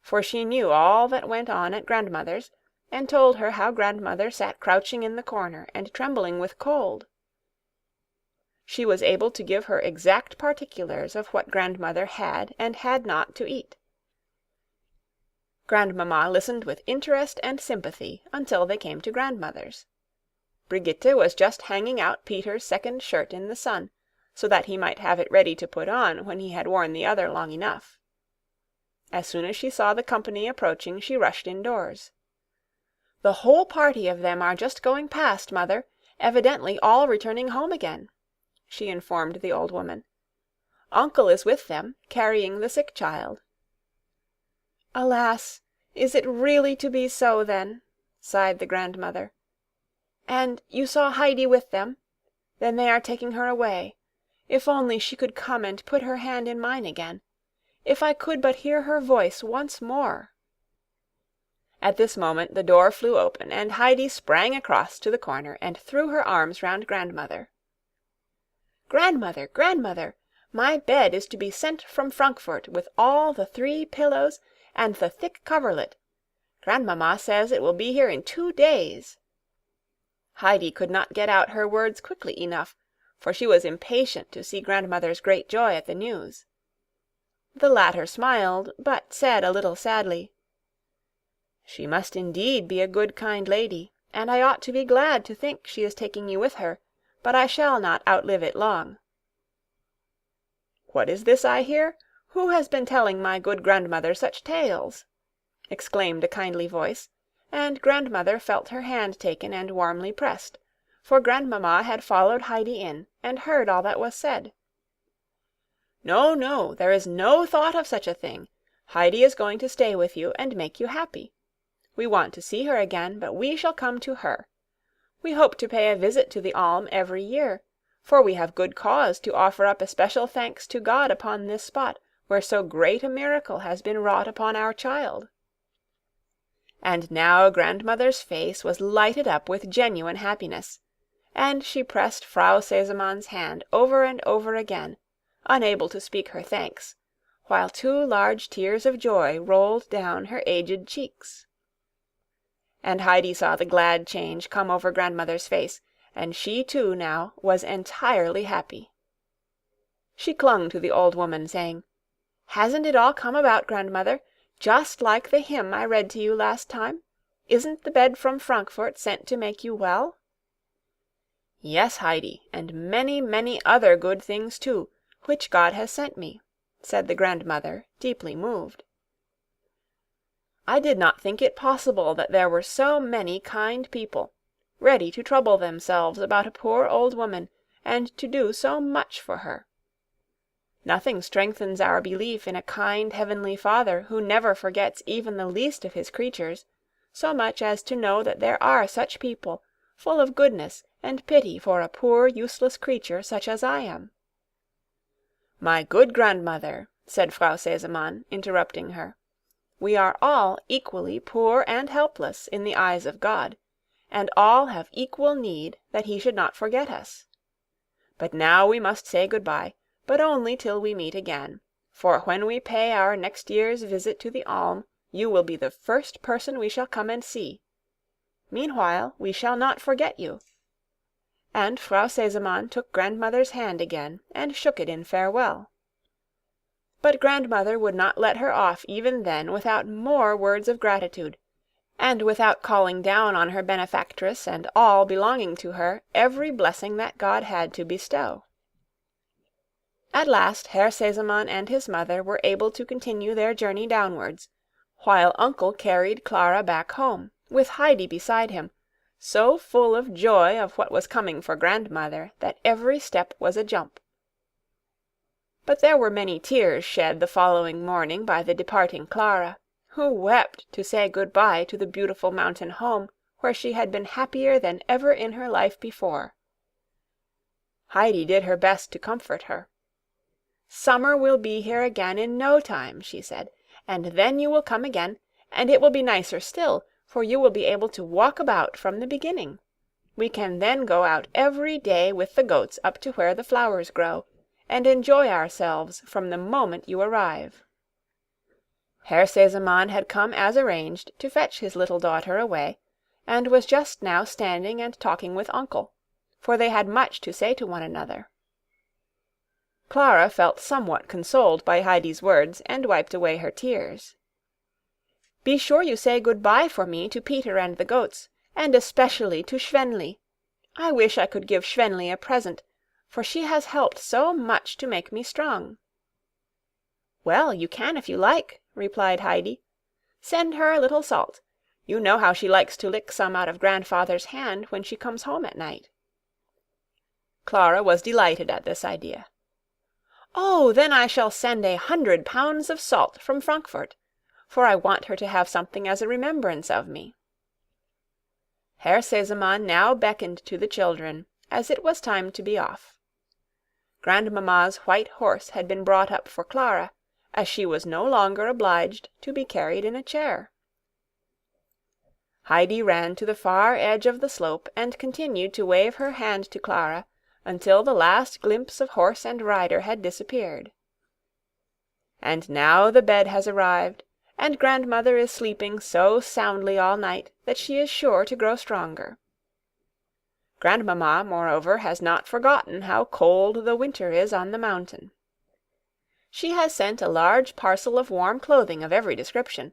Speaker 1: for she knew all that went on at grandmother's, and told her how grandmother sat crouching in the corner and trembling with cold. She was able to give her exact particulars of what grandmother had and had not to eat. Grandmamma listened with interest and sympathy until they came to grandmother's. Brigitte was just hanging out Peter's second shirt in the sun, so that he might have it ready to put on when he had worn the other long enough. As soon as she saw the company approaching, she rushed indoors. "The whole party of them are just going past, mother, evidently all returning home again," she informed the old woman. "Uncle is with them, carrying the sick child." "Alas, is it really to be so, then?" sighed the grandmother. "And you saw Heidi with them? Then they are taking her away. If only she could come and put her hand in mine again. If I could but hear her voice once more!" At this moment the door flew open, and Heidi sprang across to the corner and threw her arms round grandmother. "Grandmother, grandmother, my bed is to be sent from Frankfurt with all the 3 pillows and the thick coverlet. Grandmamma says it will be here in 2 days." Heidi could not get out her words quickly enough, for she was impatient to see grandmother's great joy at the news. The latter smiled, but said a little sadly, "She must indeed be a good, kind lady, and I ought to be glad to think she is taking you with her, but I shall not outlive it long." "What is this I hear? Who has been telling my good grandmother such tales?" exclaimed a kindly voice, and grandmother felt her hand taken and warmly pressed, for grandmamma had followed Heidi in, and heard all that was said. "No, no, there is no thought of such a thing. Heidi is going to stay with you and make you happy. We want to see her again, but we shall come to her. We hope to pay a visit to the Alm every year, for we have good cause to offer up especial thanks to God upon this spot where so great a miracle has been wrought upon our child." And now grandmother's face was lighted up with genuine happiness, and she pressed Frau Sesemann's hand over and over again, unable to speak her thanks, while 2 large tears of joy rolled down her aged cheeks. And Heidi saw the glad change come over grandmother's face, and she too now was entirely happy. She clung to the old woman, saying, "Hasn't it all come about, grandmother, just like the hymn I read to you last time? Isn't the bed from Frankfurt sent to make you well?" "Yes, Heidi, and many, many other good things too, which God has sent me," said the grandmother, deeply moved. "I did not think it possible that there were so many kind people, ready to trouble themselves about a poor old woman, and to do so much for her. Nothing strengthens our belief in a kind heavenly Father who never forgets even the least of his creatures, so much as to know that there are such people, full of goodness and pity for a poor useless creature such as I am." "My good grandmother," said Frau Sesemann, interrupting her, "we are all equally poor and helpless in the eyes of God, and all have equal need that he should not forget us. But now we must say good-bye, but only till we meet again, for when we pay our next year's visit to the Alm, you will be the first person we shall come and see. Meanwhile, we shall not forget you." And Frau Sesemann took grandmother's hand again and shook it in farewell. But grandmother would not let her off even then without more words of gratitude, and without calling down on her benefactress and all belonging to her every blessing that God had to bestow. At last Herr Sesemann and his mother were able to continue their journey downwards, while Uncle carried Clara back home, with Heidi beside him, so full of joy of what was coming for grandmother that every step was a jump. But there were many tears shed the following morning by the departing Clara, who wept to say good-bye to the beautiful mountain home where she had been happier than ever in her life before. Heidi did her best to comfort her. "Summer will be here again in no time," she said, "and then you will come again, and it will be nicer still, for you will be able to walk about from the beginning. We can then go out every day with the goats up to where the flowers grow, and enjoy ourselves from the moment you arrive." Herr Sesemann had come as arranged to fetch his little daughter away, and was just now standing and talking with uncle, for they had much to say to one another. Clara felt somewhat consoled by Heidi's words, and wiped away her tears. "Be sure you say good-bye for me to Peter and the goats, and especially to Schwänli. I wish I could give Schwänli a present, for she has helped so much to make me strong." "Well, you can if you like," replied Heidi. "Send her a little salt. You know how she likes to lick some out of grandfather's hand when she comes home at night." Clara was delighted at this idea. "Oh, then I shall send 100 pounds of salt from Frankfurt, for I want her to have something as a remembrance of me." Herr Sesemann now beckoned to the children, as it was time to be off. Grandmamma's white horse had been brought up for Clara, as she was no longer obliged to be carried in a chair. Heidi ran to the far edge of the slope and continued to wave her hand to Clara until the last glimpse of horse and rider had disappeared. And now the bed has arrived, and grandmother is sleeping so soundly all night that she is sure to grow stronger. Grandmamma, moreover, has not forgotten how cold the winter is on the mountain. She has sent a large parcel of warm clothing of every description,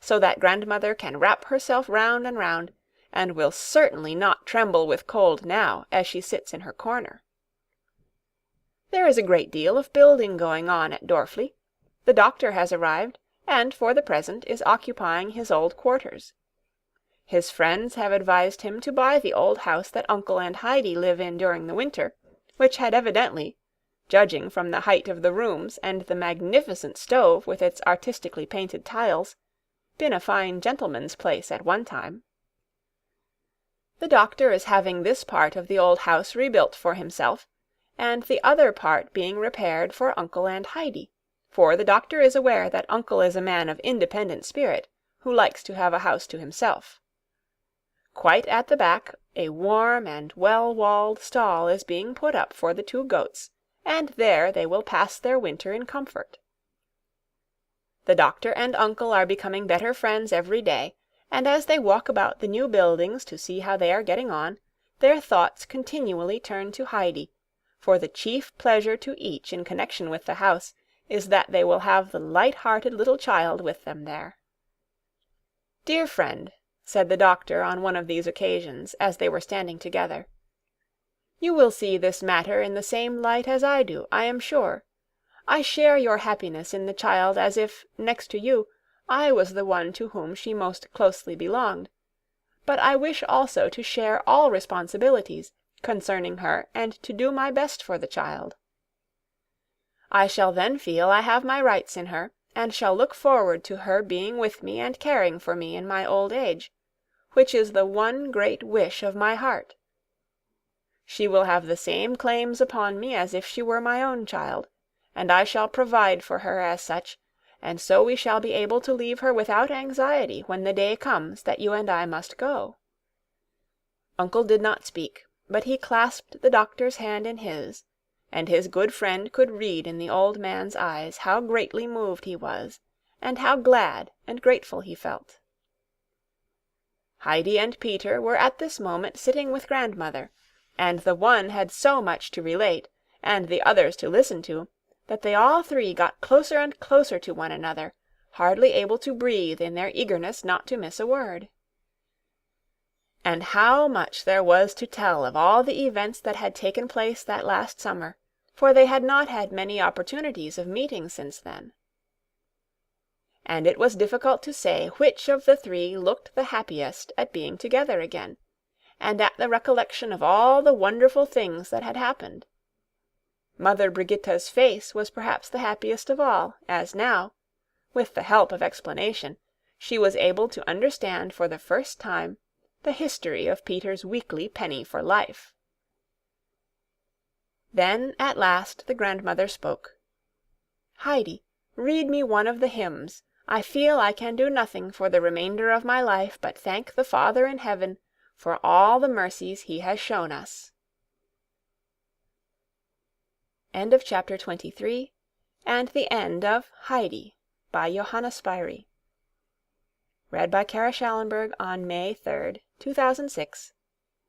Speaker 1: so that grandmother can wrap herself round and round, and will certainly not tremble with cold now as she sits in her corner. There is a great deal of building going on at Dorfli. The doctor has arrived, and for the present is occupying his old quarters. His friends have advised him to buy the old house that uncle and Heidi live in during the winter, which had evidently, judging from the height of the rooms and the magnificent stove with its artistically painted tiles, been a fine gentleman's place at one time. The doctor is having this part of the old house rebuilt for himself, and the other part being repaired for uncle and Heidi, for the doctor is aware that uncle is a man of independent spirit, who likes to have a house to himself. Quite at the back, a warm and well-walled stall is being put up for the 2 goats, and there they will pass their winter in comfort. The doctor and uncle are becoming better friends every day, and as they walk about the new buildings to see how they are getting on, their thoughts continually turn to Heidi, for the chief pleasure to each in connection with the house is that they will have the light-hearted little child with them there. "Dear friend," said the doctor on one of these occasions, as they were standing together, "you will see this matter in the same light as I do, I am sure. I share your happiness in the child as if, next to you, I was the one to whom she most closely belonged. But I wish also to share all responsibilities concerning her and to do my best for the child. I shall then feel I have my rights in her, and shall look forward to her being with me and caring for me in my old age, which is the one great wish of my heart. She will have the same claims upon me as if she were my own child, and I shall provide for her as such, and so we shall be able to leave her without anxiety when the day comes that you and I must go." Uncle did not speak, but he clasped the doctor's hand in his, and his good friend could read in the old man's eyes how greatly moved he was, and how glad and grateful he felt. Heidi and Peter were at this moment sitting with grandmother, and the one had so much to relate, and the others to listen to, that they all 3 got closer and closer to one another, hardly able to breathe in their eagerness not to miss a word. And how much there was to tell of all the events that had taken place that last summer, for they had not had many opportunities of meeting since then. And it was difficult to say which of the 3 looked the happiest at being together again, and at the recollection of all the wonderful things that had happened. Mother Brigitta's face was perhaps the happiest of all, as now, with the help of explanation, she was able to understand for the first time the history of Peter's weekly penny for life. Then at last the grandmother spoke. "Heidi, read me one of the hymns. I feel I can do nothing for the remainder of my life but thank the Father in heaven for all the mercies he has shown us." End of chapter 23, and the end of Heidi by Johanna Spyri. Read by Kara Shallenberg on May 3rd, 2006,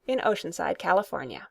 Speaker 1: in Oceanside, California.